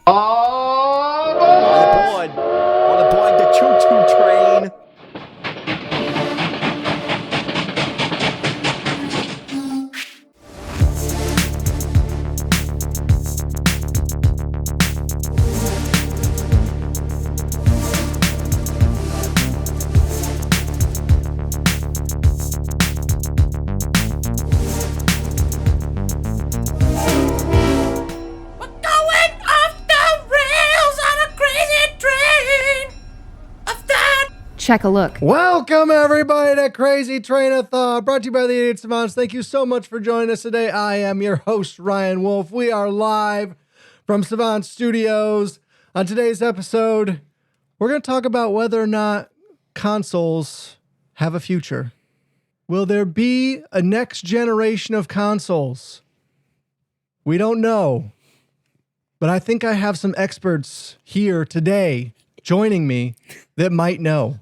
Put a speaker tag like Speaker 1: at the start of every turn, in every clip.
Speaker 1: On aboard the choo-choo train.
Speaker 2: Checkalook.
Speaker 3: Welcome, everybody, to Crazy Train of Thought, brought to you by the Idiot Savants. Thank you so much for joining us today. I am your host, Ryan Wolf. We are live from Savant Studios. On today's episode, we're going to talk about whether or not consoles have a future. Will there be a next generation of consoles? We don't know. But I think I have some experts here today joining me that might know.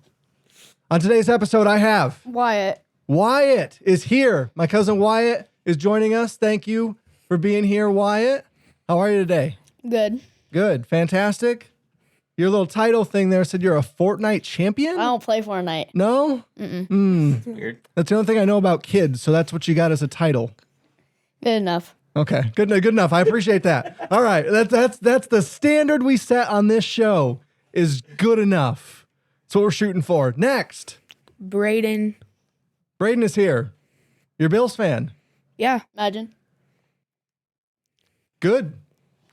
Speaker 3: On today's episode, I have
Speaker 4: Wyatt.
Speaker 3: Wyatt is here. My cousin Wyatt is joining us. Thank you for being here, Wyatt. How are you today?
Speaker 4: Good.
Speaker 3: Good. Fantastic. Your little title thing there said you're a Fortnite champion?
Speaker 4: I don't play Fortnite.
Speaker 3: No?
Speaker 1: Weird.
Speaker 3: That's the only thing I know about kids, so that's what you got as a title.
Speaker 4: Good enough.
Speaker 3: Okay. Good enough. I appreciate that. All right. That's the standard we set on this show is good enough. That's what we're shooting for. Next.
Speaker 5: Bradyn.
Speaker 3: Bradyn is here. You're a Bills fan.
Speaker 5: Yeah.
Speaker 4: Imagine.
Speaker 3: Good.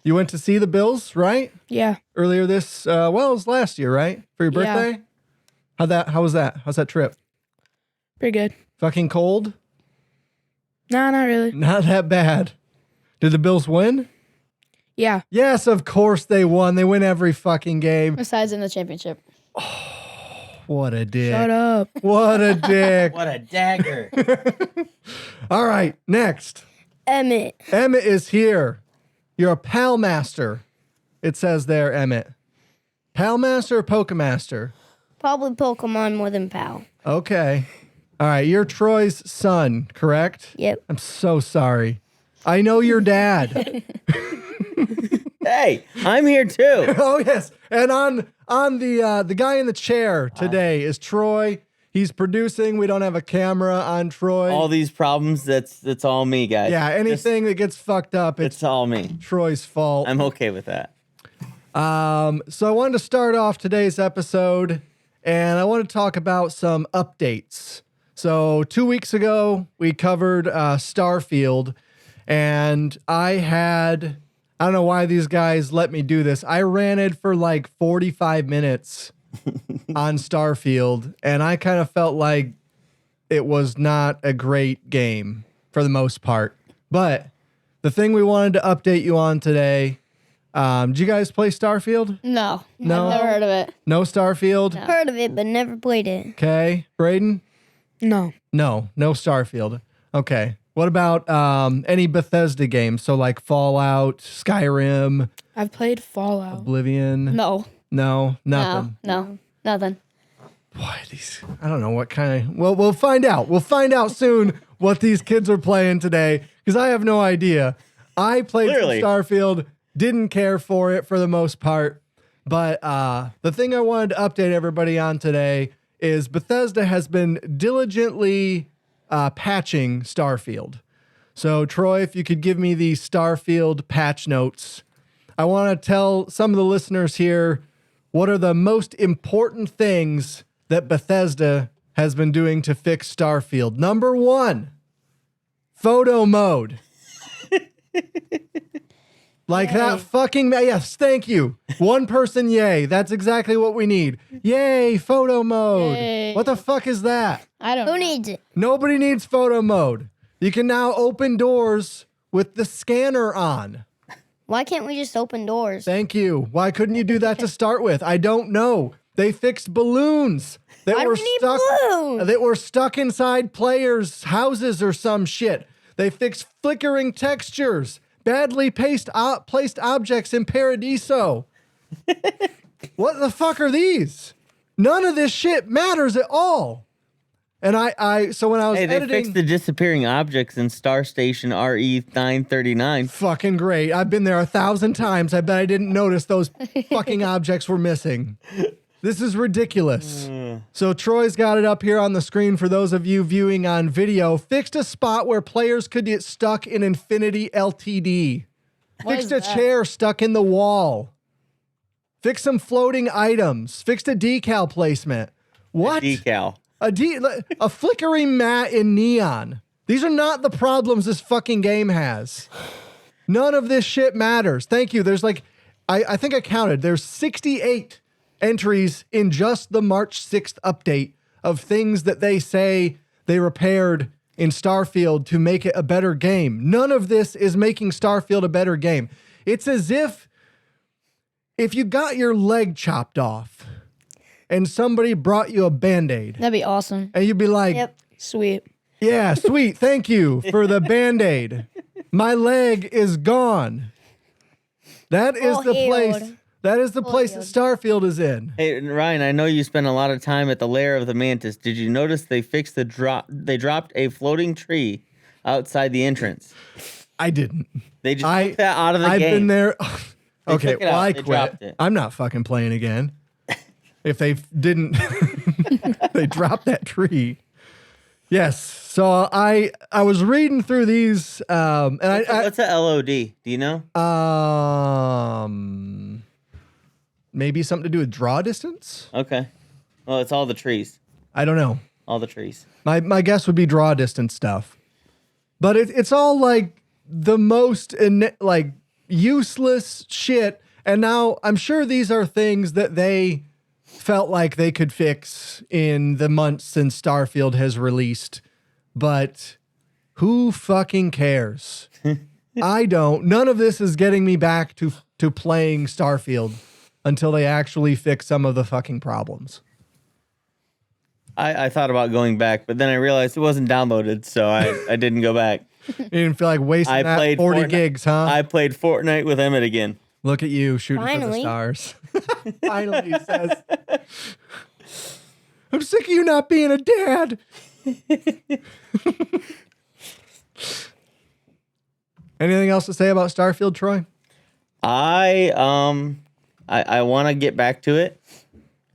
Speaker 3: You went to see the Bills, right?
Speaker 5: Yeah.
Speaker 3: Earlier this, it was last year, right? For your birthday?
Speaker 5: Yeah.
Speaker 3: How was that? How's that trip?
Speaker 5: Pretty good.
Speaker 3: Fucking cold?
Speaker 5: No, not really.
Speaker 3: Not that bad. Did the Bills win?
Speaker 5: Yeah.
Speaker 3: Yes, of course they won. They win every fucking game.
Speaker 4: Besides in the championship.
Speaker 3: What a dick.
Speaker 5: Shut up.
Speaker 3: What a dick.
Speaker 1: What a dagger.
Speaker 3: All right, next.
Speaker 5: Emmett.
Speaker 3: Emmett is here. You're a Palmaster. It says there, Emmett. Palmaster or Pokemaster?
Speaker 6: Probably Pokemon more than Pal.
Speaker 3: Okay. All right, you're Troy's son, correct?
Speaker 6: Yep.
Speaker 3: I'm so sorry. I know your dad.
Speaker 1: Hey, I'm here too.
Speaker 3: Oh, yes. And on the guy in the chair today is Troy. He's producing. We don't have a camera on Troy.
Speaker 1: All these problems, that's all me, guys.
Speaker 3: Yeah, anything that gets fucked up,
Speaker 1: It's all me.
Speaker 3: Troy's fault.
Speaker 1: I'm okay with that.
Speaker 3: So I wanted to start off today's episode, and I want to talk about some updates. So 2 weeks ago, we covered Starfield, and I don't know why these guys let me do this. I ranted for like 45 minutes on Starfield, and I kind of felt like it was not a great game for the most part. But the thing we wanted to update you on today, did you guys play Starfield?
Speaker 4: No.
Speaker 3: No?
Speaker 4: I've never heard of it.
Speaker 3: No Starfield?
Speaker 4: No.
Speaker 6: Heard of it, but never played it.
Speaker 3: Okay. Bradyn?
Speaker 5: No.
Speaker 3: No Starfield. Okay. What about any Bethesda games? So like Fallout, Skyrim,
Speaker 5: I've played Fallout.
Speaker 3: Oblivion?
Speaker 4: No.
Speaker 3: No, nothing.
Speaker 4: No. Nothing.
Speaker 3: Boy, I don't know what kind of, well, we'll find out. We'll find out soon what these kids are playing today, because I have no idea. I played some
Speaker 1: Clearly.
Speaker 3: Starfield, didn't care for it for the most part, but the thing I wanted to update everybody on today is Bethesda has been diligently patching Starfield. So Troy, if you could give me the Starfield patch notes. I want to tell some of the listeners here what are the most important things that Bethesda has been doing to fix Starfield. Number 1, photo mode. Like that fucking, yes, thank you. One person, yay. That's exactly what we need. Yay, photo mode.
Speaker 4: Yay.
Speaker 3: What the fuck is that?
Speaker 4: I don't
Speaker 6: Who
Speaker 4: know.
Speaker 6: needs it?
Speaker 3: Nobody needs photo mode. You can now open doors with the scanner on.
Speaker 6: Why can't we just open doors?
Speaker 3: Thank you. Why couldn't you do that to start with? I don't know. They fixed balloons that
Speaker 6: Why do
Speaker 3: were
Speaker 6: we need
Speaker 3: stuck
Speaker 6: balloons?
Speaker 3: that were stuck inside players' houses or some shit. They fixed flickering textures, badly placed objects in Paradiso. What the fuck are these? None of this shit matters at all. And so when I was
Speaker 1: Hey, they
Speaker 3: editing,
Speaker 1: fixed the disappearing objects in Star Station RE939.
Speaker 3: fucking great. I've been there 1,000 times. I bet I didn't notice those fucking objects were missing. This is ridiculous. So Troy's got it up here on the screen for those of you viewing on video. Fixed a spot where players could get stuck in Infinity LTD.
Speaker 4: What
Speaker 3: Fixed
Speaker 4: is
Speaker 3: a
Speaker 4: that?
Speaker 3: chair stuck in the wall. Fixed some floating items. Fixed a decal placement. What?
Speaker 1: Decal.
Speaker 3: A flickering mat in neon. These are not the problems this fucking game has. None of this shit matters. Thank you. There's like, I think I counted. There's 68 entries in just the March 6th update of things that they say they repaired in Starfield to make it a better game. None of this is making Starfield a better game. It's as if you got your leg chopped off and somebody brought you a Band-Aid
Speaker 4: That'd be awesome.
Speaker 3: and you'd be like,
Speaker 6: Yep.
Speaker 5: Sweet.
Speaker 3: yeah, sweet. Thank you for the Band-Aid. My leg is gone. That is
Speaker 6: All
Speaker 3: the place.
Speaker 6: healed.
Speaker 3: That is the place that Starfield is in.
Speaker 1: Hey, Ryan, I know you spent a lot of time at the lair of the mantis. Did you notice they fixed the drop? They dropped a floating tree outside the entrance.
Speaker 3: I didn't.
Speaker 1: They just took that out of the
Speaker 3: I've
Speaker 1: game.
Speaker 3: been there.
Speaker 1: They
Speaker 3: Okay,
Speaker 1: took it
Speaker 3: well,
Speaker 1: out.
Speaker 3: I
Speaker 1: They
Speaker 3: quit.
Speaker 1: dropped it.
Speaker 3: I'm not fucking playing again. If they didn't, they dropped that tree. Yes. So I was reading through these, and
Speaker 1: What's a LOD? Do you know?
Speaker 3: Maybe something to do with draw distance.
Speaker 1: Okay. Well, it's all the trees.
Speaker 3: I don't know.
Speaker 1: All the trees.
Speaker 3: My guess would be draw distance stuff, but it's all like the most like useless shit. And now I'm sure these are things that they felt like they could fix in the months since Starfield has released, but who fucking cares? I don't. None of this is getting me back to playing Starfield until they actually fix some of the fucking problems.
Speaker 1: I thought about going back, but then I realized it wasn't downloaded, so I didn't go back.
Speaker 3: You didn't feel like wasting
Speaker 1: I
Speaker 3: that
Speaker 1: played
Speaker 3: 40
Speaker 1: Fortnite.
Speaker 3: gigs, huh?
Speaker 1: I played Fortnite with Emmett again.
Speaker 3: Look at you shooting for the
Speaker 6: Finally.
Speaker 3: stars. Finally, he says. I'm sick of you not being a dad. Anything else to say about Starfield, Troy?
Speaker 1: I want to get back to it.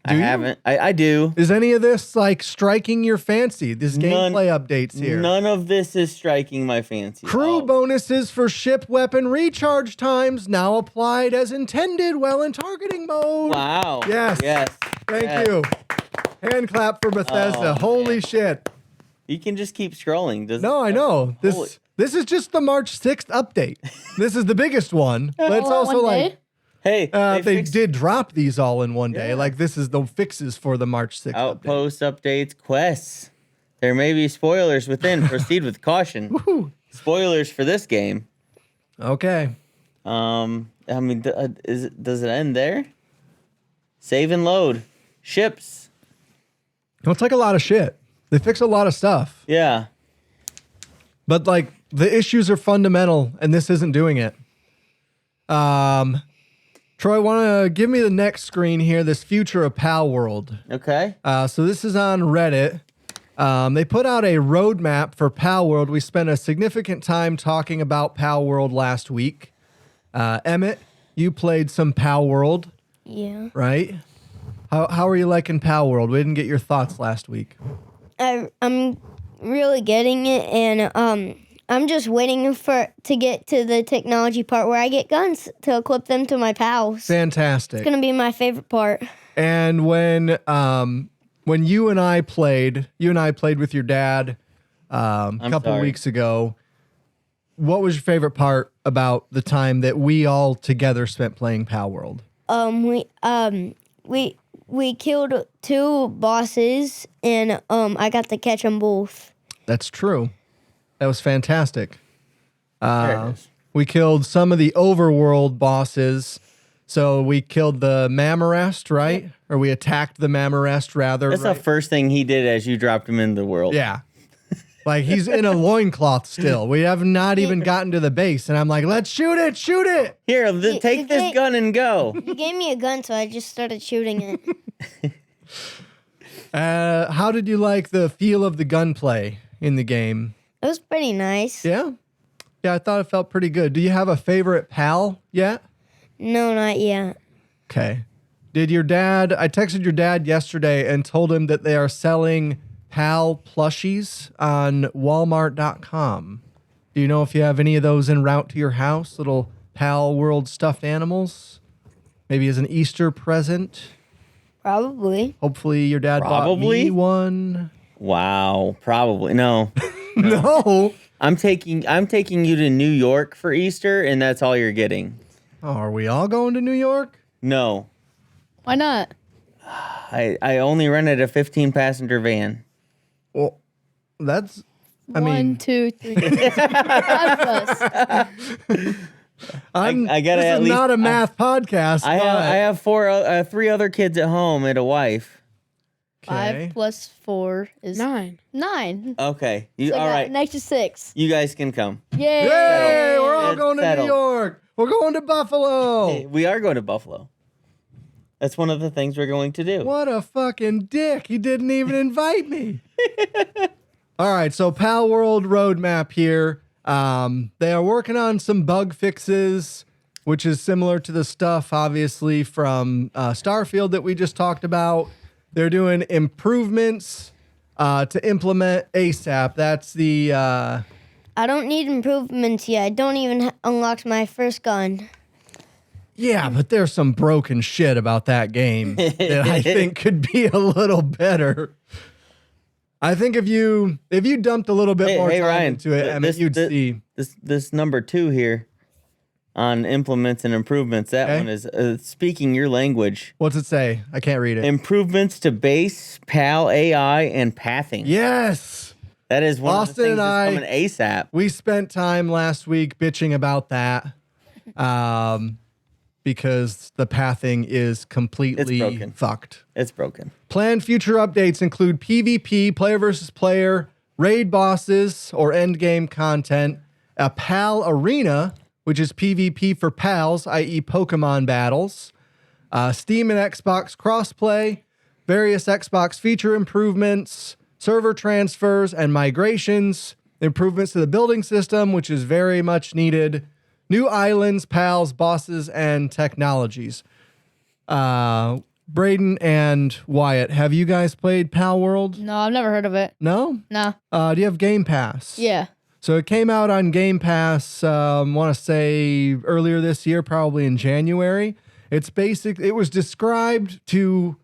Speaker 3: Do
Speaker 1: I
Speaker 3: you?
Speaker 1: haven't. I do.
Speaker 3: Is any of this like striking your fancy? This gameplay updates here.
Speaker 1: None of this is striking my fancy.
Speaker 3: Crew
Speaker 1: Oh,
Speaker 3: bonuses for ship weapon recharge times now applied as intended while in targeting mode.
Speaker 1: Wow.
Speaker 3: Yes.
Speaker 1: Yes.
Speaker 3: Thank
Speaker 1: yes.
Speaker 3: you. Hand clap for Bethesda.
Speaker 1: Oh,
Speaker 3: Holy
Speaker 1: man.
Speaker 3: shit.
Speaker 1: You can just keep scrolling.
Speaker 3: No, I know.
Speaker 1: Holy-
Speaker 3: This is just the March 6th update. This is the biggest one, but it's
Speaker 4: All
Speaker 3: also
Speaker 4: one
Speaker 3: like
Speaker 4: day?
Speaker 1: Hey,
Speaker 3: they
Speaker 1: fixed
Speaker 3: did drop these all in one day.
Speaker 1: Yeah.
Speaker 3: Like this is the fixes for the March 6th update.
Speaker 1: outpost updates, quests. There may be spoilers within. Proceed with caution.
Speaker 3: Whew.
Speaker 1: Spoilers for this game.
Speaker 3: Okay.
Speaker 1: I mean, does it end there? Save and load. Ships.
Speaker 3: Well, it's like a lot of shit. They fix a lot of stuff,
Speaker 1: Yeah.
Speaker 3: but like the issues are fundamental, and this isn't doing it. Troy, want to give me the next screen here? This future of Palworld.
Speaker 1: Okay.
Speaker 3: So this is on Reddit. They put out a roadmap for Palworld. We spent a significant time talking about Palworld last week. Emmett, you played some Palworld,
Speaker 6: Yeah.
Speaker 3: right? How are you liking Palworld? We didn't get your thoughts last week.
Speaker 6: I'm really getting it, and I'm just waiting to get to the technology part where I get guns to equip them to my pals.
Speaker 3: Fantastic.
Speaker 6: It's gonna be my favorite part.
Speaker 3: And when you and I played with your dad a couple
Speaker 1: sorry.
Speaker 3: weeks ago, what was your favorite part about the time that we all together spent playing Palworld?
Speaker 6: We killed 2 bosses, and I got to catch them both.
Speaker 3: That's true. That was fantastic.
Speaker 1: There it is.
Speaker 3: We killed some of the overworld bosses. So we killed the Mamorest, right? Or we attacked the Mamorest, rather.
Speaker 1: That's
Speaker 3: right?
Speaker 1: the first thing he did as you dropped him in the world.
Speaker 3: Yeah. Like he's in a loincloth still. We have not even gotten to the base. And I'm like, let's shoot it, shoot it.
Speaker 1: Here,
Speaker 6: You
Speaker 1: take this
Speaker 6: can't-
Speaker 1: gun and go.
Speaker 6: You gave me a gun, so I just started shooting it.
Speaker 3: How did you like the feel of the gunplay in the game?
Speaker 6: It was pretty nice.
Speaker 3: Yeah? Yeah, I thought it felt pretty good. Do you have a favorite pal yet?
Speaker 6: No, not yet.
Speaker 3: Okay. I texted your dad yesterday and told him that they are selling pal plushies on walmart.com. Do you know if you have any of those en route to your house? Little Palworld stuffed animals? Maybe as an Easter present?
Speaker 6: Probably.
Speaker 3: Hopefully your dad bought me one.
Speaker 1: Wow, probably no.
Speaker 3: No.
Speaker 1: I'm taking you to New York for Easter, and that's all you're getting.
Speaker 3: Oh, are we all going to New York?
Speaker 1: No,
Speaker 4: Why not?
Speaker 1: I only rented a 15-passenger van.
Speaker 3: Well, that's... I
Speaker 4: 1,
Speaker 3: mean,
Speaker 4: 2, 3, 5 plus.
Speaker 1: I gotta
Speaker 3: this
Speaker 1: at
Speaker 3: is
Speaker 1: least
Speaker 3: not a math podcast.
Speaker 1: I have three other kids at home and a wife.
Speaker 3: Okay.
Speaker 4: 5 plus 4 is
Speaker 5: 9.
Speaker 4: 9.
Speaker 1: Okay,
Speaker 4: So I
Speaker 1: all
Speaker 4: got
Speaker 1: right.
Speaker 4: an extra 6.
Speaker 1: You guys can come.
Speaker 4: Yay!
Speaker 3: Yay! We're all
Speaker 1: It's
Speaker 3: going to
Speaker 1: settled.
Speaker 3: New York. We're going to Buffalo.
Speaker 1: Hey, we are going to Buffalo. That's one of the things we're going to do.
Speaker 3: What a fucking dick. He didn't even invite me. All right, so Palworld roadmap here. They are working on some bug fixes, which is similar to the stuff, obviously, from Starfield that we just talked about. They're doing improvements to implement ASAP. That's the...
Speaker 6: I don't need improvements yet. I don't even unlock my first gun.
Speaker 3: Yeah, but there's some broken shit about that game that I think could be a little better. I think if you dumped a little bit more time
Speaker 1: Ryan,
Speaker 3: into it, Emmett, you'd see.
Speaker 1: This number 2 here on implements and improvements. That
Speaker 3: Okay.
Speaker 1: one is speaking your language.
Speaker 3: What's it say? I can't read it.
Speaker 1: Improvements to base, PAL AI, and pathing.
Speaker 3: Yes.
Speaker 1: That is one
Speaker 3: Austin
Speaker 1: of the things
Speaker 3: and I-
Speaker 1: that's coming ASAP.
Speaker 3: We spent time last week bitching about that because the pathing is completely
Speaker 1: broken.
Speaker 3: fucked.
Speaker 1: It's broken.
Speaker 3: Planned future updates include PvP, player versus player, raid bosses or end game content, a PAL arena, which is PvP for pals, i.e. Pokemon battles, Steam and Xbox crossplay, various Xbox feature improvements, server transfers and migrations, improvements to the building system, which is very much needed, new islands, pals, bosses, and technologies. Bradyn and Wyatt, have you guys played Palworld?
Speaker 4: No, I've never heard of it.
Speaker 3: No?
Speaker 4: No.
Speaker 3: Do you have Game Pass?
Speaker 4: Yeah.
Speaker 3: So it came out on Game Pass, want to say earlier this year, probably in January. It was described to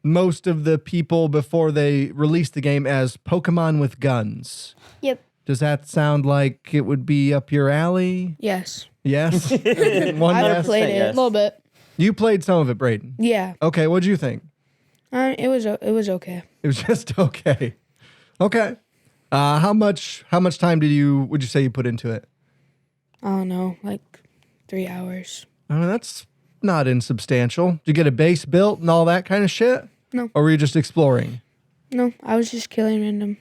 Speaker 3: most of the people before they released the game as Pokemon with guns.
Speaker 6: Yep.
Speaker 3: Does that sound like it would be up your alley?
Speaker 5: Yes.
Speaker 3: Yes? One
Speaker 5: I've
Speaker 3: yes.
Speaker 5: played it.
Speaker 1: yes.
Speaker 4: A little bit.
Speaker 3: You played some of it, Bradyn.
Speaker 5: Yeah.
Speaker 3: Okay, what'd you think?
Speaker 5: It was okay.
Speaker 3: It was just okay. Okay. How much time would you say you put into it?
Speaker 5: I don't know, like 3 hours.
Speaker 3: That's not insubstantial. Did you get a base built and all that kind of shit?
Speaker 5: No.
Speaker 3: Or were you just exploring?
Speaker 5: No, I was just killing random.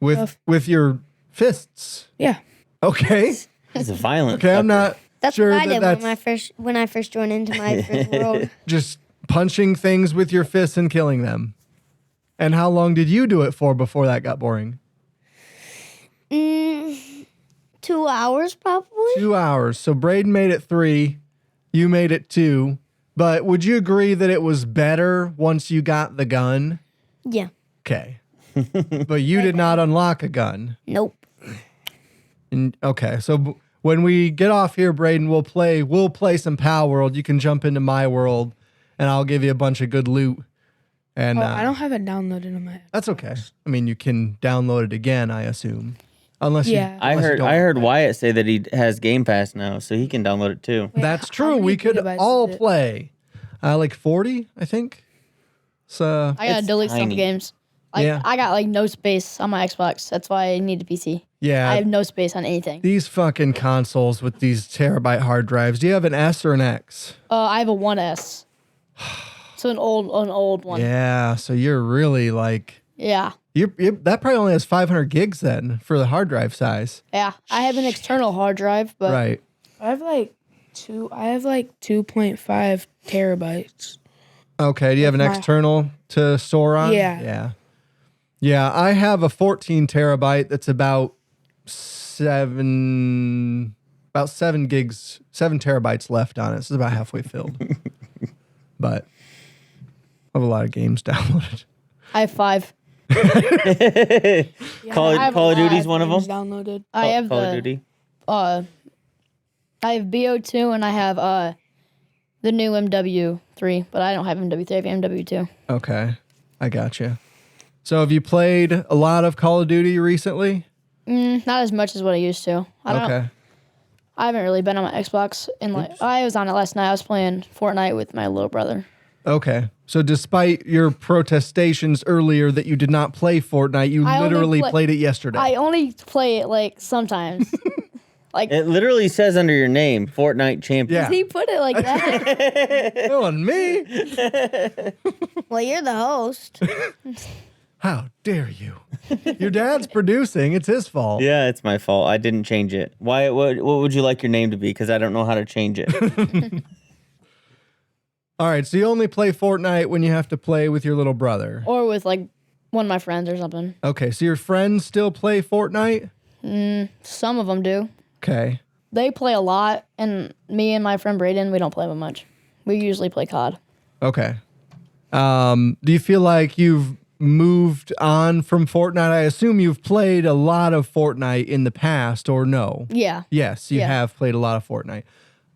Speaker 3: With your fists?
Speaker 5: Yeah.
Speaker 3: Okay.
Speaker 1: It's a violent.
Speaker 3: Okay, I'm not
Speaker 6: That's
Speaker 3: sure
Speaker 6: what I
Speaker 3: that
Speaker 6: did
Speaker 3: that's
Speaker 6: when I first joined into my first world.
Speaker 3: just punching things with your fists and killing them. And how long did you do it for before that got boring?
Speaker 6: 2 hours probably.
Speaker 3: 2 hours. So Bradyn made it 3. You made it 2. But would you agree that it was better once you got the gun?
Speaker 6: Yeah.
Speaker 3: Okay. But you did not unlock a gun.
Speaker 6: Nope.
Speaker 3: And okay, so when we get off here, Bradyn, we'll play some Palworld. You can jump into my world, and I'll give you a bunch of good loot. And
Speaker 5: I don't have it downloaded on my.
Speaker 3: that's okay. I mean, you can download it again, I assume, unless
Speaker 5: Yeah.
Speaker 1: I
Speaker 3: unless you
Speaker 1: heard
Speaker 3: don't.
Speaker 1: I heard Wyatt say that he has Game Pass now, so he can download it too.
Speaker 5: Wait,
Speaker 3: That's
Speaker 5: how
Speaker 3: true.
Speaker 5: many
Speaker 3: We could
Speaker 5: gigabytes
Speaker 3: all
Speaker 5: is it?
Speaker 3: play, like 40, I think. So
Speaker 4: I gotta
Speaker 1: It's
Speaker 4: delete some
Speaker 1: tiny.
Speaker 4: games.
Speaker 3: Yeah.
Speaker 4: I got like no space on my Xbox. That's why I need a PC.
Speaker 3: yeah,
Speaker 4: I have no space on anything.
Speaker 3: these fucking consoles with these terabyte hard drives. Do you have an S or an X?
Speaker 4: I have a 1S. So an old one.
Speaker 3: Yeah, so you're really like
Speaker 4: Yeah.
Speaker 3: you that probably only has 500 gigs then for the hard drive size,
Speaker 4: Yeah. I have an external hard drive, but
Speaker 3: right?
Speaker 5: I have like 2.5 terabytes.
Speaker 3: Okay. Do you have an external to store on?
Speaker 5: Yeah.
Speaker 3: Yeah. I have a 14 terabyte that's about 7 terabytes left on it. It's about halfway filled. But I have a lot of games downloaded.
Speaker 4: I have 5.
Speaker 1: Call of Duty's one of them.
Speaker 5: Downloaded.
Speaker 4: I have
Speaker 1: Call of Duty.
Speaker 4: I have BO2 and I have the new MW3, but I don't have MW3. I have MW2.
Speaker 3: Okay. I gotcha. So have you played a lot of Call of Duty recently?
Speaker 4: Not as much as what I used to. I haven't really been on my Xbox, and I was on it last night. I was playing Fortnite with my little brother.
Speaker 3: Okay. So despite your protestations earlier that you did not play Fortnite, you literally played it yesterday.
Speaker 4: I only play it like sometimes.
Speaker 1: It literally says under your name, Fortnite champion.
Speaker 3: Yeah.
Speaker 4: He put it like that.
Speaker 3: It wasn't me.
Speaker 6: Well, you're the host.
Speaker 3: How dare you? Your dad's producing. It's his fault.
Speaker 1: Yeah, it's my fault. I didn't change it. Wyatt, what would you like your name to be? Because I don't know how to change it.
Speaker 3: All right, so you only play Fortnite when you have to play with your little brother.
Speaker 4: Or with like one of my friends or something.
Speaker 3: Okay, so your friends still play Fortnite?
Speaker 4: Some of them do.
Speaker 3: Okay.
Speaker 4: They play a lot, and me and my friend Bradyn, we don't play them much. We usually play COD.
Speaker 3: Okay. Do you feel like you've moved on from Fortnite? I assume you've played a lot of Fortnite in the past, or no?
Speaker 4: Yeah.
Speaker 3: Yes, you have played a lot of Fortnite.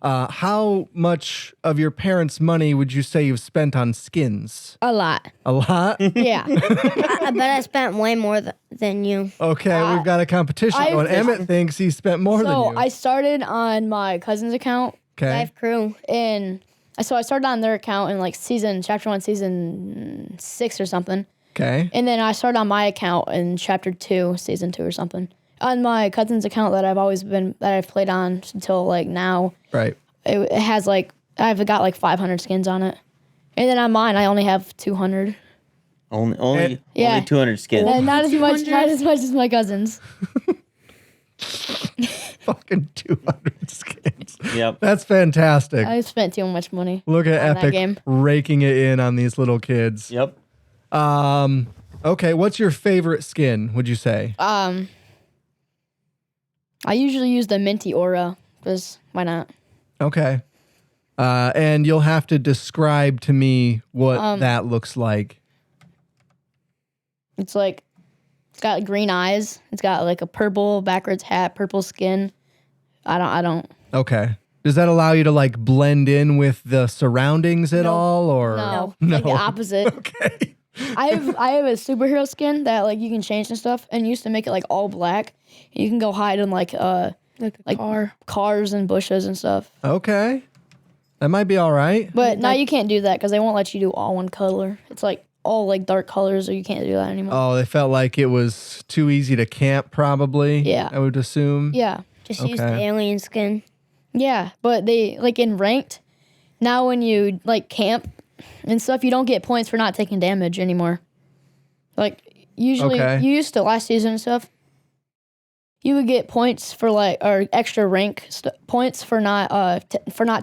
Speaker 3: How much of your parents' money would you say you've spent on skins?
Speaker 4: A lot.
Speaker 3: A lot?
Speaker 4: Yeah.
Speaker 6: I bet I spent way more than you.
Speaker 3: Okay, we've got a competition going. Emmett thinks he spent more than you.
Speaker 4: So I started on my cousin's account.
Speaker 3: Okay.
Speaker 6: Live crew.
Speaker 4: And so I started on their account in like chapter 1, season 6 or something.
Speaker 3: Okay.
Speaker 4: And then I started on my account in chapter 2, season 2 or something. On my cousin's account that I've played on until like now.
Speaker 3: Right.
Speaker 4: It has like, I've got like 500 skins on it. And then on mine, I only have 200.
Speaker 1: Only
Speaker 4: Yeah.
Speaker 1: 200 skins.
Speaker 4: And not as much as my cousins.
Speaker 3: Fucking 200 skins.
Speaker 1: Yep.
Speaker 3: That's fantastic.
Speaker 4: I spent too much money.
Speaker 3: Look at
Speaker 4: on that
Speaker 3: Epic
Speaker 4: game.
Speaker 3: raking it in on these little kids.
Speaker 1: Yep.
Speaker 3: Okay, what's your favorite skin, would you say?
Speaker 4: I usually use the Minty Aura, because why not?
Speaker 3: Okay. And you'll have to describe to me what that looks like.
Speaker 4: It's like, it's got green eyes. It's got like a purple backwards hat, purple skin. I don't.
Speaker 3: Okay. Does that allow you to like blend in with the surroundings at all, or
Speaker 4: No. Like the opposite.
Speaker 3: Okay.
Speaker 4: I have a superhero skin that like you can change and stuff, and used to make it like all black. You can go hide in like cars and bushes and stuff.
Speaker 3: Okay. That might be all right.
Speaker 4: But now you can't do that because they won't let you do all one color. It's like all like dark colors, or you can't do that anymore.
Speaker 3: Oh, they felt like it was too easy to camp, probably.
Speaker 4: Yeah.
Speaker 3: I would assume.
Speaker 4: Yeah.
Speaker 6: Just use the alien skin.
Speaker 4: Yeah, but they like in ranked. Now when you like camp and stuff, you don't get points for not taking damage anymore. Like usually, you used to last season and stuff. You would get points for like or extra rank points for not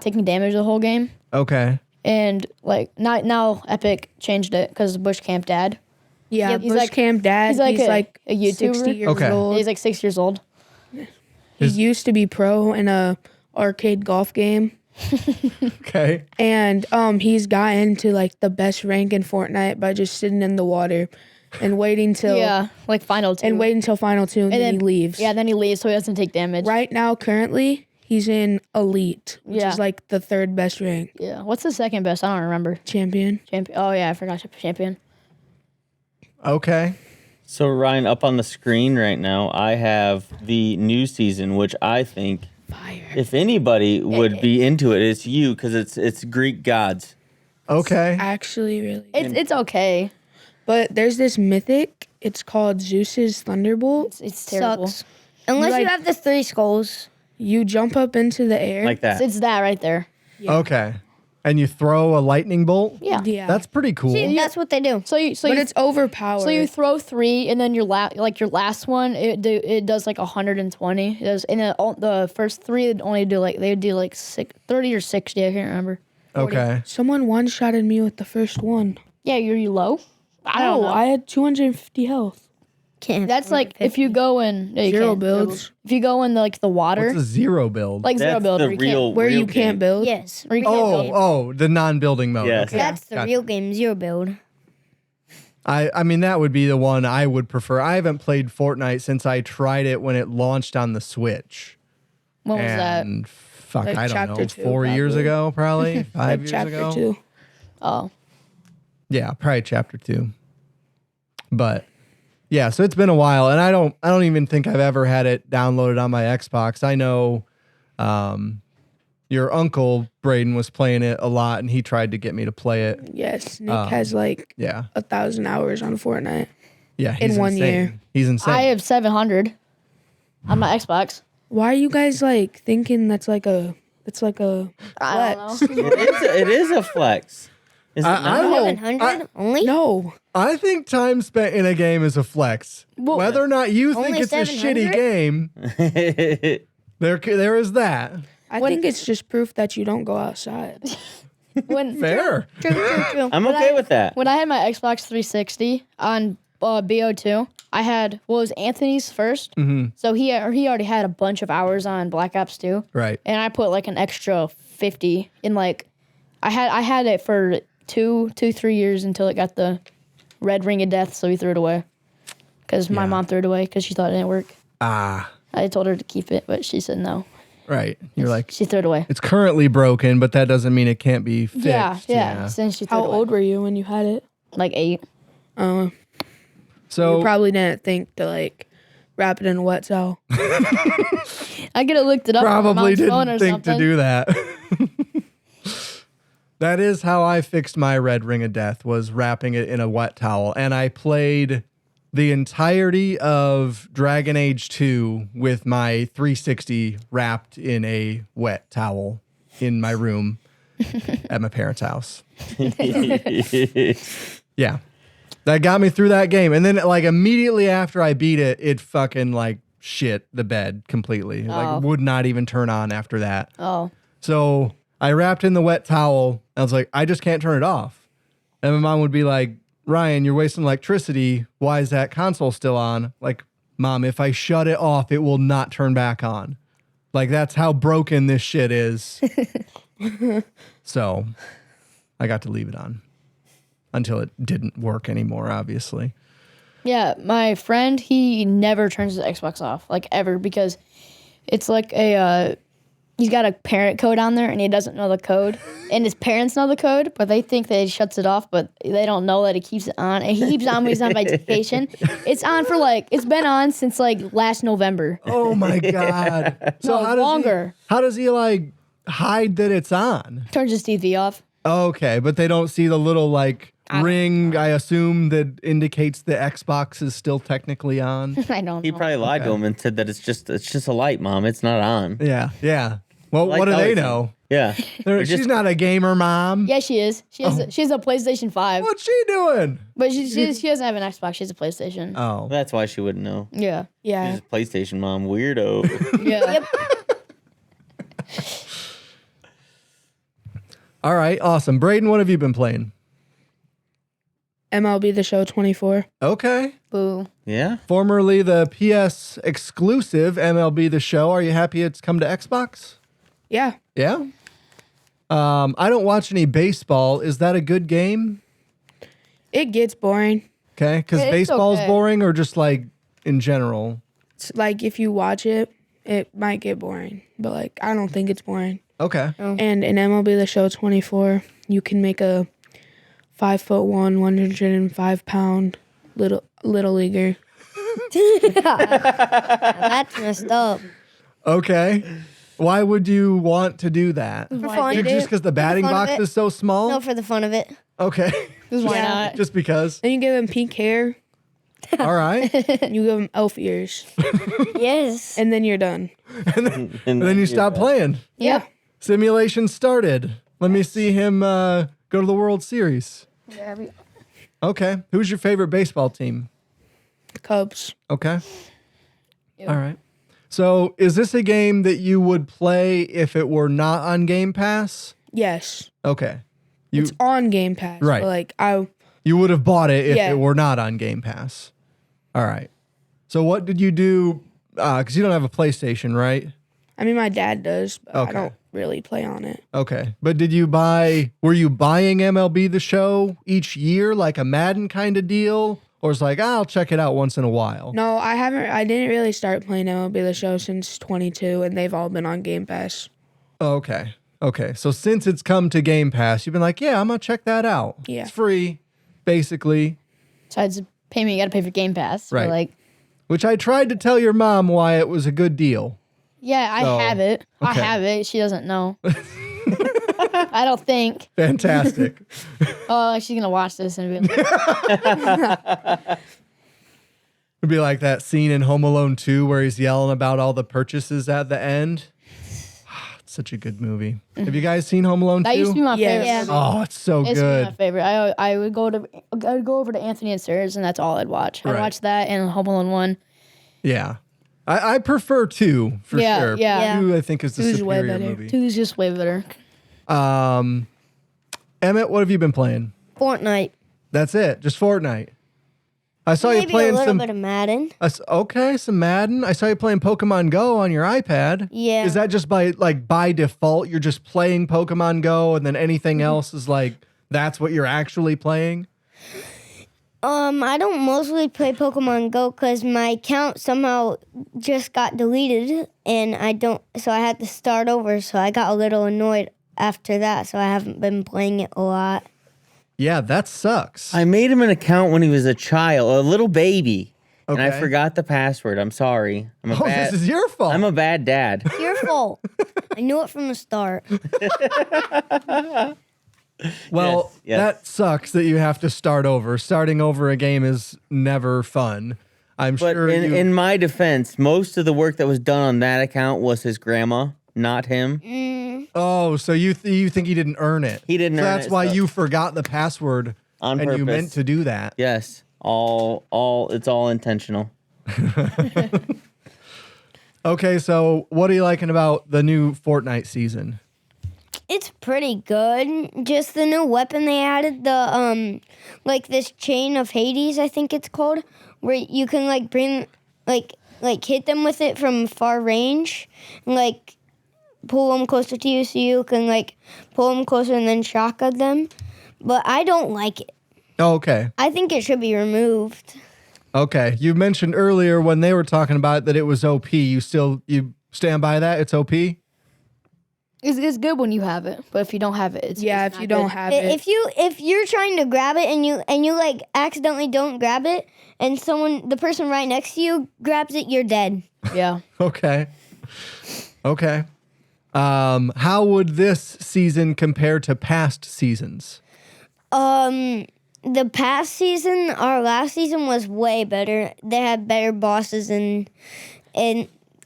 Speaker 4: taking damage the whole game.
Speaker 3: Okay.
Speaker 4: And like not now, Epic changed it because Bush Camp Dad.
Speaker 5: Yeah,
Speaker 4: Yep,
Speaker 5: Bush Camp Dad. He's like
Speaker 4: a YouTuber.
Speaker 5: 60 years old.
Speaker 4: He's like 6 years old.
Speaker 5: He used to be pro in a arcade golf game.
Speaker 3: Okay.
Speaker 5: And he's got into like the best rank in Fortnite by just sitting in the water and waiting till
Speaker 4: like final 2.
Speaker 5: and waiting till final 2 and then he leaves.
Speaker 4: Yeah, then he leaves so he doesn't take damage.
Speaker 5: Right now, currently, he's in Elite, which is like the 3rd best rank.
Speaker 4: Yeah. What's the second best? I don't remember.
Speaker 5: Champion.
Speaker 4: Oh yeah, I forgot champion.
Speaker 3: Okay.
Speaker 1: So Ryan, up on the screen right now, I have the new season, which I think, if anybody would be into it, it's you, because it's Greek gods.
Speaker 3: Okay.
Speaker 5: Actually, really.
Speaker 4: It's okay.
Speaker 5: But there's this mythic. It's called Zeus's Thunderbolt.
Speaker 4: It's terrible.
Speaker 6: Sucks. Unless you have the 3 skulls.
Speaker 5: You jump up into the air.
Speaker 1: Like that.
Speaker 4: It's that right there.
Speaker 5: Yeah.
Speaker 3: Okay. And you throw a lightning bolt?
Speaker 4: Yeah.
Speaker 5: Yeah.
Speaker 3: That's pretty cool.
Speaker 6: See, that's what they do.
Speaker 4: So
Speaker 5: it's overpowered.
Speaker 4: So you throw 3, and then your last one, it does like 120. It does, and the first 3 they would do like 30 or 60. I can't remember.
Speaker 3: Okay.
Speaker 5: Someone one-shotted me with the first one.
Speaker 4: Yeah, you low? I don't know.
Speaker 5: I had 250 health.
Speaker 6: Can't.
Speaker 4: That's like if you go in you
Speaker 5: Zero
Speaker 4: can't.
Speaker 5: builds.
Speaker 4: If you go in the water,
Speaker 3: What's a zero build?
Speaker 4: like zero
Speaker 1: That's
Speaker 4: build,
Speaker 1: the
Speaker 4: where you can't,
Speaker 1: real
Speaker 5: Where
Speaker 1: real
Speaker 5: you can't
Speaker 1: game.
Speaker 5: build.
Speaker 6: Yes.
Speaker 4: where you can't build.
Speaker 3: Oh, the non-building mode.
Speaker 1: Yes.
Speaker 3: Okay.
Speaker 6: That's the
Speaker 3: Gotcha.
Speaker 6: real game, zero build.
Speaker 3: I mean, that would be the one I would prefer. I haven't played Fortnite since I tried it when it launched on the Switch.
Speaker 4: When was that?
Speaker 3: And fuck,
Speaker 5: Like
Speaker 3: I don't know,
Speaker 5: chapter 2,
Speaker 3: 4 years
Speaker 5: probably.
Speaker 3: ago, probably 5
Speaker 5: Like
Speaker 3: years
Speaker 5: chapter
Speaker 3: ago.
Speaker 5: 2.
Speaker 4: Oh,
Speaker 3: Yeah, probably chapter 2. But yeah, so it's been a while, and I don't even think I've ever had it downloaded on my Xbox. I know your uncle Bradyn was playing it a lot, and he tried to get me to play it.
Speaker 5: Yes, Nick has like
Speaker 3: Yeah,
Speaker 5: 1,000 hours on Fortnite.
Speaker 3: yeah, he's
Speaker 5: In 1
Speaker 3: insane.
Speaker 5: year.
Speaker 3: He's insane.
Speaker 4: I have 700 on my Xbox.
Speaker 5: Why are you guys like thinking it's like a
Speaker 4: I don't
Speaker 5: flex?
Speaker 4: know.
Speaker 1: It is a flex. Is it
Speaker 3: I
Speaker 1: not?
Speaker 3: don't-
Speaker 6: 700 only?
Speaker 5: No.
Speaker 3: I think time spent in a game is a flex.
Speaker 4: Well,
Speaker 3: Whether or not you think
Speaker 6: Only
Speaker 3: it's a
Speaker 6: 700?
Speaker 3: shitty game, there is that.
Speaker 5: I think it's just proof that you don't go outside.
Speaker 4: when
Speaker 3: Fair.
Speaker 6: True.
Speaker 1: I'm okay with that.
Speaker 4: when I had my Xbox 360 on BO2, I had it was Anthony's first, so he already had a bunch of hours on Black Ops 2,
Speaker 3: Right.
Speaker 4: and I put like an extra 50 in like I had it for 3 years until it got the red ring of death, so he threw it away because my mom threw it away because she thought it didn't work.
Speaker 3: Ah,
Speaker 4: I told her to keep it, but she said no.
Speaker 3: right. You're like,
Speaker 4: She threw it away.
Speaker 3: it's currently broken, but that doesn't mean it can't be fixed.
Speaker 4: Yeah. Since she threw
Speaker 5: How
Speaker 4: it away.
Speaker 5: old were you when you had it?
Speaker 4: Like 8.
Speaker 5: You
Speaker 3: So
Speaker 5: probably didn't think to like wrap it in a wet towel.
Speaker 4: I could have looked it up. on my
Speaker 3: probably
Speaker 4: mom's phone
Speaker 3: didn't
Speaker 4: or
Speaker 3: think to
Speaker 4: something.
Speaker 3: do that. That is how I fixed my red ring of death, was wrapping it in a wet towel. And I played the entirety of Dragon Age 2 with my 360 wrapped in a wet towel in my room at my parents' house. Yeah. That got me through that game. And then like immediately after I beat it, it fucking like shit the bed completely.
Speaker 4: Oh.
Speaker 3: Like would not even turn on after that.
Speaker 4: Oh.
Speaker 3: So I wrapped in the wet towel. I was like, I just can't turn it off. And my mom would be like, Ryan, you're wasting electricity. Why is that console still on? Like, Mom, if I shut it off, it will not turn back on. Like, that's how broken this shit is. So I got to leave it on until it didn't work anymore, obviously.
Speaker 4: Yeah, my friend, he never turns his Xbox off, like ever, because it's like he's got a parent code on there and he doesn't know the code. And his parents know the code, but they think that he shuts it off, but they don't know that he keeps it on. And he keeps it on when he's on vacation. It's on for it's been on since like last November.
Speaker 3: Oh my God. So
Speaker 4: No,
Speaker 3: how does
Speaker 4: longer.
Speaker 3: How does he like hide that it's on?
Speaker 4: Turns his TV off.
Speaker 3: Okay, but they don't see the little like ring, I assume, that indicates the Xbox is still technically on.
Speaker 4: I don't know.
Speaker 1: He probably lied to him and said that it's just a light, Mom. It's not on.
Speaker 3: Yeah, yeah. Well,
Speaker 1: Like
Speaker 3: what do they
Speaker 1: always.
Speaker 3: know?
Speaker 1: Yeah.
Speaker 3: She's not a gamer, Mom.
Speaker 4: Yeah, she is. She has a PlayStation 5.
Speaker 3: What's she doing?
Speaker 4: But she doesn't have an Xbox. She has a PlayStation.
Speaker 3: Oh,
Speaker 1: That's why she wouldn't know.
Speaker 4: Yeah.
Speaker 5: Yeah.
Speaker 1: She's a PlayStation Mom. Weirdo.
Speaker 4: Yeah.
Speaker 3: all right, awesome. Bradyn, what have you been playing?
Speaker 5: MLB The Show 24.
Speaker 3: Okay.
Speaker 4: Boo.
Speaker 1: Yeah.
Speaker 3: Formerly the PS exclusive MLB The Show. Are you happy it's come to Xbox?
Speaker 5: Yeah.
Speaker 3: Yeah. I don't watch any baseball. Is that a good game?
Speaker 5: It gets boring.
Speaker 3: Okay, because
Speaker 4: It's
Speaker 3: baseball's
Speaker 4: okay.
Speaker 3: boring, or just like in general.
Speaker 5: Like if you watch it, it might get boring. But like I don't think it's boring.
Speaker 3: Okay.
Speaker 5: And in MLB The Show 24, you can make a 5'1", 105-pound little leaguer.
Speaker 6: That's messed up.
Speaker 3: Okay. Why would you want to do that?
Speaker 6: For fun.
Speaker 3: Just because the batting
Speaker 6: fun of
Speaker 3: box
Speaker 6: it.
Speaker 3: is so small?
Speaker 6: No, for the fun of it.
Speaker 3: Okay.
Speaker 4: Why not?
Speaker 3: Just because.
Speaker 5: Then you give him pink hair.
Speaker 3: All right.
Speaker 5: You give him elf ears,
Speaker 6: Yes.
Speaker 5: and then you're done.
Speaker 3: And then you stop playing.
Speaker 4: Yep.
Speaker 3: Simulation started. Let me see him go to the World Series. Okay. Who's your favorite baseball team?
Speaker 5: Cubs.
Speaker 3: Okay. All right. So is this a game that you would play if it were not on Game Pass?
Speaker 5: Yes.
Speaker 3: Okay.
Speaker 5: It's on Game Pass.
Speaker 3: Right.
Speaker 5: But like
Speaker 3: You would have bought it if
Speaker 5: Yeah.
Speaker 3: it were not on Game Pass. All right. So what did you do? Because you don't have a PlayStation, right?
Speaker 5: I mean, my dad does, but
Speaker 3: Okay.
Speaker 5: I don't really play on it.
Speaker 3: Okay. But were you buying MLB The Show each year, like a Madden kind of deal? Or it's like, I'll check it out once in a while?
Speaker 5: No, I didn't really start playing MLB The Show since 22, and they've all been on Game Pass.
Speaker 3: Okay. Okay. So since it's come to Game Pass, you've been like, yeah, I'm going to check that out.
Speaker 5: Yeah.
Speaker 3: It's free, basically.
Speaker 4: Besides payment, you got to pay for Game Pass.
Speaker 3: Right.
Speaker 4: But like,
Speaker 3: Which I tried to tell your mom why it was a good deal.
Speaker 4: yeah, I
Speaker 3: So,
Speaker 4: have it. I
Speaker 3: okay.
Speaker 4: have it. She doesn't know. I don't think.
Speaker 3: Fantastic.
Speaker 4: Oh, she's gonna watch this and be like,
Speaker 3: It'd be like that scene in Home Alone 2 where he's yelling about all the purchases at the end. It's such a good movie. Have you guys seen Home Alone 2?
Speaker 4: that used to be my
Speaker 5: Yes.
Speaker 4: favorite.
Speaker 5: Yeah.
Speaker 4: movie.
Speaker 3: Oh, it's so
Speaker 4: It's my
Speaker 3: good.
Speaker 4: favorite. I would go over to Anthony and Sarah's, and that's all I'd watch. I'd
Speaker 3: Right.
Speaker 4: watch that and Home Alone 1.
Speaker 3: Yeah. I prefer 2 for
Speaker 4: Yeah,
Speaker 3: sure.
Speaker 4: yeah.
Speaker 3: 2 I think is the
Speaker 5: 2's way
Speaker 3: superior
Speaker 5: better.
Speaker 3: movie.
Speaker 4: 2 is just way better.
Speaker 3: Emmett, what have you been playing?
Speaker 6: Fortnite.
Speaker 3: That's it. Just Fortnite. I saw you
Speaker 6: Maybe a
Speaker 3: playing
Speaker 6: little
Speaker 3: some.
Speaker 6: bit of Madden.
Speaker 3: Okay, some Madden. I saw you playing Pokemon Go on your iPad.
Speaker 6: Yeah.
Speaker 3: Is that just by default? You're just playing Pokemon Go, and then anything else is like that's what you're actually playing?
Speaker 6: I don't mostly play Pokemon Go because my account somehow just got deleted, and so I had to start over. So I got a little annoyed after that. So I haven't been playing it a lot.
Speaker 3: Yeah, that sucks.
Speaker 1: I made him an account when he was a child, a little baby, and I
Speaker 3: Okay.
Speaker 1: forgot the password. I'm sorry.
Speaker 3: This is your fault.
Speaker 1: I'm a bad dad.
Speaker 6: Your fault. I knew it from the start.
Speaker 3: Well,
Speaker 1: Yes.
Speaker 3: that sucks that you have to start over. Starting over a game is never fun. I'm
Speaker 1: But
Speaker 3: sure
Speaker 1: in my defense, most of the work that was done on that account was his grandma, not him.
Speaker 3: Oh, so you think he didn't earn it?
Speaker 1: He didn't
Speaker 3: so
Speaker 1: earn
Speaker 3: that's
Speaker 1: it,
Speaker 3: why
Speaker 1: so-
Speaker 3: you forgot the password
Speaker 1: On
Speaker 3: and you
Speaker 1: purpose.
Speaker 3: meant to do that.
Speaker 1: Yes, it's all intentional.
Speaker 3: Okay, so what are you liking about the new Fortnite season?
Speaker 6: It's pretty good. Just the new weapon they added, the like this chain of Hades, I think it's called, where you can like bring like hit them with it from far range, and like pull them closer to you, so you can like pull them closer and then shotgun them. But I don't like it.
Speaker 3: Oh, okay.
Speaker 6: I think it should be removed.
Speaker 3: Okay. You mentioned earlier when they were talking about it that it was OP. You stand by that? It's OP?
Speaker 4: It's good when you have it, but if you don't have it, it's
Speaker 5: Yeah,
Speaker 4: it's
Speaker 5: if
Speaker 4: not
Speaker 5: you don't
Speaker 4: good.
Speaker 5: have it.
Speaker 6: If you're trying to grab it and you like accidentally don't grab it, and the person right next to you grabs it, you're dead.
Speaker 4: Yeah.
Speaker 3: Okay. Okay. How would this season compare to past seasons?
Speaker 6: The past season, our last season was way better. They had better bosses and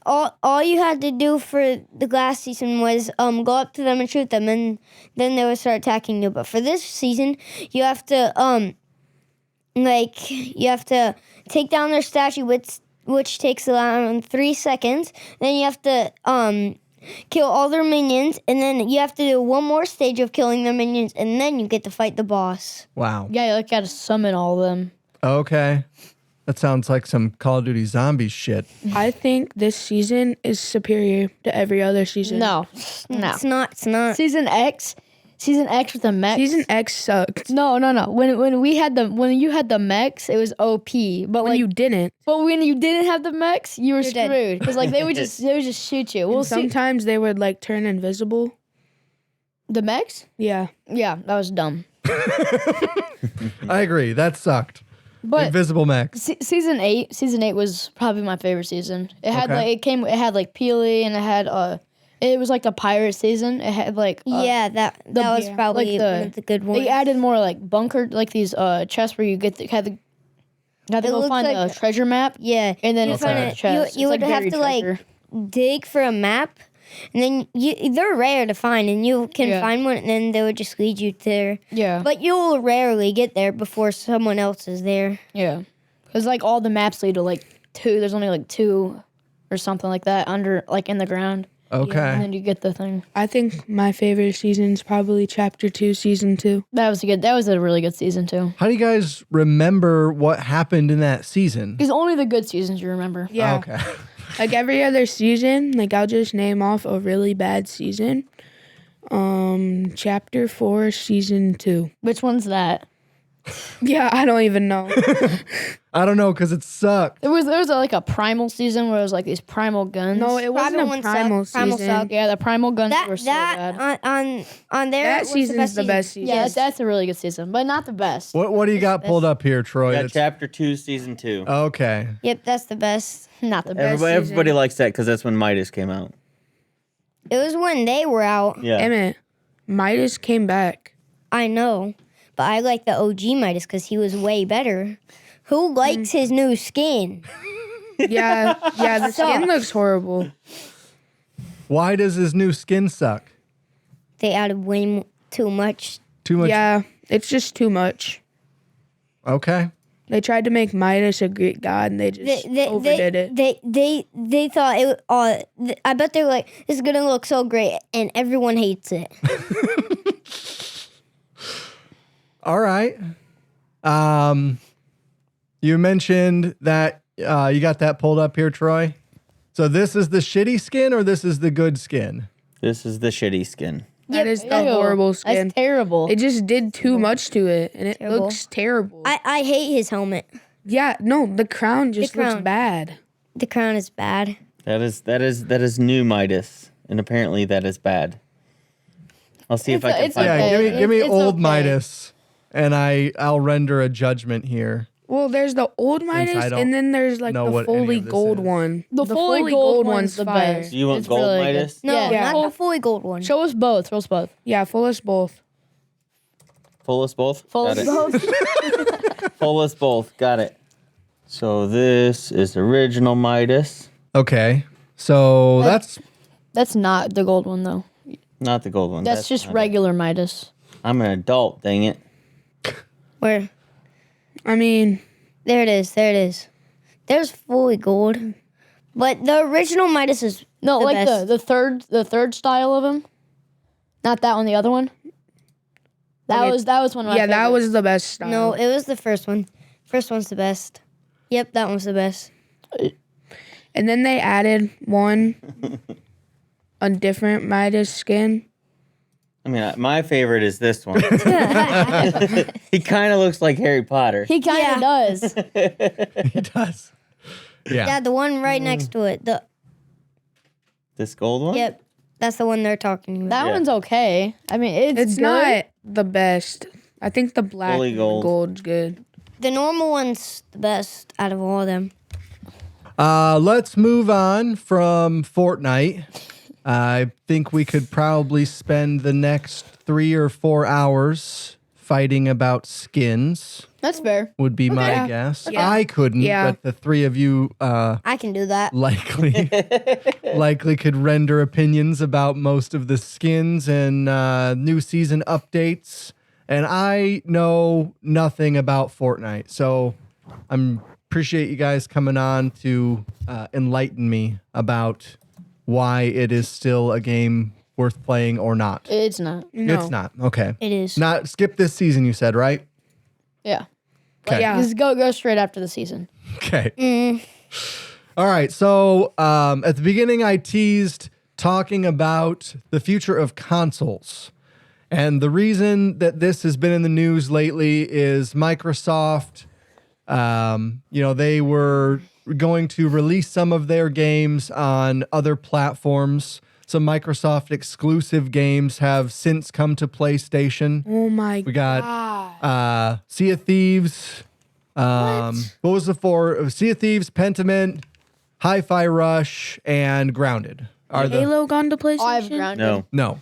Speaker 6: all you had to do for the last season was go up to them and shoot them, and then they would start attacking you. But for this season, you have to take down their statue, which takes around 3 seconds. Then you have to kill all their minions, and then you have to do one more stage of killing their minions, and then you get to fight the boss.
Speaker 3: Wow.
Speaker 4: Yeah, you like gotta summon all of them.
Speaker 3: Okay. That sounds like some Call of Duty Zombies shit.
Speaker 5: I think this season is superior to every other season.
Speaker 4: No.
Speaker 6: It's not.
Speaker 4: Season X with the mechs.
Speaker 5: Season X sucked.
Speaker 4: No. When you had the mechs, it was OP. But
Speaker 5: When
Speaker 4: like,
Speaker 5: you didn't.
Speaker 4: but when you didn't have the mechs, you were
Speaker 6: You're dead.
Speaker 4: screwed because like they would just shoot you. Well,
Speaker 5: Sometimes they would like turn invisible.
Speaker 4: the mechs.
Speaker 5: Yeah.
Speaker 4: Yeah, that was dumb.
Speaker 3: I agree. That sucked.
Speaker 4: But
Speaker 3: Invisible mechs.
Speaker 4: season 8 was probably my favorite season. It had
Speaker 3: Okay.
Speaker 4: it had like Peely, and it had it was like the pirate season. It had like
Speaker 6: Yeah, that was
Speaker 5: yeah,
Speaker 6: probably
Speaker 4: like
Speaker 6: one of the good ones.
Speaker 4: they added more like bunker, like these chests where you had to go
Speaker 6: looks
Speaker 4: find
Speaker 6: like-
Speaker 4: the treasure map.
Speaker 6: Yeah,
Speaker 4: And then
Speaker 6: you
Speaker 4: it's
Speaker 6: find
Speaker 4: like a
Speaker 6: it-
Speaker 4: chest.
Speaker 6: You
Speaker 4: It's
Speaker 6: would have
Speaker 4: buried
Speaker 6: to
Speaker 4: treasure.
Speaker 6: like dig for a map, and then they're rare to find, and you can
Speaker 4: Yeah.
Speaker 6: find one, and then they would just lead you there.
Speaker 4: Yeah.
Speaker 6: But you'll rarely get there before someone else is there.
Speaker 4: Yeah, because like all the maps lead to like 2. There's only like 2 or something like that under like in the ground.
Speaker 3: Okay.
Speaker 4: And then you get the thing.
Speaker 5: I think my favorite season is probably Chapter 2, Season 2.
Speaker 4: That was a really good season too.
Speaker 3: How do you guys remember what happened in that season?
Speaker 4: Because only the good seasons you remember.
Speaker 5: Yeah.
Speaker 3: Okay.
Speaker 5: Like every other season, like I'll just name off a really bad season. Chapter 4, Season 2.
Speaker 4: Which one's that?
Speaker 5: Yeah, I don't even know.
Speaker 3: I don't know because it sucked.
Speaker 4: There was like a primal season where it was like these primal guns.
Speaker 5: No, it wasn't
Speaker 6: Primal
Speaker 5: a
Speaker 6: one
Speaker 5: primal
Speaker 6: sucked. Primal
Speaker 5: season.
Speaker 6: sucked.
Speaker 4: Yeah, the primal guns
Speaker 6: That
Speaker 4: were so bad.
Speaker 6: on there.
Speaker 5: That
Speaker 6: was
Speaker 5: season's the best season.
Speaker 4: Yeah, that's a really good season, but not the best.
Speaker 3: What do you got pulled up here, Troy?
Speaker 1: We got
Speaker 3: That's-
Speaker 1: chapter 2, season 2.
Speaker 3: Okay.
Speaker 6: Yep, that's the best.
Speaker 4: Not the best.
Speaker 1: Everybody likes that because that's when Midas came out.
Speaker 6: It was when they were out.
Speaker 1: Yeah.
Speaker 5: Emmett, Midas came back.
Speaker 6: I know, but I like the OG Midas because he was way better. Who likes his new skin?
Speaker 5: Yeah, the skin looks horrible.
Speaker 3: Why does his new skin suck?
Speaker 6: They added way too much.
Speaker 3: Too much.
Speaker 5: Yeah, it's just too much.
Speaker 3: Okay.
Speaker 5: They tried to make Midas a Greek god, and they just overdid it.
Speaker 6: They thought it. I bet they're like, this is gonna look so great, and everyone hates it.
Speaker 3: All right. You mentioned that you got that pulled up here, Troy. So this is the shitty skin or this is the good skin?
Speaker 1: This is the shitty skin.
Speaker 5: That is the
Speaker 4: Ew,
Speaker 5: horrible skin.
Speaker 4: That's terrible.
Speaker 5: It just did too much to it, and it
Speaker 6: Terrible.
Speaker 5: looks terrible.
Speaker 6: I hate his helmet.
Speaker 5: Yeah, no, the crown just looks
Speaker 6: crown.
Speaker 5: bad.
Speaker 6: The crown is bad.
Speaker 1: That is new Midas, and apparently that is bad. I'll see if I can
Speaker 4: it's
Speaker 1: find
Speaker 4: okay.
Speaker 1: it.
Speaker 3: Yeah, give me
Speaker 4: It's
Speaker 3: old
Speaker 4: okay.
Speaker 3: Midas, and I'll render a judgment here.
Speaker 5: Well, there's the old
Speaker 3: I
Speaker 5: Midas,
Speaker 3: don't
Speaker 5: and then there's like
Speaker 3: know
Speaker 5: the
Speaker 3: what any
Speaker 5: fully
Speaker 3: of this
Speaker 5: gold
Speaker 3: is.
Speaker 5: one.
Speaker 4: The fully gold one's the
Speaker 5: fire.
Speaker 4: best.
Speaker 1: Do you want
Speaker 4: It's
Speaker 1: gold
Speaker 4: really good.
Speaker 1: Midas?
Speaker 6: No,
Speaker 5: Yeah.
Speaker 6: not the fully gold one.
Speaker 4: Show us both. Show us both.
Speaker 5: Yeah, full us both.
Speaker 1: Full us both?
Speaker 4: Full
Speaker 1: Got
Speaker 4: us
Speaker 1: it.
Speaker 4: both.
Speaker 1: Full us both. Got it. So this is original Midas.
Speaker 3: Okay. So that's
Speaker 4: That's not the gold one though.
Speaker 1: Not the gold one.
Speaker 4: That's just
Speaker 1: not it.
Speaker 4: regular Midas.
Speaker 1: I'm an adult, dang it.
Speaker 6: Where?
Speaker 5: I mean,
Speaker 6: There it is. There it is. There's fully gold, but the original Midas is
Speaker 4: No,
Speaker 6: the
Speaker 4: like
Speaker 6: best.
Speaker 4: the third style of him. Not that one. The other one. That
Speaker 5: Okay.
Speaker 4: was one of my
Speaker 5: yeah, that
Speaker 4: favorites.
Speaker 5: was the best style.
Speaker 6: No, it was the first one. First one's the best. Yep, that one's the best.
Speaker 5: And then they added one, a different Midas skin.
Speaker 1: I mean, my favorite is this one. He kind of looks like Harry Potter.
Speaker 4: He kind of
Speaker 6: Yeah.
Speaker 4: does.
Speaker 3: he does.
Speaker 6: Yeah,
Speaker 3: Yeah.
Speaker 6: the one right next to it.
Speaker 1: This gold one?
Speaker 6: Yep, that's the one they're talking about.
Speaker 4: That
Speaker 1: Yeah.
Speaker 4: one's okay. I mean,
Speaker 5: It's
Speaker 4: good.
Speaker 5: not the best. I think the black
Speaker 1: Fully gold.
Speaker 5: gold's good.
Speaker 6: The normal one's the best out of all of them.
Speaker 3: Let's move on from Fortnite. I think we could probably spend the next 3 or 4 hours fighting about skins.
Speaker 4: That's fair.
Speaker 3: Would be my
Speaker 5: Yeah.
Speaker 3: guess.
Speaker 5: Yeah.
Speaker 3: I couldn't,
Speaker 5: Yeah.
Speaker 3: but the three of you
Speaker 6: I can do that.
Speaker 3: likely could render opinions about most of the skins and new season updates. And I know nothing about Fortnite, so I'm appreciate you guys coming on to enlighten me about why it is still a game worth playing or not.
Speaker 4: It's not.
Speaker 5: No.
Speaker 3: It's not. Okay.
Speaker 6: It is.
Speaker 3: Not skip this season, you said, right?
Speaker 4: Yeah.
Speaker 3: Okay.
Speaker 5: Yeah.
Speaker 4: Just go straight after the season.
Speaker 3: Okay. All right. So at the beginning, I teased talking about the future of consoles. And the reason that this has been in the news lately is Microsoft, they were going to release some of their games on other platforms. Some Microsoft exclusive games have since come to PlayStation.
Speaker 5: Oh my
Speaker 3: We got
Speaker 5: god.
Speaker 3: Sea of Thieves. What was the four? Sea of Thieves, Pentiment, Hi-Fi Rush, and Grounded. Are the
Speaker 5: Halo gone to PlayStation?
Speaker 4: I've grounded.
Speaker 1: No.
Speaker 3: no.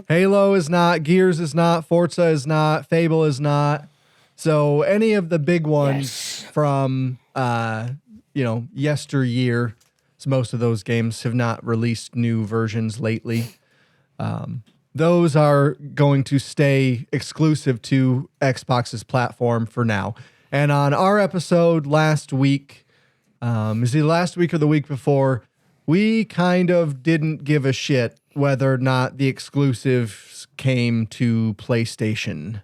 Speaker 3: Halo is not, Gears is not, Forza is not, Fable is not. So any of the big ones from yesteryear, so most of those games have not released new versions lately. Those are going to stay exclusive to Xbox's platform for now. And on our episode last week, last week or the week before, we kind of didn't give a shit whether or not the exclusives came to PlayStation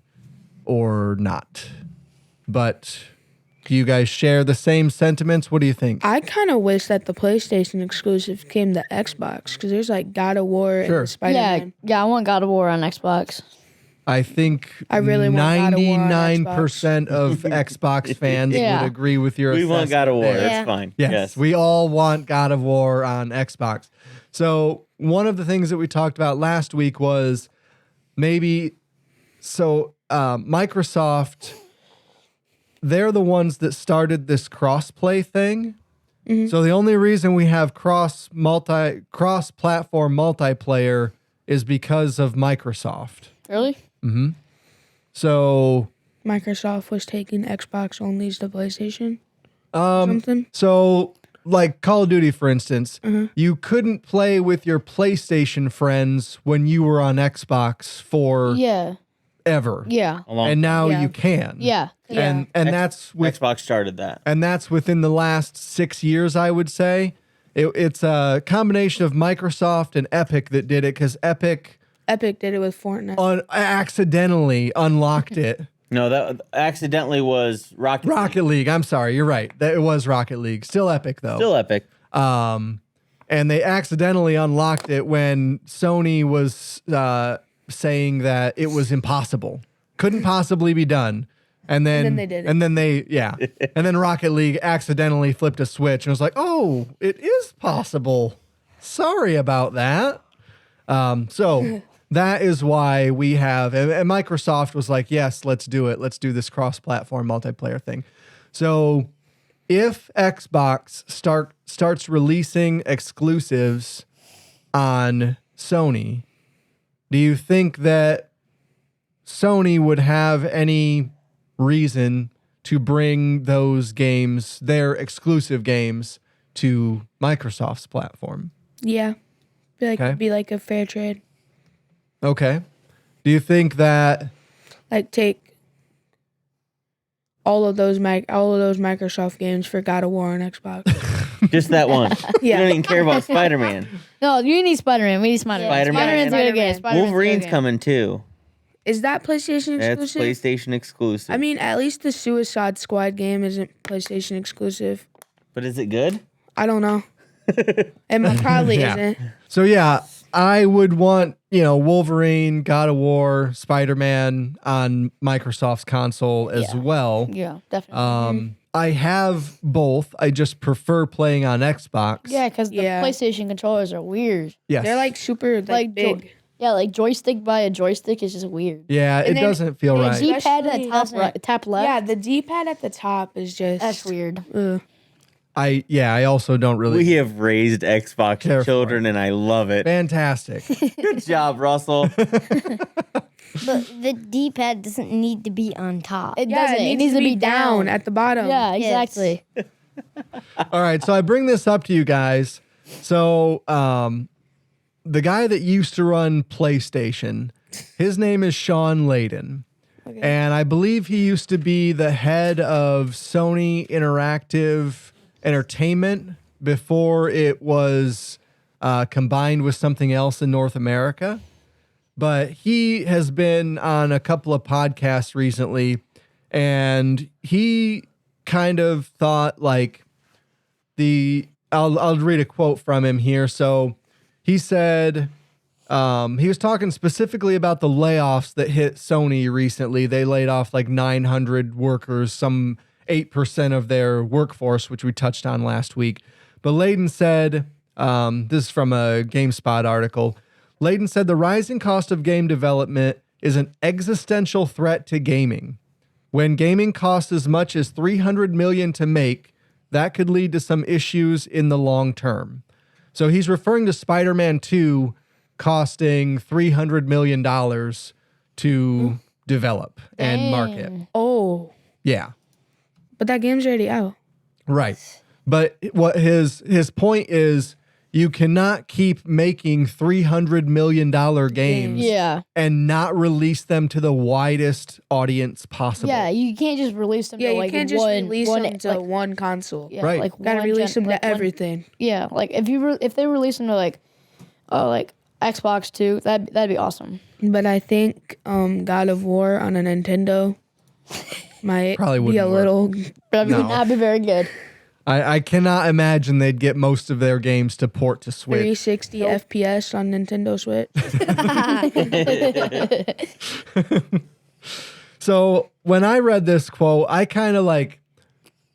Speaker 3: or not. But do you guys share the same sentiments? What do you think?
Speaker 5: I kind of wish that the PlayStation exclusive came to Xbox because there's like God of War and Spider-Man.
Speaker 4: Yeah, I want God of War on Xbox.
Speaker 3: I think
Speaker 5: I really want God of War on
Speaker 3: 99% of Xbox fans would agree with your assessment.
Speaker 1: We want God of War.
Speaker 3: there.
Speaker 1: That's fine.
Speaker 3: Yes, we all want God of War on Xbox. So one of the things that we talked about last week was Microsoft, they're the ones that started this cross-play thing. Mm-hmm. So the only reason we have cross-platform multiplayer is because of Microsoft.
Speaker 4: Really?
Speaker 3: Mm-hmm. So
Speaker 5: Microsoft was taking Xbox onlys to PlayStation. Something.
Speaker 3: So like Call of Duty, for instance, you couldn't play with your PlayStation friends when you were on Xbox for ever.
Speaker 4: Yeah.
Speaker 3: And now you can.
Speaker 4: Yeah.
Speaker 3: And that's with
Speaker 1: Xbox started that.
Speaker 3: And that's within the last 6 years, I would say. It's a combination of Microsoft and Epic that did it, because Epic
Speaker 5: did it with Fortnite.
Speaker 3: Accidentally unlocked it.
Speaker 1: No, that accidentally was
Speaker 3: Rocket League. I'm sorry, you're right. It was Rocket League. Still Epic though.
Speaker 1: Still Epic.
Speaker 3: And they accidentally unlocked it when Sony was saying that it was impossible, couldn't possibly be done. And then
Speaker 5: they did it.
Speaker 3: And then and then Rocket League accidentally flipped a switch and was like, "Oh, it is possible. Sorry about that." So that is why we have, and Microsoft was like, "Yes, let's do it. Let's do this cross-platform multiplayer thing." So if Xbox starts releasing exclusives on Sony, do you think that Sony would have any reason to bring those games, their exclusive games, to Microsoft's platform?
Speaker 5: Yeah. It'd be like a fair trade.
Speaker 3: Okay. Do you think that
Speaker 5: like take all of those Microsoft games for God of War on Xbox?
Speaker 1: Just that one.
Speaker 5: Yeah.
Speaker 1: You don't even care about Spider-Man.
Speaker 4: No, you need Spider-Man. We need Spider-Man.
Speaker 1: Spider-Man.
Speaker 4: Spider-Man's a good game. Spider-Man's
Speaker 1: Wolverine's
Speaker 4: a good game.
Speaker 1: coming too.
Speaker 5: Is that PlayStation exclusive?
Speaker 1: That's PlayStation exclusive.
Speaker 5: I mean, at least the Suicide Squad game isn't PlayStation exclusive.
Speaker 1: But is it good?
Speaker 5: I don't know. It probably isn't.
Speaker 3: So yeah, I would want, Wolverine, God of War, Spider-Man on Microsoft's console as well.
Speaker 4: Yeah, definitely.
Speaker 3: I have both. I just prefer playing on Xbox.
Speaker 4: Yeah, because the PlayStation controllers are weird.
Speaker 3: Yes.
Speaker 5: They're like super big.
Speaker 4: Like joystick by a joystick is just weird.
Speaker 3: Yeah, it doesn't feel right.
Speaker 4: The D-pad at the top left.
Speaker 5: Yeah, the D-pad at the top is just...
Speaker 4: That's weird.
Speaker 3: I also don't really...
Speaker 1: We have raised Xbox children, and I love it.
Speaker 3: Fantastic.
Speaker 1: Good job, Russell.
Speaker 6: But the D-pad doesn't need to be on top.
Speaker 4: It doesn't. It needs to be down
Speaker 5: at the bottom.
Speaker 4: Yeah, exactly.
Speaker 3: All right, so I bring this up to you guys. So, the guy that used to run PlayStation, his name is Shawn Layden. Okay. And I believe he used to be the head of Sony Interactive Entertainment before it was combined with something else in North America. But he has been on a couple of podcasts recently, and he kind of thought like I'll read a quote from him here. So he said, he was talking specifically about the layoffs that hit Sony recently. They laid off like 900 workers, some 8% of their workforce, which we touched on last week. But Layden said, this is from a GameSpot article. Layden said the rising cost of game development is an existential threat to gaming. When gaming costs as much as $300 million to make, that could lead to some issues in the long term. So he's referring to Spider-Man 2 costing $300 million to develop and market.
Speaker 5: Oh.
Speaker 3: Yeah.
Speaker 5: But that game's already out.
Speaker 3: Right. But what his point is, You cannot keep making $300 million games
Speaker 4: Yeah.
Speaker 3: and not release them to the widest audience possible.
Speaker 4: Yeah, you can't just release them
Speaker 5: Yeah,
Speaker 4: to
Speaker 5: you
Speaker 4: like
Speaker 5: can't just
Speaker 4: one,
Speaker 5: release
Speaker 4: one,
Speaker 5: them to
Speaker 4: like,
Speaker 5: one console.
Speaker 4: yeah,
Speaker 3: Right.
Speaker 4: like
Speaker 5: Gotta
Speaker 4: one
Speaker 5: release them to
Speaker 4: like one-
Speaker 5: everything.
Speaker 4: yeah, like if they release them to like Xbox 2, that'd be awesome.
Speaker 5: But I think God of War on a Nintendo might
Speaker 3: Probably
Speaker 5: be a
Speaker 3: wouldn't work.
Speaker 5: little.
Speaker 4: But
Speaker 3: No.
Speaker 4: would not be very good.
Speaker 3: I cannot imagine they'd get most of their games to port to Switch.
Speaker 5: 360 FPS on Nintendo Switch.
Speaker 3: So when I read this quote, I kind of like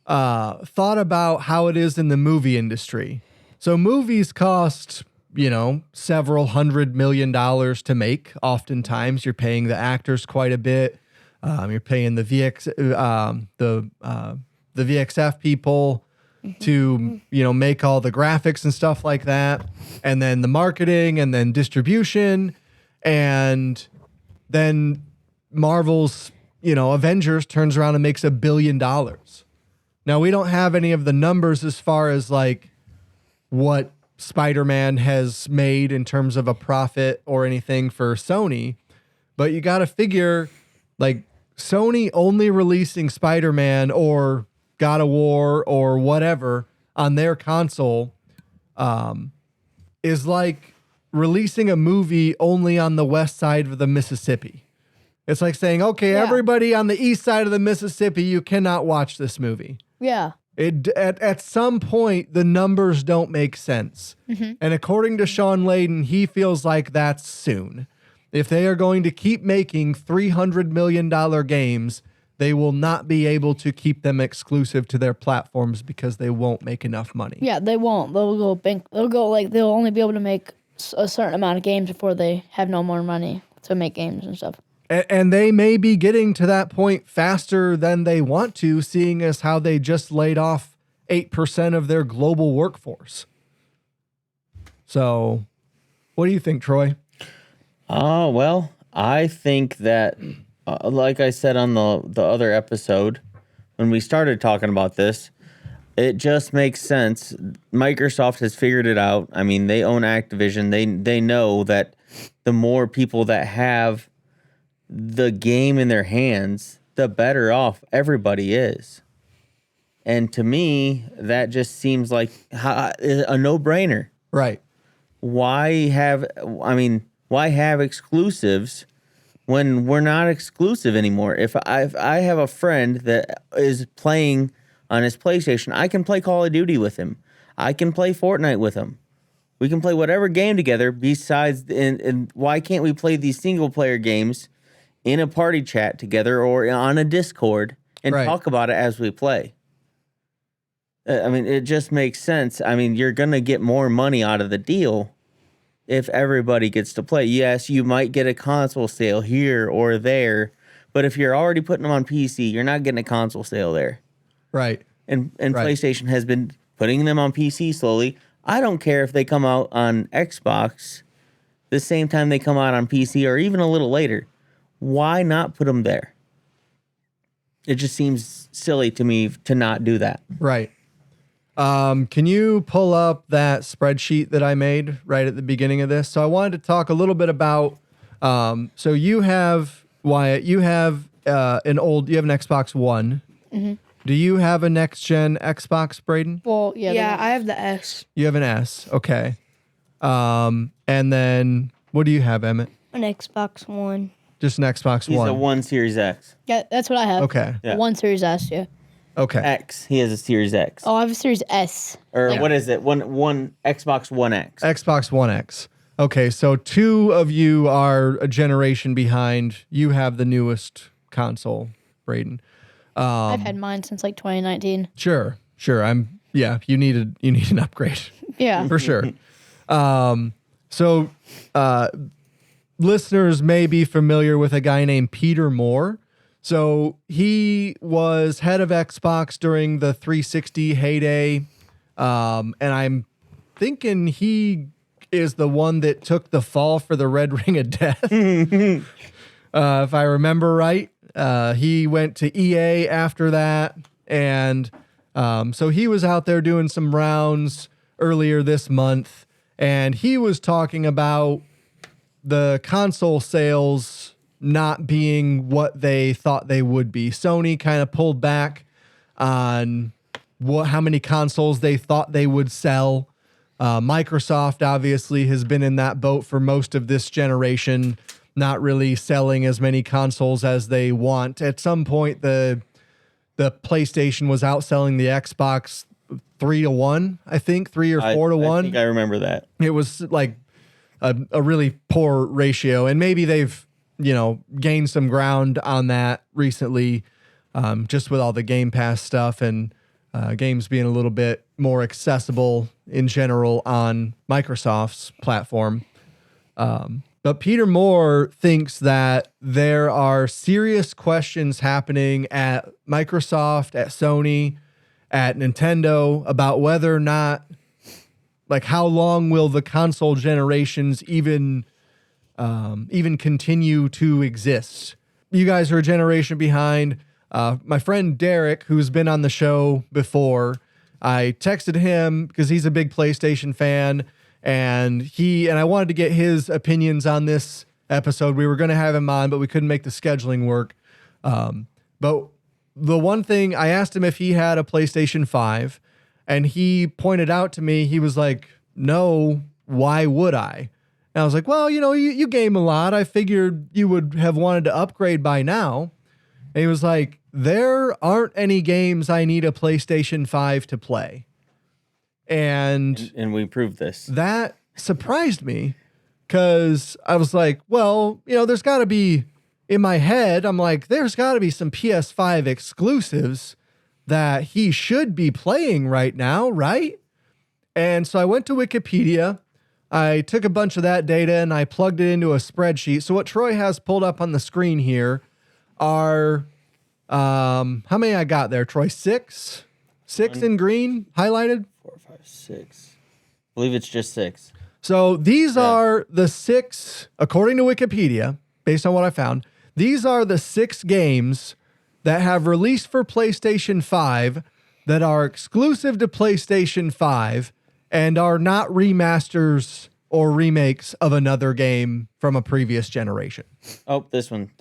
Speaker 3: thought about how it is in the movie industry. So movies cost, several $100 million to make. Oftentimes you're paying the actors quite a bit. You're paying the VXF people to make all the graphics and stuff like that, and then the marketing and then distribution, and then Marvel's Avengers turns around and makes $1 billion. Now we don't have any of the numbers as far as like what Spider-Man has made in terms of a profit or anything for Sony, but you got to figure like Sony only releasing Spider-Man or God of War or whatever on their console is like releasing a movie only on the west side of the Mississippi. It's like saying, okay,
Speaker 4: Yeah.
Speaker 3: everybody on the east side of the Mississippi, you cannot watch this movie.
Speaker 4: Yeah.
Speaker 3: At some point, the numbers don't make sense. And according to Shawn Layden, he feels like that's soon. If they are going to keep making $300 million games, they will not be able to keep them exclusive to their platforms because they won't make enough money.
Speaker 4: Yeah, they won't. They'll go bank. They'll only be able to make a certain amount of games before they have no more money to make games and stuff.
Speaker 3: And they may be getting to that point faster than they want to, seeing as how they just laid off 8% of their global workforce. So, what do you think, Troy?
Speaker 1: Oh, well, I think that, like I said on the other episode, when we started talking about this, it just makes sense. Microsoft has figured it out. I mean, they own Activision. They know that the more people that have the game in their hands, the better off everybody is. And to me, that just seems like a no-brainer.
Speaker 3: Right.
Speaker 1: Why have exclusives when we're not exclusive anymore? If I have a friend that is playing on his PlayStation, I can play Call of Duty with him. I can play Fortnite with him. We can play whatever game together besides, and why can't we play these single player games in a party chat together or on a Discord and
Speaker 3: Right.
Speaker 1: talk about it as we play? I mean, it just makes sense. I mean, you're going to get more money out of the deal if everybody gets to play. Yes, you might get a console sale here or there, but if you're already putting them on PC, you're not getting a console sale there.
Speaker 3: Right.
Speaker 1: And
Speaker 3: Right.
Speaker 1: PlayStation has been putting them on PC slowly. I don't care if they come out on Xbox the same time they come out on PC or even a little later. Why not put them there? It just seems silly to me to not do that.
Speaker 3: Right. Can you pull up that spreadsheet that I made right at the beginning of this? So I wanted to talk a little bit about, so you have, Wyatt, you have you have an Xbox One.
Speaker 4: Mm-hmm.
Speaker 3: Do you have a next gen Xbox, Bradyn?
Speaker 4: Well,
Speaker 5: Yeah, I have the S.
Speaker 3: You have an S. Okay. And then what do you have, Emmett?
Speaker 6: An Xbox One.
Speaker 3: Just an Xbox
Speaker 1: He's
Speaker 3: One.
Speaker 1: a One Series X.
Speaker 4: Yeah, that's what I have.
Speaker 3: Okay.
Speaker 1: Yeah.
Speaker 4: One Series S, yeah.
Speaker 3: Okay.
Speaker 1: X. He has a Series X.
Speaker 4: Oh, I have a Series S.
Speaker 1: Or what is it? One Xbox One X.
Speaker 3: Xbox One X. Okay, so two of you are a generation behind. You have the newest console, Bradyn.
Speaker 4: I've had mine since like 2019.
Speaker 3: Sure. You need an upgrade
Speaker 4: Yeah.
Speaker 3: for sure. So listeners may be familiar with a guy named Peter Moore. So he was head of Xbox during the 360 heyday. And I'm thinking he is the one that took the fall for the Red Ring of Death. If I remember right. He went to EA after that. And so he was out there doing some rounds earlier this month. and he was talking about the console sales not being what they thought they would be. Sony kind of pulled back on how many consoles they thought they would sell. Microsoft obviously has been in that boat for most of this generation, not really selling as many consoles as they want. At some point, the PlayStation was outselling the Xbox 3-1, I think, 3 or 4-1.
Speaker 1: I think I remember that.
Speaker 3: It was like a really poor ratio, and maybe they've gained some ground on that recently, just with all the Game Pass stuff and games being a little bit more accessible in general on Microsoft's platform. But Peter Moore thinks that there are serious questions happening at Microsoft, at Sony, at Nintendo about whether or not, like, how long will the console generations even continue to exist? You guys are a generation behind. My friend Derek, who's been on the show before, I texted him because he's a big PlayStation fan, and I wanted to get his opinions on this episode. We were going to have him on, but we couldn't make the scheduling work. But the one thing, I asked him if he had a PlayStation 5, and he pointed out to me, he was like, no, why would I? And I was like, well, you game a lot. I figured you would have wanted to upgrade by now. And he was like, there aren't any games I need a PlayStation 5 to play. And
Speaker 1: we proved this.
Speaker 3: That surprised me because I was like, well, there's got to be, in my head, I'm like, there's got to be some PS5 exclusives that he should be playing right now, right? And so I went to Wikipedia. I took a bunch of that data and I plugged it into a spreadsheet. So what Troy has pulled up on the screen here are, how many I got there, Troy? Six in green, highlighted?
Speaker 1: 4, 5, 6. I believe it's just 6.
Speaker 3: So these are the 6, according to Wikipedia, based on what I found, these are the 6 games that have released for PlayStation 5 that are exclusive to PlayStation 5 and are not remasters or remakes of another game from a previous generation.
Speaker 1: Oh, this one.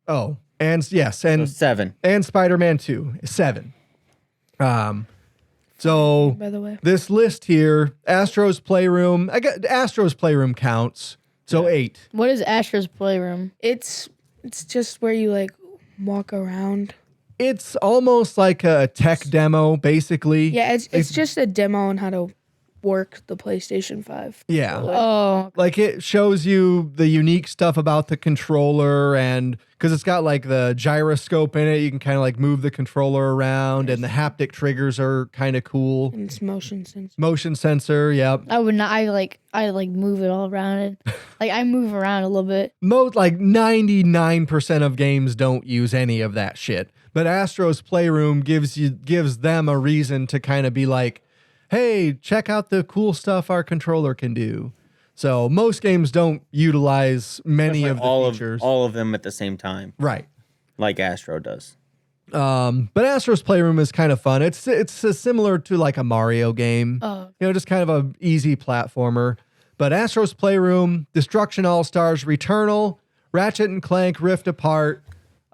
Speaker 3: Oh, and yes, and
Speaker 1: so 7.
Speaker 3: And Spider-Man 2, 7. So
Speaker 5: By the way,
Speaker 3: this list here, Astro's Playroom, Astro's Playroom counts. So 8.
Speaker 4: What is Astro's Playroom?
Speaker 5: it's just where you like walk around.
Speaker 3: It's almost like a tech demo, basically.
Speaker 5: Yeah, it's just a demo on how to work the PlayStation 5.
Speaker 3: Yeah.
Speaker 4: Oh,
Speaker 3: Like it shows you the unique stuff about the controller, and because it's got like the gyroscope in it, you can kind of like move the controller around, and the haptic triggers are kind of cool.
Speaker 5: And it's motion sensor.
Speaker 3: Motion sensor, yep.
Speaker 4: I would not. I move it all around it. Like I move around a little bit.
Speaker 3: Like 99% of games don't use any of that shit. But Astro's Playroom gives them a reason to kind of be like, hey, check out the cool stuff our controller can do. So most games don't utilize many of the features.
Speaker 1: All of them at the same time.
Speaker 3: Right.
Speaker 1: Like Astro does.
Speaker 3: But Astro's Playroom is kind of fun. It's similar to like a Mario game.
Speaker 4: Oh.
Speaker 3: Just kind of a easy platformer. But Astro's Playroom, Destruction All-Stars, Returnal, Ratchet and Clank, Rift Apart,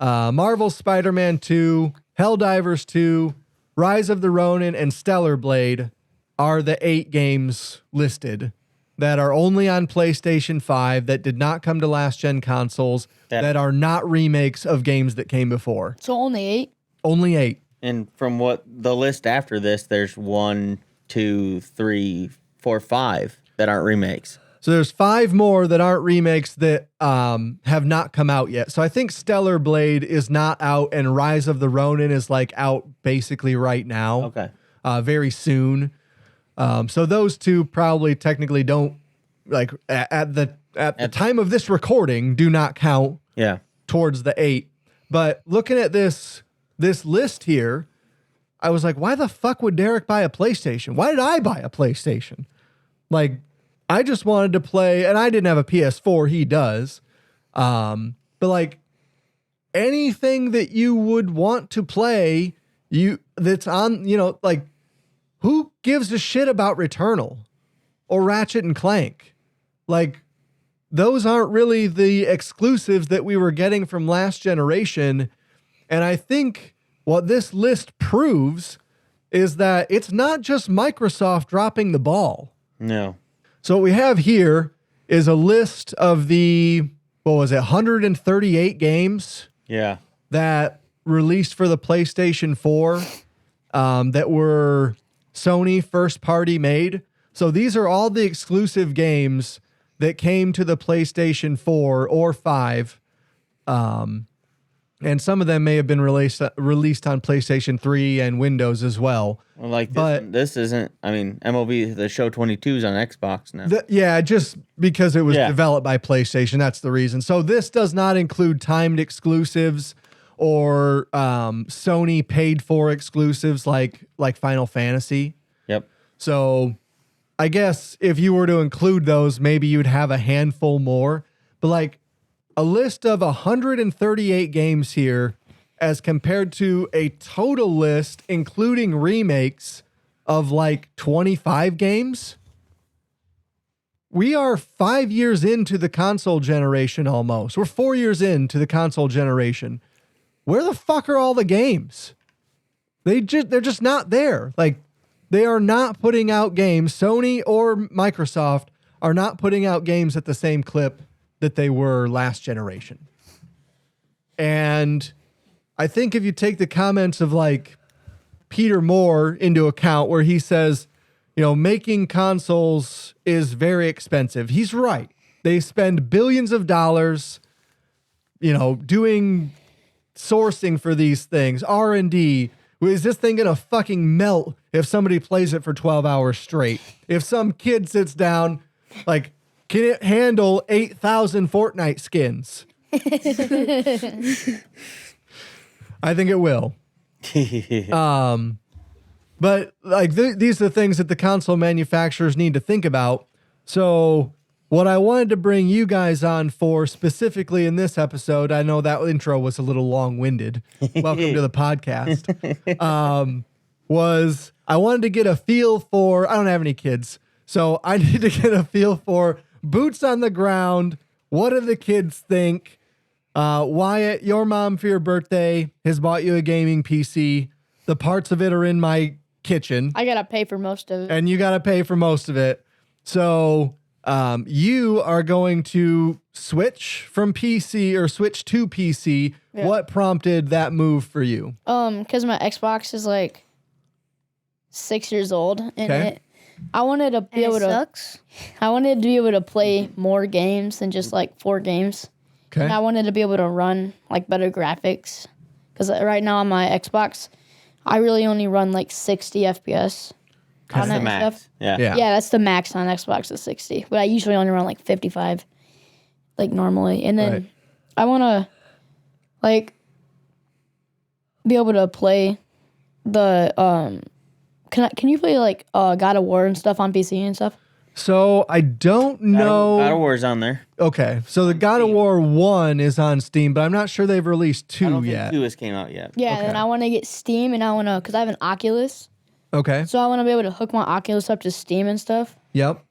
Speaker 3: Marvel's Spider-Man 2, Helldivers 2, Rise of the Ronin, and Stellar Blade are the 8 games listed that are only on PlayStation 5 that did not come to last-gen consoles that are not remakes of games that came before.
Speaker 4: So only 8?
Speaker 3: Only 8.
Speaker 1: And from what the list after this, there's 1, 2, 3, 4, 5 that aren't remakes.
Speaker 3: So there's 5 more that aren't remakes that have not come out yet. So I think Stellar Blade is not out, and Rise of the Ronin is like out basically right now.
Speaker 1: Okay.
Speaker 3: Very soon. So those 2 probably technically don't, like at the time of this recording, do not count.
Speaker 1: Yeah.
Speaker 3: Towards the 8. But looking at this list here, I was like, why the fuck would Derek buy a PlayStation? Why did I buy a PlayStation? Like, I just wanted to play, and I didn't have a PS4, he does. But like anything that you would want to play, that's on, like who gives a shit about Returnal or Ratchet and Clank? Like, those aren't really the exclusives that we were getting from last generation. And I think what this list proves is that it's not just Microsoft dropping the ball.
Speaker 1: No.
Speaker 3: So what we have here is a list of the, 138 games
Speaker 1: Yeah.
Speaker 3: that released for the PlayStation 4 that were Sony first party made. So these are all the exclusive games that came to the PlayStation 4 or 5. And some of them may have been released on PlayStation 3 and Windows as well.
Speaker 1: Well, like
Speaker 3: But-
Speaker 1: this isn't. I mean, MLB The Show 22 is on Xbox now.
Speaker 3: Yeah, just because it was
Speaker 1: Yeah.
Speaker 3: developed by PlayStation, that's the reason. So this does not include timed exclusives or Sony paid for exclusives like Final Fantasy.
Speaker 1: Yep.
Speaker 3: So I guess if you were to include those, maybe you'd have a handful more. But like a list of 138 games here as compared to a total list, including remakes, of like 25 games. We are 5 years into the console generation almost. We're 4 years into the console generation. Where the fuck are all the games? They're just not there. Like, they are not putting out games. Sony or Microsoft are not putting out games at the same clip that they were last generation. And I think if you take the comments of like Peter Moore into account, where he says, making consoles is very expensive. He's right. They spend billions of dollars, doing sourcing for these things, R&D. Is this thing going to fucking melt if somebody plays it for 12 hours straight? If some kid sits down, like, can it handle 8,000 Fortnite skins? I think it will. But like these are the things that the console manufacturers need to think about. So what I wanted to bring you guys on for specifically in this episode, I know that intro was a little long-winded. Welcome to the podcast. Was I wanted to get a feel for, I don't have any kids, so I need to get a feel for boots on the ground. What do the kids think? Wyatt, your mom for your birthday has bought you a gaming PC. The parts of it are in my kitchen.
Speaker 4: I gotta pay for most of it.
Speaker 3: And you got to pay for most of it. So you are going to switch from PC or switch to PC.
Speaker 4: Yeah.
Speaker 3: What prompted that move for you?
Speaker 4: Because my Xbox is like 6 years old, and
Speaker 3: Okay.
Speaker 4: I wanted to be able to.
Speaker 6: Sucks.
Speaker 4: I wanted to be able to play more games than just like 4 games.
Speaker 3: Okay.
Speaker 4: And I wanted to be able to run like better graphics. Because right now on my Xbox, I really only run like 60 FPS.
Speaker 1: That's
Speaker 4: on
Speaker 1: the
Speaker 4: it and
Speaker 1: max.
Speaker 4: stuff.
Speaker 1: Yeah.
Speaker 3: Yeah.
Speaker 4: Yeah, that's the max on Xbox is 60. But I usually only run like 55, like normally. And then
Speaker 3: Right.
Speaker 4: I want to like be able to play the can you play like God of War and stuff on PC and stuff?
Speaker 3: So I don't know.
Speaker 1: God of War's on there.
Speaker 3: Okay. So the God of War 1 is on Steam, but I'm not sure they've released
Speaker 1: I
Speaker 3: 2
Speaker 1: don't
Speaker 3: yet.
Speaker 1: think 2 has came out yet.
Speaker 4: Yeah,
Speaker 3: Okay.
Speaker 4: and I want to get Steam, and I want to, because I have an Oculus,
Speaker 3: Okay.
Speaker 4: so I want to be able to hook my Oculus up to Steam and stuff.
Speaker 3: Yep.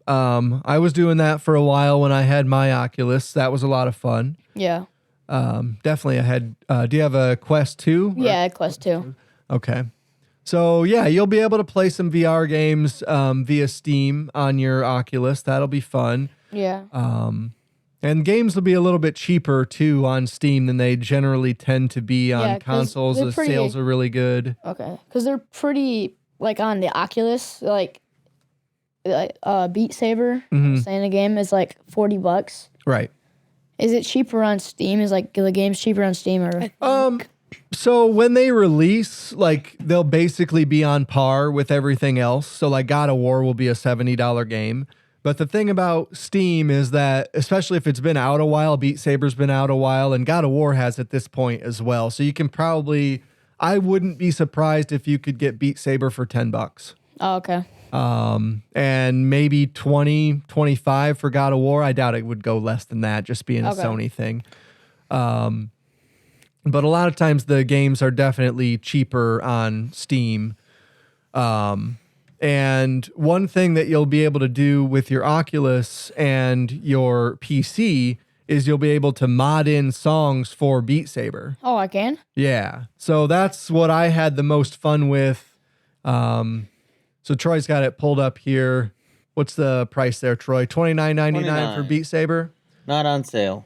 Speaker 3: I was doing that for a while when I had my Oculus. That was a lot of fun.
Speaker 4: Yeah.
Speaker 3: Definitely I had, do you have a Quest 2?
Speaker 4: Yeah, Quest 2.
Speaker 3: Okay. So yeah, you'll be able to play some VR games via Steam on your Oculus. That'll be fun.
Speaker 4: Yeah.
Speaker 3: And games will be a little bit cheaper too on Steam than they generally tend to be on
Speaker 4: Yeah, 'cause
Speaker 3: consoles.
Speaker 4: they're
Speaker 3: The
Speaker 4: pretty-
Speaker 3: sales are really good.
Speaker 4: Okay. Because they're pretty, like on the Oculus, like Beat Saber, saying the game is like $40.
Speaker 3: Right.
Speaker 4: Is it cheaper on Steam? Is like the game's cheaper on Steam or?
Speaker 3: So when they release, like they'll basically be on par with everything else. So like God of War will be a $70 game. But the thing about Steam is that, especially if it's been out a while, Beat Saber's been out a while, and God of War has at this point as well. So you can probably, I wouldn't be surprised if you could get Beat Saber for $10.
Speaker 4: Oh, okay.
Speaker 3: And maybe 20, 25 for God of War. I doubt it would go less than that, just being a
Speaker 4: Okay.
Speaker 3: Sony thing. But a lot of times the games are definitely cheaper on Steam. And one thing that you'll be able to do with your Oculus and your PC is you'll be able to mod in songs for Beat Saber.
Speaker 4: Oh, I can?
Speaker 3: Yeah. So that's what I had the most fun with. So Troy's got it pulled up here. What's the price there, Troy? $29.99 for Beat Saber?
Speaker 1: Not on sale.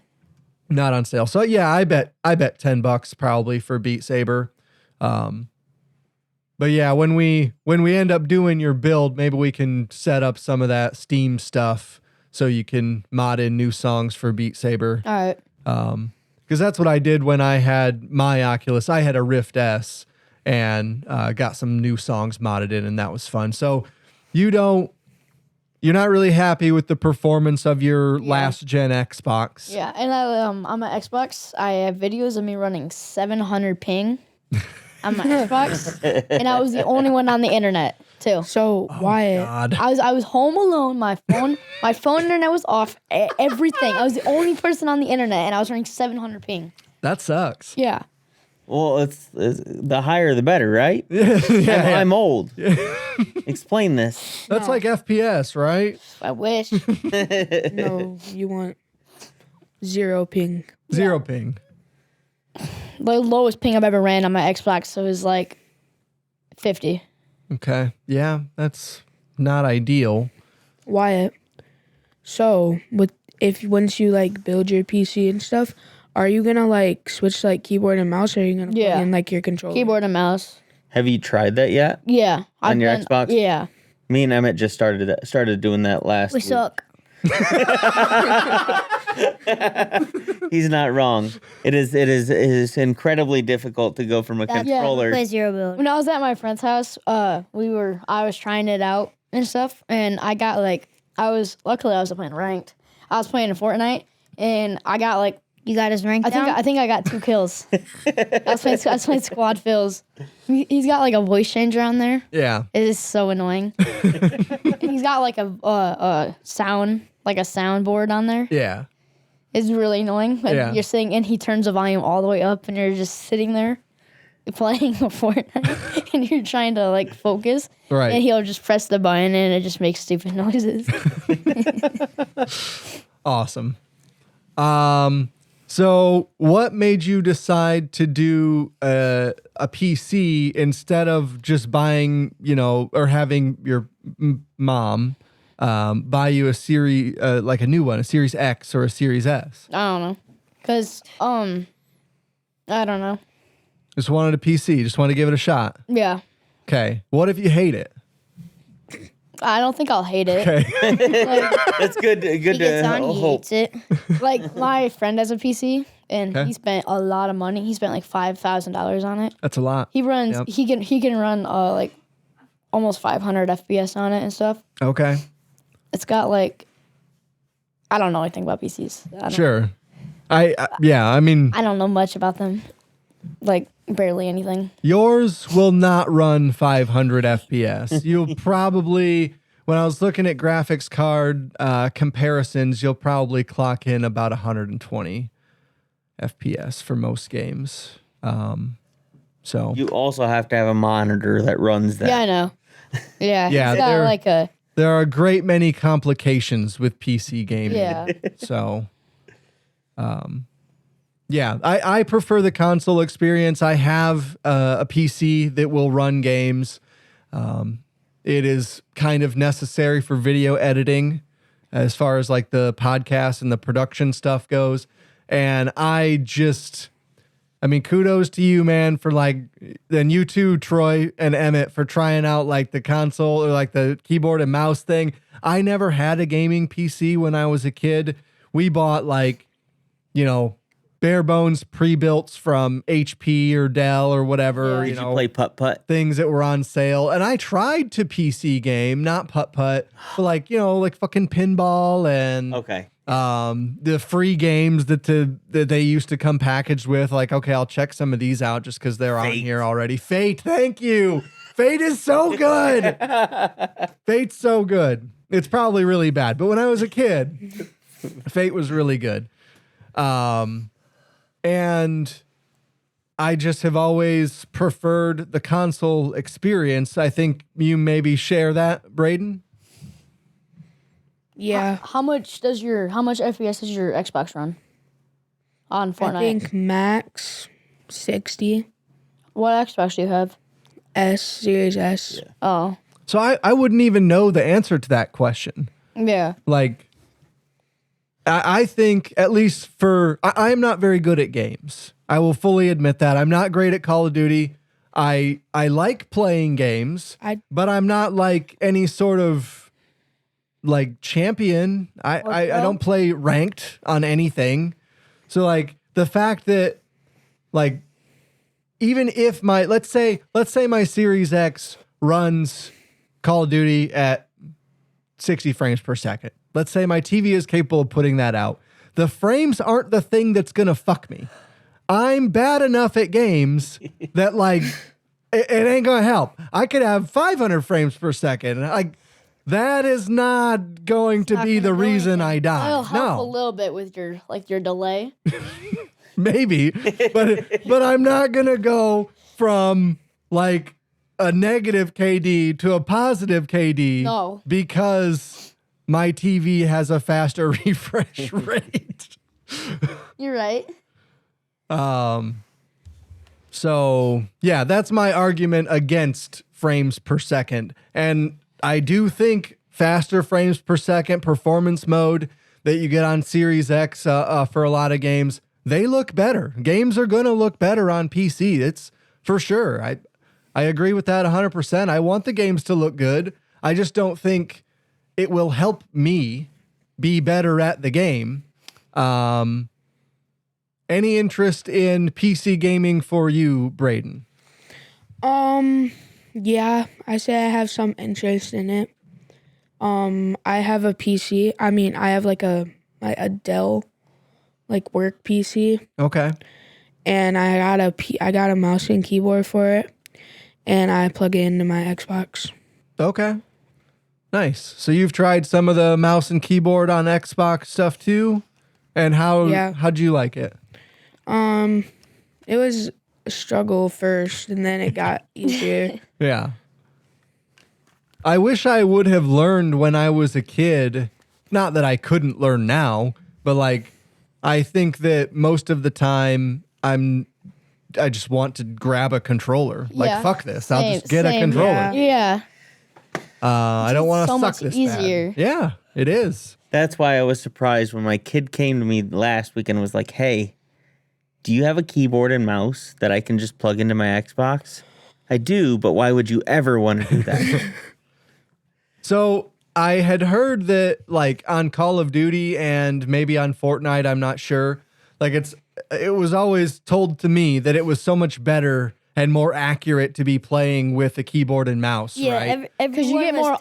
Speaker 3: Not on sale. So yeah, I bet $10 probably for Beat Saber. But yeah, when we end up doing your build, maybe we can set up some of that Steam stuff so you can mod in new songs for Beat Saber.
Speaker 4: All right.
Speaker 3: Because that's what I did when I had my Oculus. I had a Rift S and got some new songs modded in, and that was fun. So you're not really happy with the performance of your last gen Xbox.
Speaker 4: Yeah, and on my Xbox, I have videos of me running 700 ping on my Xbox, and I was the only one on the internet too.
Speaker 5: So Wyatt,
Speaker 3: God.
Speaker 4: I was home alone. My phone internet was off. Everything. I was the only person on the internet, and I was running 700 ping.
Speaker 3: That sucks.
Speaker 4: Yeah.
Speaker 1: Well, it's the higher the better, right?
Speaker 3: Yeah.
Speaker 1: I'm old. Explain this.
Speaker 3: That's like FPS, right?
Speaker 4: I wish.
Speaker 5: no, you want 0 ping.
Speaker 3: 0 ping.
Speaker 4: The lowest ping I've ever ran on my Xbox, so it was like 50.
Speaker 3: Okay. Yeah, that's not ideal.
Speaker 5: Wyatt. So once you like build your PC and stuff, are you gonna like switch to, like keyboard and mouse, or are you gonna plug in like your controller?
Speaker 4: Keyboard and mouse.
Speaker 1: Have you tried that yet?
Speaker 4: Yeah.
Speaker 1: On your Xbox?
Speaker 4: Yeah.
Speaker 1: Me and Emmett just started doing that last
Speaker 6: We
Speaker 1: week.
Speaker 6: suck.
Speaker 1: He's not wrong. It is incredibly difficult to go from a controller.
Speaker 6: Play zero build.
Speaker 4: When I was at my friend's house, I was trying it out and stuff, and luckily I was playing ranked. I was playing in Fortnite, and I got like,
Speaker 6: You got his rank down?
Speaker 4: I think I got 2 kills. I was playing squad fills. He's got like a voice changer on there.
Speaker 3: Yeah.
Speaker 4: It is so annoying. And he's got like a soundboard on there.
Speaker 3: Yeah.
Speaker 4: It's really annoying. Like
Speaker 3: Yeah.
Speaker 4: You're sitting and he turns the volume all the way up, and you're just sitting there playing a Fortnite, and you're trying to like focus.
Speaker 3: Right.
Speaker 4: And he'll just press the button, and it just makes stupid noises.
Speaker 3: Awesome. So what made you decide to do a PC instead of just buying, or having your mom buy you a series, like a new one, a Series X or a Series S?
Speaker 4: I don't know. Because, I don't know.
Speaker 3: Just wanted a PC. Just wanted to give it a shot.
Speaker 4: Yeah.
Speaker 3: Okay. What if you hate it?
Speaker 4: I don't think I'll hate it.
Speaker 3: Okay.
Speaker 1: It's good
Speaker 6: He gets
Speaker 1: to
Speaker 6: on, he
Speaker 1: hope.
Speaker 6: hates it.
Speaker 4: Like my friend has a PC, and
Speaker 3: Okay.
Speaker 4: he spent a lot of money. He spent like $5,000 on it.
Speaker 3: That's a lot.
Speaker 4: He runs.
Speaker 3: Yep.
Speaker 4: He can run like almost 500 FPS on it and stuff.
Speaker 3: Okay.
Speaker 4: It's got like, I don't know anything about PCs.
Speaker 3: Sure. I mean,
Speaker 4: I don't know much about them. Like barely anything.
Speaker 3: yours will not run 500 FPS. You'll probably, when I was looking at graphics card comparisons, you'll probably clock in about 120 FPS for most games. So
Speaker 1: You also have to have a monitor that runs that.
Speaker 4: Yeah, I know. Yeah.
Speaker 3: Yeah,
Speaker 4: It's got
Speaker 3: they're-
Speaker 4: like a
Speaker 3: there are a great many complications with PC gaming.
Speaker 4: yeah.
Speaker 3: So, yeah, I prefer the console experience. I have a PC that will run games. It is kind of necessary for video editing as far as like the podcast and the production stuff goes. And I mean, kudos to you, man, for and you too, Troy and Emmett, for trying out like the console or like the keyboard and mouse thing. I never had a gaming PC when I was a kid. We bought bare bones pre-builts from HP or Dell or whatever,
Speaker 1: Did you play putt-putt?
Speaker 3: things that were on sale. And I tried to PC game, not putt-putt, but like fucking pinball and
Speaker 1: Okay.
Speaker 3: the free games that they used to come packaged with. Like, okay, I'll check some of these out just because they're on
Speaker 1: Fate.
Speaker 3: here already. Fate, thank you. Fate is so good. Fate's so good. It's probably really bad, but when I was a kid, Fate was really good. And I just have always preferred the console experience. I think you maybe share that, Bradyn.
Speaker 5: Yeah.
Speaker 4: How much FPS does your Xbox run on Fortnite?
Speaker 5: I think max 60.
Speaker 4: What Xbox do you have?
Speaker 5: Series S.
Speaker 1: Yeah.
Speaker 4: Oh.
Speaker 3: So I wouldn't even know the answer to that question.
Speaker 4: Yeah.
Speaker 3: Like, I think at least I'm not very good at games. I will fully admit that. I'm not great at Call of Duty. I like playing games, but I'm not like any sort of like champion. I don't play ranked on anything. So like the fact that like even if let's say my Series X runs Call of Duty at 60 frames per second. Let's say my TV is capable of putting that out. The frames aren't the thing that's going to fuck me. I'm bad enough at games that like it ain't going to help. I could have 500 frames per second. Like that is not going to be the reason I die.
Speaker 4: It'll help a little bit with your delay.
Speaker 3: Maybe, but I'm not going to go from like a negative KD to a positive KD.
Speaker 4: No.
Speaker 3: Because my TV has a faster refresh rate.
Speaker 4: You're right.
Speaker 3: So yeah, that's my argument against frames per second. And I do think faster frames per second performance mode that you get on Series X for a lot of games, they look better. Games are going to look better on PC. It's for sure. I agree with that 100%. I want the games to look good. I just don't think it will help me be better at the game. Any interest in PC gaming for you, Bradyn?
Speaker 5: Yeah, I say I have some interest in it. I have a PC. I mean, I have like a Dell, like work PC.
Speaker 3: Okay.
Speaker 5: And I got a mouse and keyboard for it, and I plug it into my Xbox.
Speaker 3: Okay. Nice. So you've tried some of the mouse and keyboard on Xbox stuff too? And how'd you like it?
Speaker 5: It was a struggle first, and then it got easier.
Speaker 3: Yeah. I wish I would have learned when I was a kid. Not that I couldn't learn now, but like, I think that most of the time I just want to grab a controller.
Speaker 4: Yeah.
Speaker 3: Like, fuck this. I'll just get a controller.
Speaker 4: Yeah.
Speaker 3: I don't want to
Speaker 4: so
Speaker 3: suck
Speaker 4: much
Speaker 3: this
Speaker 4: easier.
Speaker 3: bad. Yeah, it is.
Speaker 1: That's why I was surprised when my kid came to me last week and was like, hey, do you have a keyboard and mouse that I can just plug into my Xbox? I do, but why would you ever want to do that?
Speaker 3: So I had heard that like on Call of Duty and maybe on Fortnite, I'm not sure. Like it was always told to me that it was so much better and more accurate to be playing with a keyboard and mouse, right?
Speaker 4: Because you get more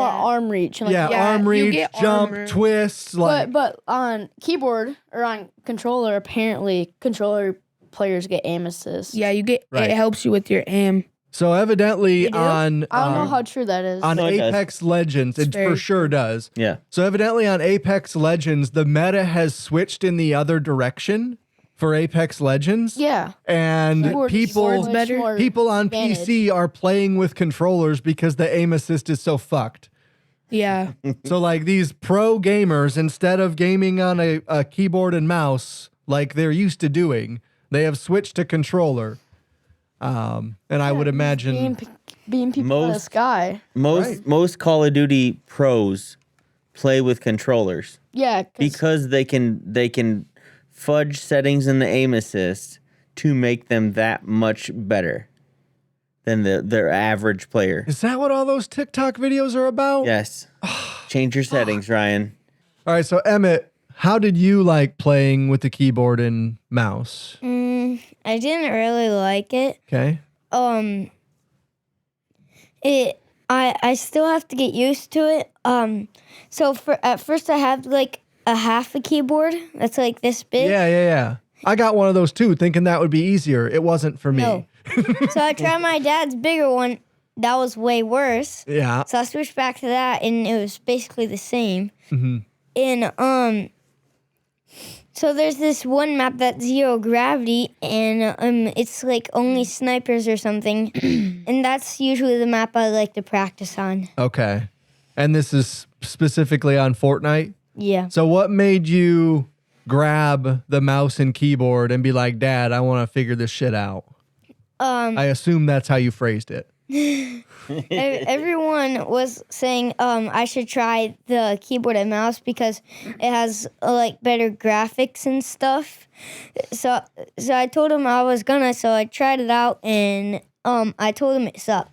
Speaker 4: arm reach. And like,
Speaker 3: arm reach,
Speaker 5: get
Speaker 3: jump,
Speaker 5: armor.
Speaker 3: twist. Like,
Speaker 4: but on keyboard or on controller, apparently controller players get aim assist.
Speaker 5: Yeah, you get
Speaker 3: Right.
Speaker 5: it helps you with your aim.
Speaker 3: so evidently
Speaker 4: do?
Speaker 3: on
Speaker 4: I don't know how true that is.
Speaker 3: on
Speaker 1: No, it does.
Speaker 3: Apex Legends, it
Speaker 5: very
Speaker 3: for sure does.
Speaker 1: Yeah.
Speaker 3: So evidently on Apex Legends, the meta has switched in the other direction for Apex Legends.
Speaker 4: Yeah.
Speaker 3: And
Speaker 4: Keyboard's
Speaker 3: people
Speaker 4: much
Speaker 5: better.
Speaker 4: more
Speaker 3: people on
Speaker 4: advantage.
Speaker 3: PC are playing with controllers because the aim assist is so fucked.
Speaker 5: Yeah.
Speaker 3: So like these pro gamers, instead of gaming on a keyboard and mouse like they're used to doing, they have switched to controller. And I would imagine
Speaker 4: being people in the
Speaker 1: Most-
Speaker 4: sky.
Speaker 1: Most Call of Duty pros play with controllers
Speaker 4: Yeah.
Speaker 1: because they can fudge settings in the aim assist to make them that much better than their average player.
Speaker 3: is that what all those TikTok videos are about?
Speaker 1: Yes. Change your settings, Ryan.
Speaker 3: All right, so Emmett, how did you like playing with the keyboard and mouse?
Speaker 6: I didn't really like it.
Speaker 3: Okay.
Speaker 6: I still have to get used to it. So at first I had like a half a keyboard that's like this big.
Speaker 3: Yeah. I got one of those too, thinking that would be easier. It wasn't for me.
Speaker 6: No. So I tried my dad's bigger one. That was way worse.
Speaker 3: Yeah.
Speaker 6: So I switched back to that, and it was basically the same.
Speaker 3: Mm-hmm.
Speaker 6: And So there's this one map that's 0 gravity, and it's like only snipers or something, and that's usually the map I like to practice on.
Speaker 3: Okay. And this is specifically on Fortnite?
Speaker 6: Yeah.
Speaker 3: So what made you grab the mouse and keyboard and be like, Dad, I want to figure this shit out? I assume that's how you phrased it.
Speaker 6: Everyone was saying I should try the keyboard and mouse because it has like better graphics and stuff. So I told him I was gonna. So I tried it out, and I told him it sucked.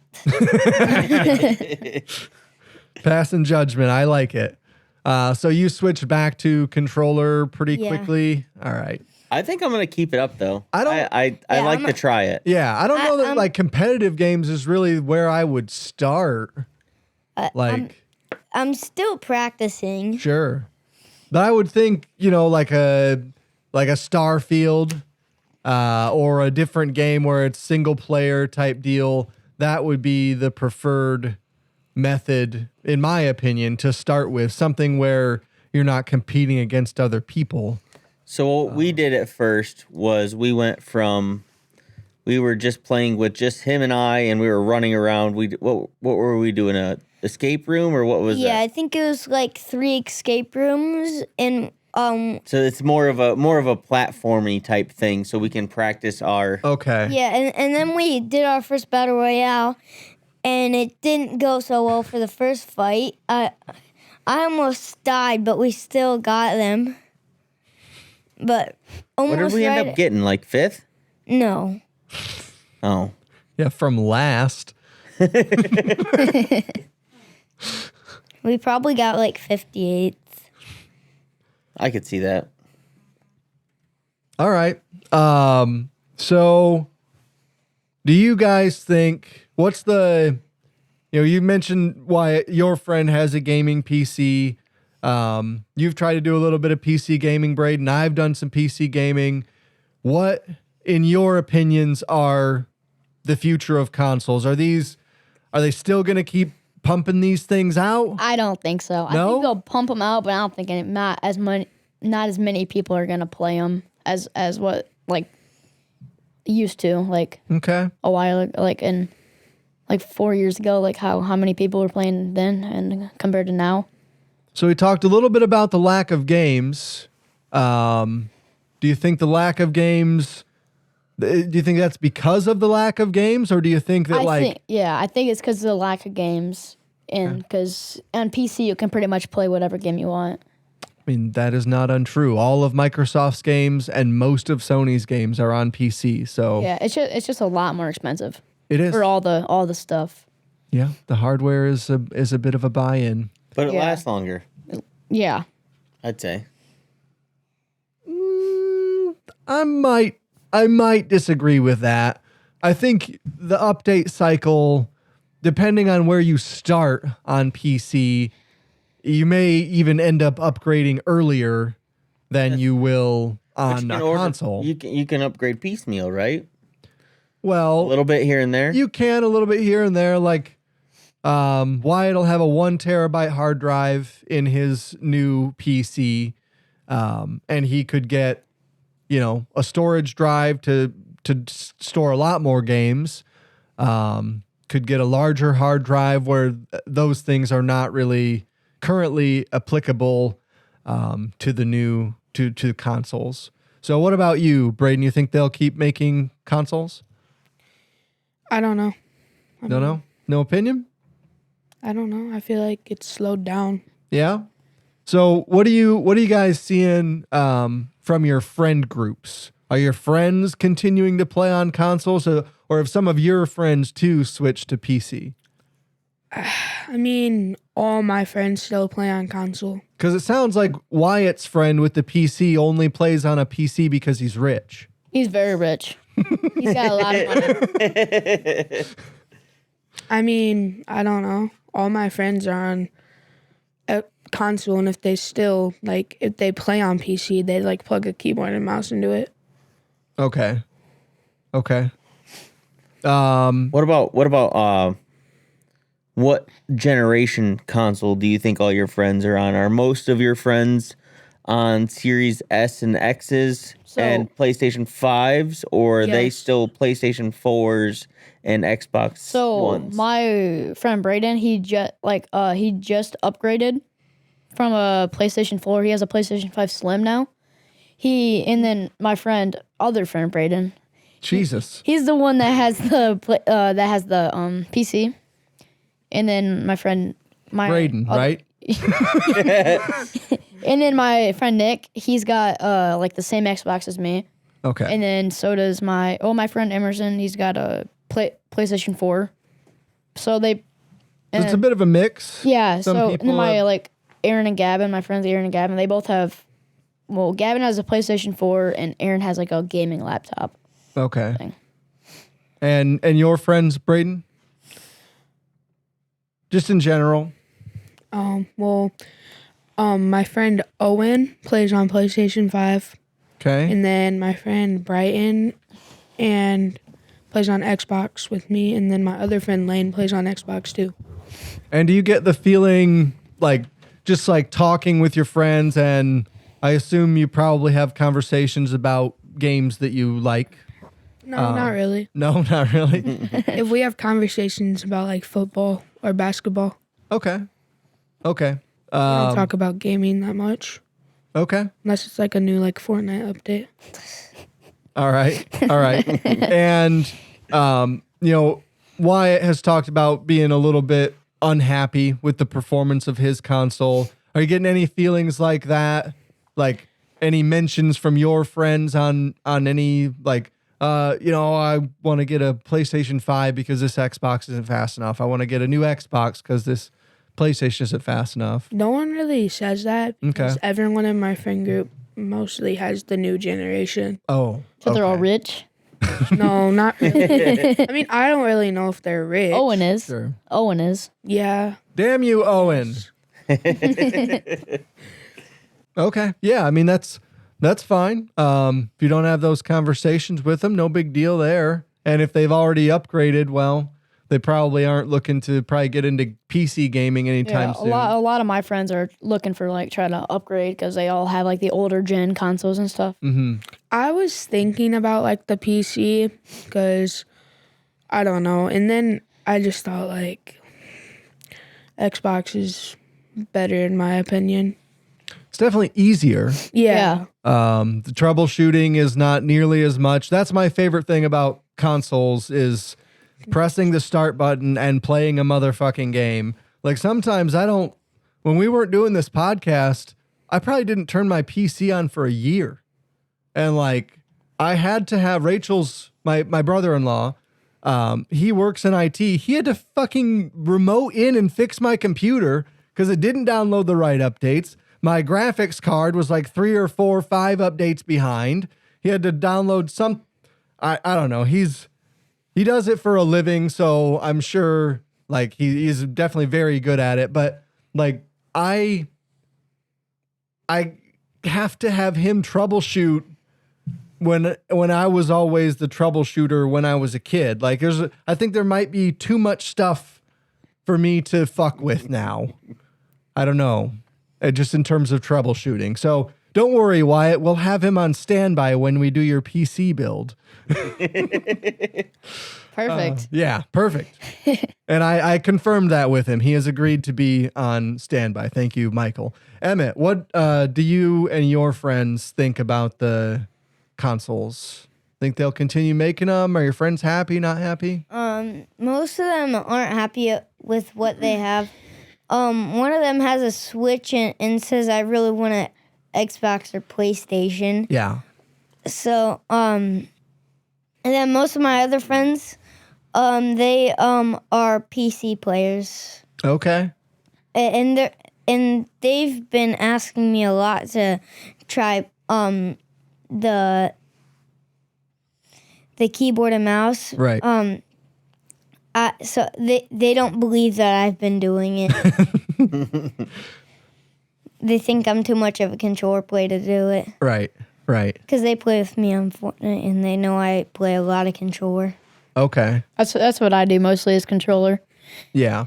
Speaker 3: Passing judgment. I like it. So you switched back to controller pretty quickly. All right.
Speaker 1: I think I'm gonna keep it up though.
Speaker 3: I
Speaker 1: like to try it.
Speaker 3: Yeah, I don't know that like competitive games is really where I would start.
Speaker 6: I'm still practicing.
Speaker 3: Sure, but I would think like a Starfield or a different game where it's single player type deal. That would be the preferred method, in my opinion, to start with, something where you're not competing against other people.
Speaker 1: So what we did at first was we went from, we were just playing with just him and I, and we were running around. What were we doing? A escape room or what was that?
Speaker 6: Yeah, I think it was like 3 escape rooms, and
Speaker 1: So it's more of a platformy type thing, so we can practice our.
Speaker 3: Okay.
Speaker 6: Yeah, and then we did our first battle royale, and it didn't go so well for the first fight. I almost died, but we still got them. But almost.
Speaker 1: What did we end up getting? Like 5th?
Speaker 6: No.
Speaker 1: Oh.
Speaker 3: Yeah, from last.
Speaker 6: We probably got like 58th.
Speaker 1: I could see that.
Speaker 3: All right. So do you guys think, what's the, you mentioned why your friend has a gaming PC. You've tried to do a little bit of PC gaming, Bradyn. I've done some PC gaming. What, in your opinions, are the future of consoles? Are they still going to keep pumping these things out?
Speaker 4: I don't think so. I think they'll pump them out, but I don't think not as many people are gonna play them as what like used to, like
Speaker 3: Okay.
Speaker 4: a while ago, like in like 4 years ago, like how many people were playing then and compared to now.
Speaker 3: So we talked a little bit about the lack of games. Do you think the lack of games? Do you think that's because of the lack of games, or do you think that
Speaker 4: I think it's because of the lack of games, and because on PC you can pretty much play whatever game you want.
Speaker 3: I mean, that is not untrue. All of Microsoft's games and most of Sony's games are on PC. So
Speaker 4: Yeah, it's just a lot more expensive
Speaker 3: it is
Speaker 4: for all the stuff.
Speaker 3: Yeah, the hardware is a bit of a buy-in.
Speaker 1: But it lasts longer,
Speaker 4: Yeah.
Speaker 1: I'd say.
Speaker 3: I might disagree with that. I think the update cycle, depending on where you start on PC, you may even end up upgrading earlier than you will on a console.
Speaker 1: You can upgrade piecemeal, right?
Speaker 3: Well,
Speaker 1: A little bit here and there.
Speaker 3: you can a little bit here and there. Like Wyatt will have a 1 terabyte hard drive in his new PC, and he could get a storage drive to store a lot more games. Could get a larger hard drive where those things are not really currently applicable to the new to consoles. So what about you, Bradyn? You think they'll keep making consoles?
Speaker 5: I don't know.
Speaker 3: Don't know? No opinion?
Speaker 5: I don't know. I feel like it's slowed down.
Speaker 3: Yeah. So what are you guys seeing from your friend groups? Are your friends continuing to play on consoles, or have some of your friends too switched to PC?
Speaker 5: I mean, all my friends still play on console.
Speaker 3: Because it sounds like Wyatt's friend with the PC only plays on a PC because he's rich.
Speaker 4: He's very rich. He's got a lot of money.
Speaker 5: I mean, I don't know. All my friends are on a console, and if they play on PC, they plug a keyboard and mouse into it.
Speaker 3: Okay.
Speaker 1: What about what generation console do you think all your friends are on? Are most of your friends on Series S and X's and PlayStation 5s, or are they
Speaker 5: Yes.
Speaker 1: still PlayStation 4s and Xbox ones?
Speaker 4: My friend Bradyn, he just upgraded from a PlayStation 4. He has a PlayStation 5 Slim now. And then my other friend Bradyn,
Speaker 3: Jesus.
Speaker 4: he's the one that has the PC. And then my friend
Speaker 3: Bradyn, right?
Speaker 4: And then my friend Nick, he's got like the same Xbox as me.
Speaker 3: Okay.
Speaker 4: And then so does my friend Emerson. He's got a PlayStation 4. So
Speaker 3: it's a bit of a mix.
Speaker 4: Yeah.
Speaker 3: Some
Speaker 4: So
Speaker 3: people
Speaker 4: my
Speaker 3: have-
Speaker 4: Aaron and Gavin, my friends Aaron and Gavin, they both have. Well, Gavin has a PlayStation 4, and Aaron has like a gaming laptop.
Speaker 3: Okay.
Speaker 4: Thing.
Speaker 3: And your friends, Bradyn? Just in general.
Speaker 5: My friend Owen plays on PlayStation 5.
Speaker 3: Okay.
Speaker 5: And then my friend Bradyn and plays on Xbox with me. And then my other friend Layden plays on Xbox too.
Speaker 3: And do you get the feeling like just like talking with your friends, and I assume you probably have conversations about games that you like?
Speaker 5: No, not really.
Speaker 3: No, not really.
Speaker 5: If we have conversations about like football or basketball,
Speaker 3: Okay. Okay.
Speaker 5: we don't talk about gaming that much.
Speaker 3: Okay.
Speaker 5: Unless it's like a new like Fortnite update.
Speaker 3: All right. All right. And, Wyatt has talked about being a little bit unhappy with the performance of his console. Are you getting any feelings like that? Like any mentions from your friends on any, like, I want to get a PlayStation 5 because this Xbox isn't fast enough. I want to get a new Xbox because this PlayStation isn't fast enough.
Speaker 5: No one really says that because
Speaker 3: Okay.
Speaker 5: everyone in my friend group mostly has the new generation.
Speaker 3: Oh.
Speaker 4: So they're all
Speaker 3: okay.
Speaker 4: rich.
Speaker 5: No, not really. I mean, I don't really know if they're rich.
Speaker 4: Owen is.
Speaker 3: Sure.
Speaker 4: Owen is.
Speaker 5: Yeah.
Speaker 3: Damn you, Owen. Okay. Yeah, I mean that's fine. If you don't have those conversations with them, no big deal there. And if they've already upgraded, well, they probably aren't looking to get into PC gaming anytime soon.
Speaker 4: A lot of my friends are looking for like trying to upgrade because they all have like the older gen consoles and stuff.
Speaker 3: Mm-hmm.
Speaker 5: I was thinking about like the PC because I don't know. And then I just thought like Xbox is better in my opinion.
Speaker 3: It's definitely easier.
Speaker 5: Yeah.
Speaker 3: The troubleshooting is not nearly as much. That's my favorite thing about consoles is pressing the start button and playing a motherfucking game. Like sometimes when we weren't doing this podcast, I probably didn't turn my PC on for a year. And like I had to have my brother-in-law, he works in IT. He had to fucking remote in and fix my computer because it didn't download the right updates. My graphics card was like 3 or 4 or 5 updates behind. He had to download some, I don't know. He does it for a living, so I'm sure like he's definitely very good at it. But like I have to have him troubleshoot when I was always the troubleshooter when I was a kid. Like I think there might be too much stuff for me to fuck with now. I don't know. Just in terms of troubleshooting. So don't worry, Wyatt. We'll have him on standby when we do your PC build.
Speaker 4: Perfect.
Speaker 3: Yeah, perfect. And I confirmed that with him. He has agreed to be on standby. Thank you, Michael. Emmett, what do you and your friends think about the consoles? Think they'll continue making them? Are your friends happy, not happy?
Speaker 6: Most of them aren't happy with what they have. One of them has a Switch and says, I really want an Xbox or PlayStation.
Speaker 3: Yeah.
Speaker 6: So, and then most of my other friends, they are PC players.
Speaker 3: Okay.
Speaker 6: And they've been asking me a lot to try the keyboard and mouse.
Speaker 3: Right.
Speaker 6: So they don't believe that I've been doing it. They think I'm too much of a controller player to do it.
Speaker 3: Right.
Speaker 6: Because they play with me on Fortnite, and they know I play a lot of controller.
Speaker 3: Okay.
Speaker 4: That's what I do mostly is controller.
Speaker 3: Yeah.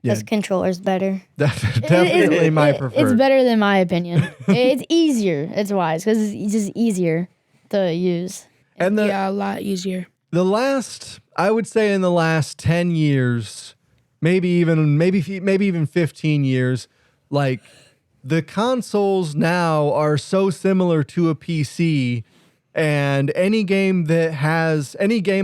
Speaker 6: This controller's better.
Speaker 3: Definitely my preferred.
Speaker 4: It's better than my opinion. It's easier. It's wise because it's just easier to use.
Speaker 3: And
Speaker 5: a lot easier.
Speaker 3: I would say in the last 10 years, maybe even 15 years, like the consoles now are so similar to a PC, and any game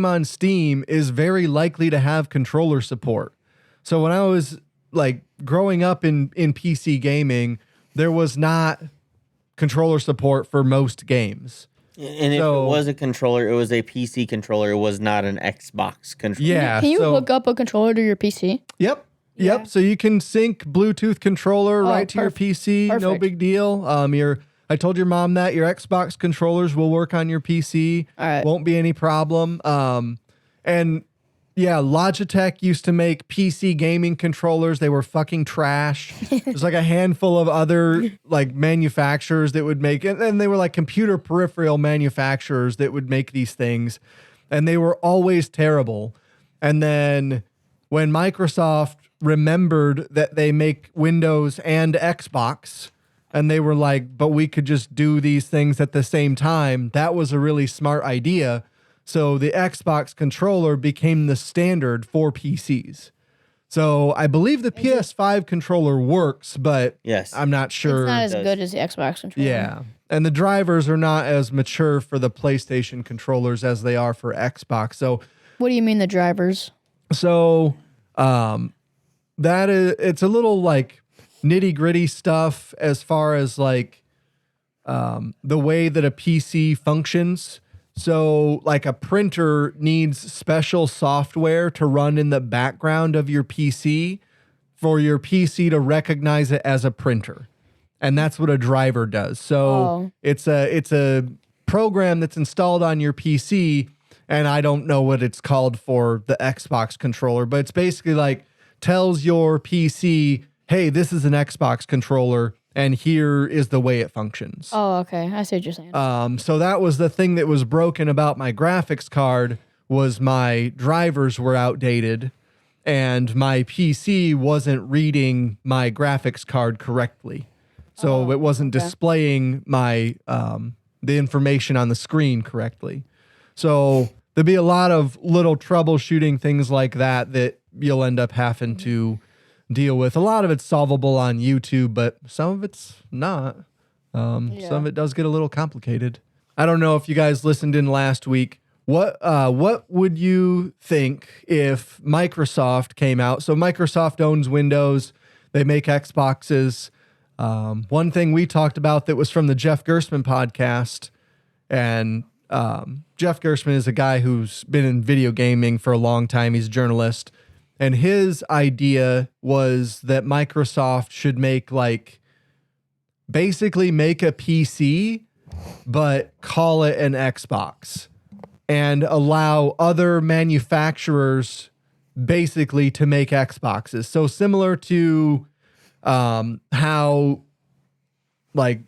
Speaker 3: on Steam is very likely to have controller support. So when I was like growing up in PC gaming, there was not controller support for most games.
Speaker 1: And if it was a controller, it was a PC controller. It was not an Xbox controller.
Speaker 3: Yeah.
Speaker 4: Can you hook up a controller to your PC?
Speaker 3: Yep. Yep. So you can sync Bluetooth controller right to your PC.
Speaker 4: Perfect.
Speaker 3: No big deal. I told your mom that your Xbox controllers will work on your PC.
Speaker 4: All right.
Speaker 3: Won't be any problem. And yeah, Logitech used to make PC gaming controllers. They were fucking trash. There's like a handful of other like manufacturers that would make it, and they were like computer peripheral manufacturers that would make these things, and they were always terrible. And then when Microsoft remembered that they make Windows and Xbox, and they were like, but we could just do these things at the same time, that was a really smart idea. So the Xbox controller became the standard for PCs. So I believe the PS5 controller works, but
Speaker 1: yes,
Speaker 3: I'm not sure.
Speaker 4: It's not as good as the Xbox controller.
Speaker 3: Yeah. And the drivers are not as mature for the PlayStation controllers as they are for Xbox. So
Speaker 4: what do you mean the drivers?
Speaker 3: So it's a little like nitty-gritty stuff as far as like the way that a PC functions. So like a printer needs special software to run in the background of your PC for your PC to recognize it as a printer. And that's what a driver does. So it's a program that's installed on your PC, and I don't know what it's called for the Xbox controller, but it's basically like tells your PC, hey, this is an Xbox controller, and here is the way it functions.
Speaker 4: Oh, okay. I see what you're saying.
Speaker 3: So that was the thing that was broken about my graphics card, was my drivers were outdated, and my PC wasn't reading my graphics card correctly. So it wasn't displaying my the information on the screen correctly. So there'd be a lot of little troubleshooting things like that you'll end up having to deal with. A lot of it's solvable on YouTube, but some of it's not. Some of it does get a little complicated. I don't know if you guys listened in last week. What would you think if Microsoft came out? So Microsoft owns Windows. They make Xboxes. One thing we talked about that was from the Jeff Gerstmann podcast, and Jeff Gerstmann is a guy who's been in video gaming for a long time. He's a journalist. And his idea was that Microsoft should basically make a PC, but call it an Xbox, and allow other manufacturers basically to make Xboxes. So similar to how like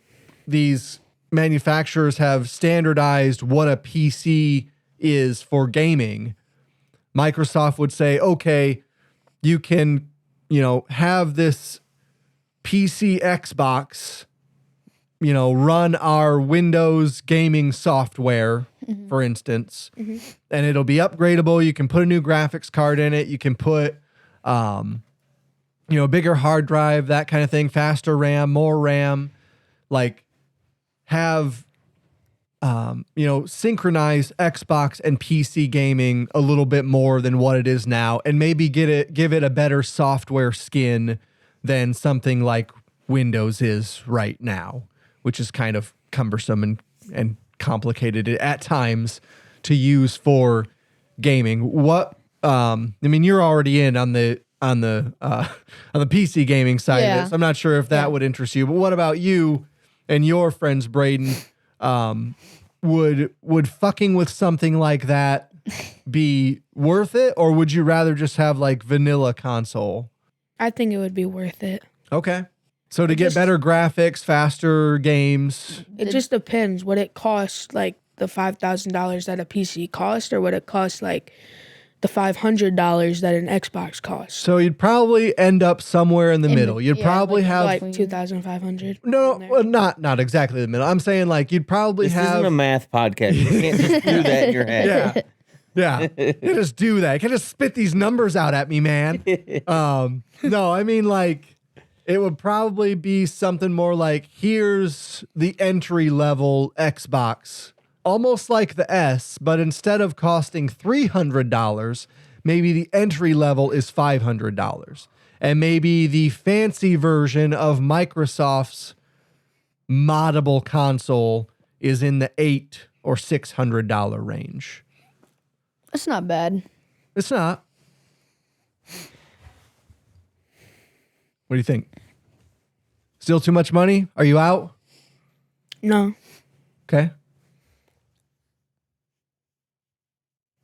Speaker 3: these manufacturers have standardized what a PC is for gaming, Microsoft would say, okay, you can, have this PC Xbox, run our Windows gaming software, for instance, and it'll be upgradable. You can put a new graphics card in it. You can put, a bigger hard drive, that kind of thing, faster RAM, more RAM, like have, synchronize Xbox and PC gaming a little bit more than what it is now, and maybe give it a better software skin than something like Windows is right now, which is kind of cumbersome and complicated at times to use for gaming. What you're already in on the PC gaming side of it, so I'm not sure if that would interest you. But what about you and your friends, Bradyn? Would fucking with something like that be worth it, or would you rather just have like vanilla console?
Speaker 5: I think it would be worth it.
Speaker 3: Okay. So to get better graphics, faster games.
Speaker 5: It just depends what it costs, like the $5,000 that a PC costs, or what it costs like the $500 that an Xbox costs.
Speaker 3: So you'd probably end up somewhere in the middle. You'd probably have
Speaker 5: Like 2,500.
Speaker 3: no, well, not exactly the middle. I'm saying like you'd probably
Speaker 1: This
Speaker 3: have
Speaker 1: isn't a math podcast. You can't just do that in your head.
Speaker 3: yeah. You can just do that. You can just spit these numbers out at me, man. No, I mean like it would probably be something more like here's the entry level Xbox. Almost like the S, but instead of costing $300, maybe the entry level is $500. And maybe the fancy version of Microsoft's moddable console is in the $800 or $600 range.
Speaker 4: That's not bad.
Speaker 3: It's not. What do you think? Still too much money? Are you out?
Speaker 5: No.
Speaker 3: Okay.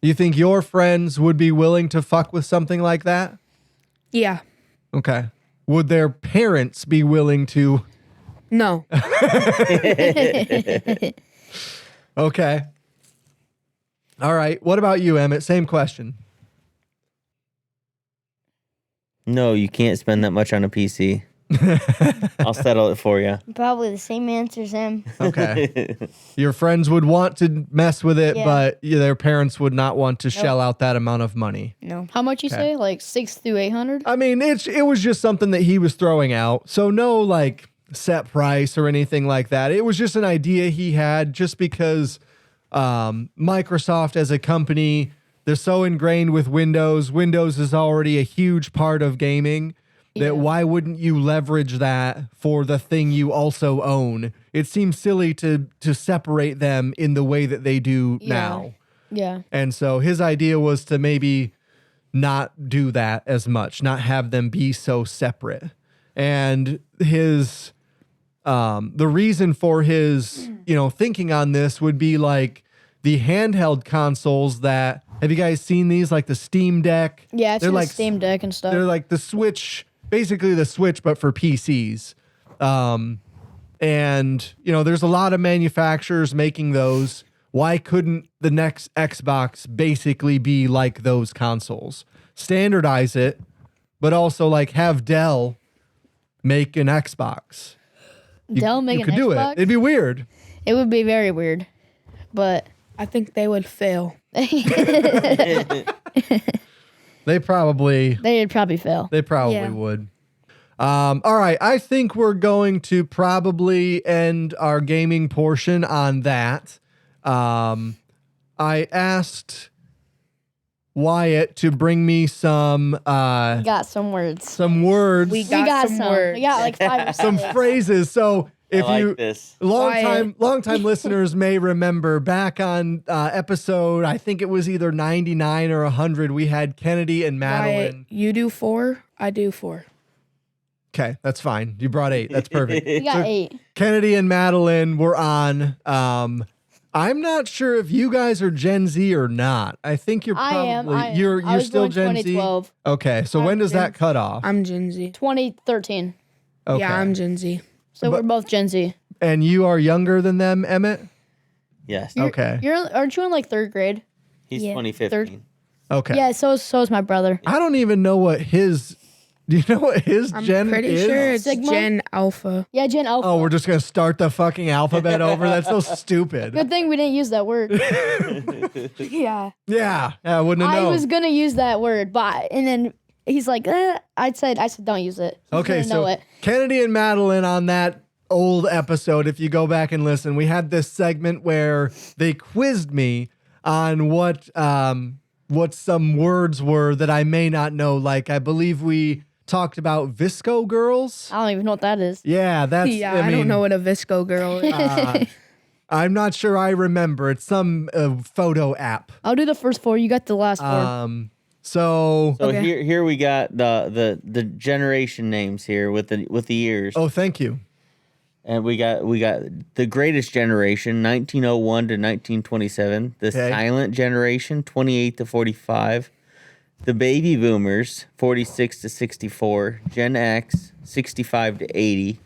Speaker 3: You think your friends would be willing to fuck with something like that?
Speaker 5: Yeah.
Speaker 3: Okay. Would their parents be willing to?
Speaker 5: No.
Speaker 3: Okay. All right. What about you, Emmett? Same question.
Speaker 1: No, you can't spend that much on a PC. I'll settle it for you.
Speaker 6: Probably the same answer as him.
Speaker 3: Okay. Your friends would want to mess with it,
Speaker 6: Yeah.
Speaker 3: but their parents would not want to shell out that amount of money.
Speaker 6: No.
Speaker 4: How much you say? Like 600 to 800?
Speaker 3: I mean, it was just something that he was throwing out. So no like set price or anything like that. It was just an idea he had just because Microsoft as a company, they're so ingrained with Windows. Windows is already a huge part of gaming. That why wouldn't you leverage that for the thing you also own? It seems silly to separate them in the way that they do now.
Speaker 4: Yeah.
Speaker 3: And so his idea was to maybe not do that as much, not have them be so separate. And his the reason for his, thinking on this would be like the handheld consoles that have you guys seen these like the Steam Deck?
Speaker 4: Yeah, it's
Speaker 3: They're
Speaker 4: like
Speaker 3: like
Speaker 4: Steam Deck and stuff.
Speaker 3: They're like the Switch, basically the Switch, but for PCs. And, there's a lot of manufacturers making those. Why couldn't the next Xbox basically be like those consoles? Standardize it, but also like have Dell make an Xbox.
Speaker 4: Dell make
Speaker 3: You
Speaker 4: an
Speaker 3: could do
Speaker 4: Xbox?
Speaker 3: it. It'd be weird.
Speaker 4: It would be very weird. But
Speaker 5: I think they would fail.
Speaker 3: They'd probably
Speaker 4: they'd probably fail.
Speaker 5: Yeah.
Speaker 3: would. All right. I think we're going to probably end our gaming portion on that. I asked Wyatt to bring me some
Speaker 4: Got some words.
Speaker 3: words,
Speaker 5: We got some words.
Speaker 4: We got like 5 or
Speaker 3: some
Speaker 4: 6.
Speaker 3: phrases. So if
Speaker 1: I like
Speaker 3: you
Speaker 1: this.
Speaker 3: long time listeners may remember back on episode, I think it was either 99 or 100, we had Kennedy and
Speaker 5: Wyatt,
Speaker 3: Madeline.
Speaker 5: you do 4, I do 4.
Speaker 3: Okay, that's fine. You brought 8. That's perfect.
Speaker 4: We got 8.
Speaker 3: Kennedy and Madeline were on. I'm not sure if you guys are Gen Z or not. I think you're probably
Speaker 4: I am.
Speaker 3: you're
Speaker 4: I was
Speaker 3: still
Speaker 4: born
Speaker 3: Gen
Speaker 4: 2012.
Speaker 3: Z. Okay, so when does that cut off?
Speaker 5: I'm Gen Z.
Speaker 4: 2013.
Speaker 3: Okay.
Speaker 5: Yeah, I'm Gen Z.
Speaker 4: So we're both Gen Z.
Speaker 3: And you are younger than them, Emmett?
Speaker 1: Yes.
Speaker 3: Okay.
Speaker 4: Aren't you in like 3rd grade?
Speaker 1: He's
Speaker 6: Yeah.
Speaker 1: 2015.
Speaker 3: Okay.
Speaker 4: Yeah, so is my brother.
Speaker 3: I don't even know what his. Do you know what his
Speaker 5: I'm
Speaker 3: gen
Speaker 5: pretty
Speaker 3: is?
Speaker 5: sure it's
Speaker 4: Sigma?
Speaker 5: Gen Alpha.
Speaker 4: Yeah, Gen Alpha.
Speaker 3: Oh, we're just gonna start the fucking alphabet over. That's so stupid.
Speaker 4: Good thing we didn't use that word.
Speaker 5: Yeah.
Speaker 3: Yeah, I wouldn't have
Speaker 4: I
Speaker 3: known.
Speaker 4: was gonna use that word, but and then he's like, I said don't use it. He's
Speaker 3: Okay,
Speaker 4: gonna know
Speaker 3: so
Speaker 4: it.
Speaker 3: Kennedy and Madeline on that old episode, if you go back and listen, we had this segment where they quizzed me on what some words were that I may not know. Like I believe we talked about Visco girls.
Speaker 4: I don't even know what that is.
Speaker 3: Yeah, that's.
Speaker 5: Yeah,
Speaker 3: I
Speaker 5: I don't
Speaker 3: mean,
Speaker 5: know what a Visco girl is.
Speaker 3: I'm not sure I remember. It's some photo app.
Speaker 4: I'll do the first 4. You got the last 4.
Speaker 3: So.
Speaker 1: So
Speaker 5: Okay.
Speaker 1: here we got the generation names here with the years.
Speaker 3: Oh, thank you.
Speaker 1: And we got the greatest generation, 1901 to 1927. The
Speaker 3: Okay.
Speaker 1: silent generation, 28 to 45. The baby boomers, 46 to 64. Gen X, 65 to 80.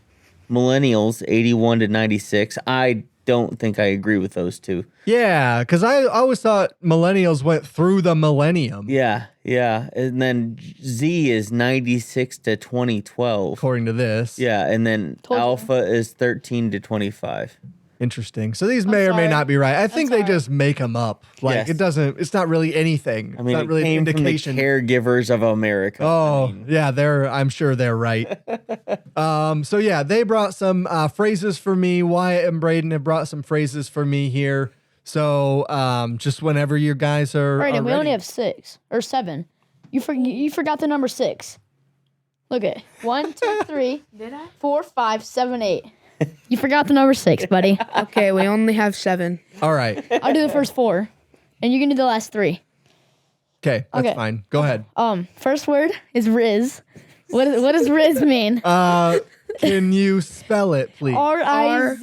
Speaker 1: Millennials, 81 to 96. I don't think I agree with those two.
Speaker 3: Yeah, because I always thought millennials went through the millennium.
Speaker 1: Yeah. And then Z is 96 to 2012.
Speaker 3: According to this.
Speaker 1: Yeah, and then
Speaker 4: Told you.
Speaker 1: Alpha is 13 to 25.
Speaker 3: Interesting. So these may or may
Speaker 4: sorry.
Speaker 3: not be right. I think they
Speaker 4: sorry.
Speaker 3: just make them up. Like
Speaker 1: Yes.
Speaker 3: it's not really anything.
Speaker 1: I mean,
Speaker 3: it's not really
Speaker 1: it came
Speaker 3: an indication.
Speaker 1: from the caregivers of America.
Speaker 3: Oh, yeah, I'm sure they're right. So yeah, they brought some phrases for me. Wyatt and Bradyn have brought some phrases for me here. So just whenever you guys are
Speaker 4: Bradyn, we
Speaker 3: ready.
Speaker 4: only have 6 or 7. You forgot the number 6. Look at 1, 2, 3, 4, 5, 7, 8. You forgot the number 6, buddy.
Speaker 5: Okay, we only have 7.
Speaker 3: All right.
Speaker 4: I'll do the first 4, and you can do the last 3.
Speaker 3: Okay, that's
Speaker 4: Okay.
Speaker 3: fine. Go ahead.
Speaker 4: First word is Riz. What does Riz mean?
Speaker 3: Can you spell it, please?
Speaker 4: Rizz.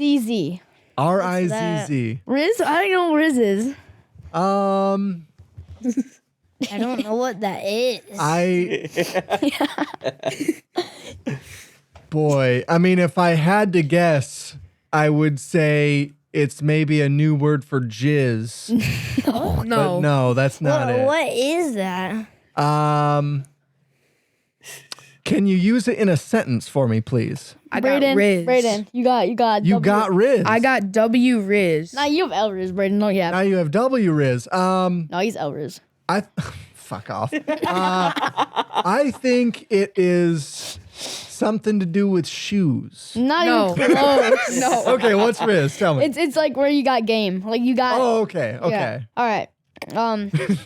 Speaker 3: Rizz.
Speaker 4: Riz? I don't know what Riz is.
Speaker 6: I don't know what that is.
Speaker 3: Boy, I mean, if I had to guess, I would say it's maybe a new word for jizz. But
Speaker 5: No.
Speaker 3: no, that's not it.
Speaker 6: What is that?
Speaker 3: Can you use it in a sentence for me, please?
Speaker 5: I got Riz.
Speaker 4: Bradyn, you got
Speaker 3: You
Speaker 4: W.
Speaker 3: got Riz.
Speaker 5: I got W Riz.
Speaker 4: Nah, you have L Riz, Bradyn. No,
Speaker 3: Now
Speaker 4: yeah.
Speaker 3: you have W Riz.
Speaker 4: No, he's L Riz.
Speaker 3: Fuck off. I think it is something to do with shoes.
Speaker 4: Not
Speaker 5: No.
Speaker 4: even close.
Speaker 5: No.
Speaker 3: Okay, what's Riz? Tell me.
Speaker 4: It's like where you got game. Like you got.
Speaker 3: Oh, okay.
Speaker 4: Yeah. All right.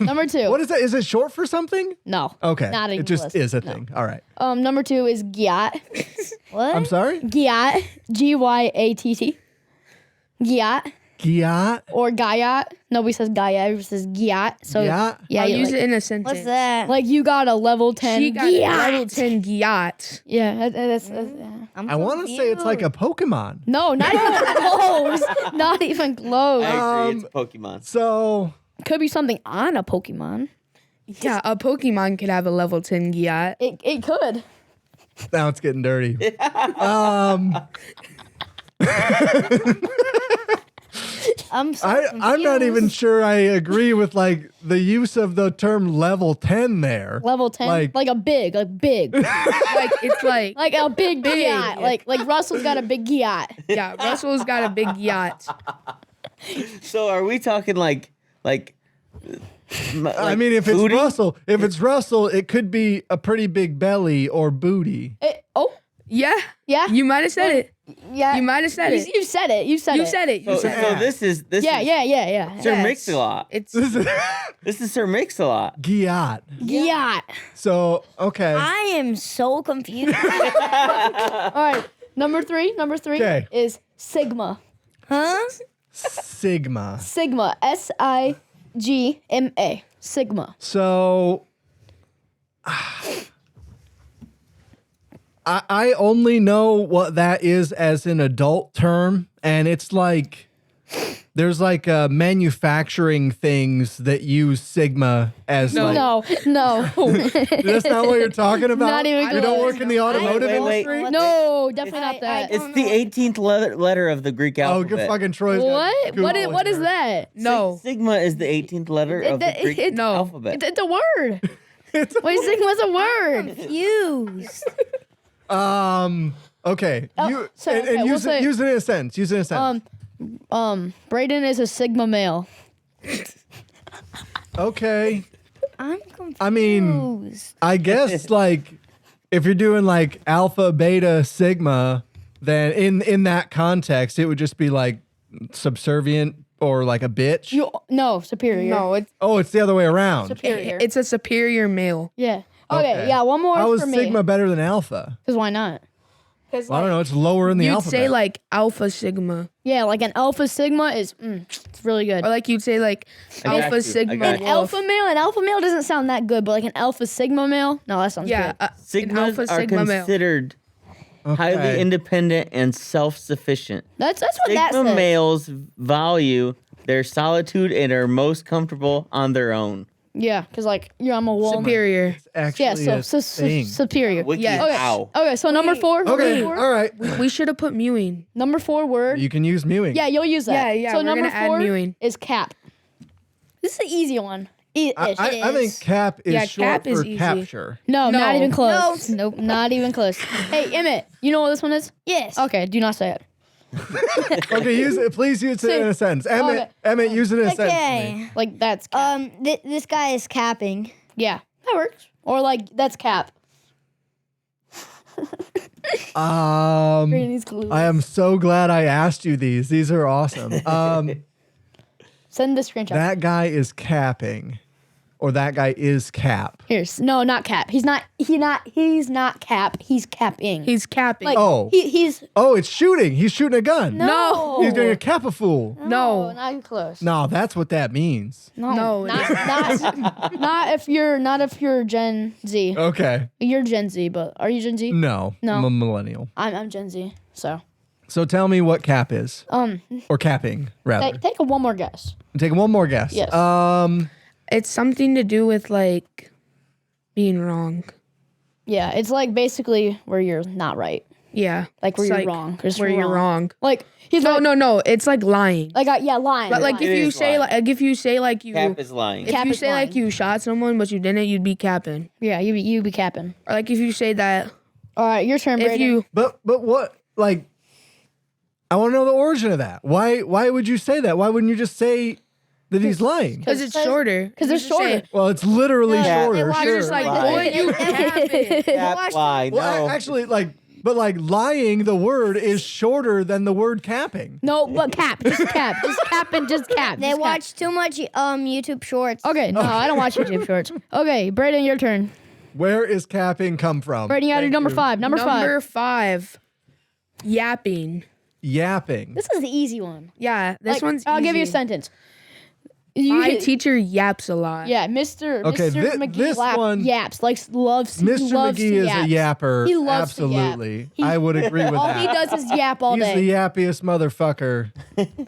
Speaker 4: Number 2.
Speaker 3: What is that? Is it short for something?
Speaker 4: No.
Speaker 3: Okay.
Speaker 4: Not even
Speaker 3: it just
Speaker 4: close.
Speaker 3: is a
Speaker 4: No.
Speaker 3: thing. All right.
Speaker 4: Number 2 is Gyat.
Speaker 6: What?
Speaker 3: I'm sorry?
Speaker 4: Gyat. Gyatt. Gyat.
Speaker 3: Gyat?
Speaker 4: Or Gayat. Nobody says Gayat. Everybody says Gyat. So
Speaker 3: Gyat?
Speaker 4: yeah,
Speaker 5: I'll
Speaker 4: you
Speaker 5: use
Speaker 4: like,
Speaker 5: it in a sentence.
Speaker 6: What's that?
Speaker 4: like you got a level 10.
Speaker 5: She got
Speaker 4: Gyat.
Speaker 5: level 10 Gyat.
Speaker 4: Yeah, that's
Speaker 6: I'm
Speaker 3: I want to say it's like a
Speaker 6: confused.
Speaker 3: Pokemon.
Speaker 4: no, not even close. Not even close.
Speaker 1: I agree, it's Pokemon.
Speaker 3: So,
Speaker 4: Could be something on a Pokemon.
Speaker 5: Yeah, a Pokemon could have a level 10 Gyat.
Speaker 4: It could.
Speaker 3: now it's getting dirty.
Speaker 6: I'm so
Speaker 3: I'm not even
Speaker 6: confused.
Speaker 3: sure I agree with like the use of the term level 10 there.
Speaker 4: Level 10. Like a big.
Speaker 5: Like, it's like,
Speaker 4: Like a big
Speaker 5: Big.
Speaker 4: Gyat. Like Russell's got a big Gyat.
Speaker 5: yeah, Russell's got a big yacht.
Speaker 1: So are we talking like
Speaker 3: I mean, if
Speaker 1: booty?
Speaker 3: it's Russell, it could be a pretty big belly or booty.
Speaker 4: Oh,
Speaker 5: Yeah.
Speaker 4: yeah.
Speaker 5: You might have said it.
Speaker 4: Yeah.
Speaker 5: You might have said it.
Speaker 4: You said it. You said
Speaker 5: You
Speaker 4: it.
Speaker 5: said it. You
Speaker 1: So,
Speaker 5: said
Speaker 1: so
Speaker 5: it.
Speaker 1: this is
Speaker 4: Yeah.
Speaker 1: Sir
Speaker 5: Yes.
Speaker 1: Mix-a-Lot.
Speaker 5: It's
Speaker 3: This is
Speaker 1: This is Sir Mix-a-Lot.
Speaker 3: Gyat.
Speaker 4: Gyat.
Speaker 3: So, okay.
Speaker 6: I am so confused.
Speaker 4: All right. Number three
Speaker 3: 'Kay.
Speaker 4: is Sigma.
Speaker 6: Huh?
Speaker 3: Sigma.
Speaker 4: Sigma. SIGMA. Sigma.
Speaker 3: So, I only know what that is as an adult term, and it's like there's like manufacturing things that use Sigma as like.
Speaker 4: No.
Speaker 3: That's not what you're talking about.
Speaker 4: Not even
Speaker 3: You don't
Speaker 4: close.
Speaker 3: work in the automotive
Speaker 1: Wait.
Speaker 3: industry.
Speaker 4: No, definitely not
Speaker 6: I
Speaker 4: that.
Speaker 1: It's the 18th letter of the Greek
Speaker 3: Oh,
Speaker 1: alphabet.
Speaker 3: good fucking Troy's. got
Speaker 4: What?
Speaker 3: Google
Speaker 4: What is
Speaker 3: here.
Speaker 4: that?
Speaker 5: no.
Speaker 1: Sigma is the 18th letter of the Greek
Speaker 5: No.
Speaker 1: alphabet.
Speaker 4: It's a word. Wait, Sigma's a word.
Speaker 6: Confused.
Speaker 3: Okay.
Speaker 4: Oh,
Speaker 3: You
Speaker 4: so,
Speaker 3: and
Speaker 4: okay,
Speaker 3: use
Speaker 4: we'll
Speaker 3: it.
Speaker 4: say-
Speaker 3: Use it in a sentence. Use it in a sentence.
Speaker 4: Bradyn is a Sigma male.
Speaker 3: Okay.
Speaker 6: I'm confused.
Speaker 3: I mean, I guess like if you're doing like alpha, beta, sigma, then in that context, it would just be like subservient or like a bitch.
Speaker 4: No, superior.
Speaker 5: No, it's
Speaker 3: Oh, it's the other way around.
Speaker 4: superior.
Speaker 5: it's a superior male.
Speaker 4: Yeah. Okay. Yeah. One more
Speaker 3: How is
Speaker 4: for me.
Speaker 3: sigma better than alpha?
Speaker 4: Because why not?
Speaker 3: Well, I don't know. It's lower in the
Speaker 5: You'd
Speaker 3: alphabet.
Speaker 5: say like Alpha Sigma,
Speaker 4: Yeah, like an Alpha Sigma is it's really good.
Speaker 5: or like you'd say like
Speaker 1: I got you.
Speaker 5: Alpha
Speaker 1: I
Speaker 5: Sigma
Speaker 1: got
Speaker 5: Wolf.
Speaker 1: you.
Speaker 4: An Alpha male doesn't sound that good, but like an Alpha Sigma male, no, that sounds
Speaker 5: Yeah,
Speaker 4: good.
Speaker 5: an
Speaker 1: Sigmas
Speaker 5: Alpha
Speaker 1: are
Speaker 5: Sigma male.
Speaker 1: considered highly
Speaker 3: Okay.
Speaker 1: independent and self-sufficient.
Speaker 4: That's what that
Speaker 1: Sigma
Speaker 4: says.
Speaker 1: males value their solitude and are most comfortable on their own.
Speaker 4: Yeah, because like I'm a woman.
Speaker 5: Superior.
Speaker 3: It's actually
Speaker 4: Yeah,
Speaker 3: a
Speaker 4: so
Speaker 3: thing.
Speaker 4: superior.
Speaker 1: Wiki
Speaker 5: Yes.
Speaker 4: Okay.
Speaker 1: how.
Speaker 4: Okay, so number 4.
Speaker 3: Okay,
Speaker 4: Number 4,
Speaker 3: all right.
Speaker 5: We should have put mewing.
Speaker 4: number 4 word.
Speaker 3: You can use mewing.
Speaker 4: Yeah, you'll use that.
Speaker 5: Yeah,
Speaker 4: So
Speaker 5: we're
Speaker 4: number
Speaker 5: gonna add
Speaker 4: 4
Speaker 5: mewing.
Speaker 4: is cap. This is an easy one.
Speaker 3: I think cap is
Speaker 5: Yeah,
Speaker 3: short
Speaker 5: cap is
Speaker 3: for
Speaker 5: easy.
Speaker 3: capture.
Speaker 4: No, not
Speaker 5: No.
Speaker 4: even close. Nope, not even close. Hey, Emmett, you know what this one is?
Speaker 6: Yes.
Speaker 4: Okay, do not say it.
Speaker 3: Okay, use it. Please use it in a sentence. Emmett, use it in a sentence.
Speaker 6: Okay.
Speaker 4: Like that's cap.
Speaker 6: This guy is capping.
Speaker 4: Yeah, that works. Or like that's cap. Brady's clueless.
Speaker 3: I am so glad I asked you these. These are awesome.
Speaker 4: Send the screenshot.
Speaker 3: That guy is capping, or that guy is cap.
Speaker 4: Here's no, not cap. He's not cap. He's capping.
Speaker 5: He's capping.
Speaker 4: like
Speaker 3: Oh.
Speaker 4: he's
Speaker 3: Oh, it's shooting. He's shooting a gun.
Speaker 5: No.
Speaker 3: He's doing a cap a fool.
Speaker 5: No.
Speaker 4: not even close.
Speaker 3: No, that's what that means.
Speaker 5: No,
Speaker 4: not if you're Gen Z.
Speaker 3: Okay.
Speaker 4: You're Gen Z, but are you Gen Z?
Speaker 3: No.
Speaker 4: No.
Speaker 3: I'm a millennial.
Speaker 4: I'm Gen Z. So
Speaker 3: So tell me what cap is. Or capping, rather.
Speaker 4: take one more guess.
Speaker 3: Take one more guess.
Speaker 4: Yes.
Speaker 5: It's something to do with like being wrong.
Speaker 4: Yeah, it's like basically where you're not right.
Speaker 5: Yeah.
Speaker 4: Like where
Speaker 5: It's
Speaker 4: you're wrong. Just
Speaker 5: Where you're wrong.
Speaker 4: Like he's
Speaker 5: No,
Speaker 4: like,
Speaker 5: no. It's like lying.
Speaker 4: Like lying.
Speaker 5: But like
Speaker 1: It
Speaker 5: if you
Speaker 1: is
Speaker 5: say
Speaker 1: lying.
Speaker 5: like if you say like you
Speaker 1: Cap is lying.
Speaker 5: if
Speaker 4: Cap
Speaker 5: you
Speaker 4: is
Speaker 5: say like
Speaker 4: lying.
Speaker 5: you shot someone but you didn't, you'd be capping.
Speaker 4: Yeah, you be capping.
Speaker 5: Or like if you say that
Speaker 4: All right, your turn,
Speaker 5: if
Speaker 4: Bradyn.
Speaker 5: you
Speaker 3: but what, like, I want to know the origin of that. Why would you say that? Why wouldn't you just say that he's lying?
Speaker 5: because it's shorter.
Speaker 4: 'Cause
Speaker 5: You
Speaker 4: it's
Speaker 5: just say-
Speaker 4: shorter.
Speaker 3: Well, it's literally
Speaker 1: Yeah.
Speaker 3: shorter.
Speaker 6: Why
Speaker 3: Sure.
Speaker 5: You're just like,
Speaker 1: Lie.
Speaker 5: boy, you capping.
Speaker 1: Cap lie.
Speaker 3: Well,
Speaker 1: No.
Speaker 3: actually, like lying, the word is shorter than the word capping.
Speaker 4: No, but cap. Just cap. Just cap and just cap.
Speaker 6: They
Speaker 4: Just cap.
Speaker 6: watch too much YouTube shorts.
Speaker 4: Okay, no, I don't watch YouTube shorts. Okay, Bradyn, your turn.
Speaker 3: Where is capping come from?
Speaker 4: Bradyn, you got
Speaker 3: Thank
Speaker 4: number
Speaker 3: you.
Speaker 4: 5. Number 5.
Speaker 5: 5. Yapping.
Speaker 3: Yapping.
Speaker 4: This is the easy one.
Speaker 5: Yeah, this
Speaker 4: Like,
Speaker 5: one's
Speaker 4: I'll give you a
Speaker 5: easy.
Speaker 4: sentence.
Speaker 5: My teacher yaps a lot.
Speaker 4: Yeah, Mr.
Speaker 3: Okay,
Speaker 4: Mr.
Speaker 3: thi-
Speaker 4: McGee
Speaker 3: this one-
Speaker 4: yaps. Like loves. he
Speaker 3: Mr.
Speaker 4: loves
Speaker 3: McGee
Speaker 4: to
Speaker 3: is
Speaker 4: yap.
Speaker 3: a yapper.
Speaker 4: He loves to yap.
Speaker 3: Absolutely.
Speaker 4: He-
Speaker 3: I would agree with
Speaker 4: All
Speaker 3: that.
Speaker 4: he does is yap all
Speaker 3: He's
Speaker 4: day.
Speaker 3: the yappiest motherfucker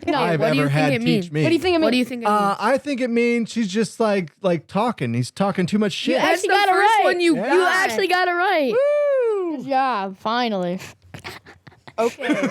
Speaker 4: No,
Speaker 3: I've
Speaker 5: what do you
Speaker 3: ever
Speaker 5: think
Speaker 3: had
Speaker 5: it
Speaker 3: teach
Speaker 5: means?
Speaker 3: me.
Speaker 4: what do you think of
Speaker 5: What
Speaker 4: me?
Speaker 5: do you think? It means?
Speaker 3: I think it means she's just like talking. He's talking too much shit.
Speaker 4: You
Speaker 5: That's
Speaker 4: actually
Speaker 5: the
Speaker 4: got it
Speaker 5: first
Speaker 4: right.
Speaker 5: one you
Speaker 3: Yeah.
Speaker 4: You
Speaker 5: got.
Speaker 4: actually got it right.
Speaker 3: Woo!
Speaker 4: Good job. Finally.
Speaker 5: Okay.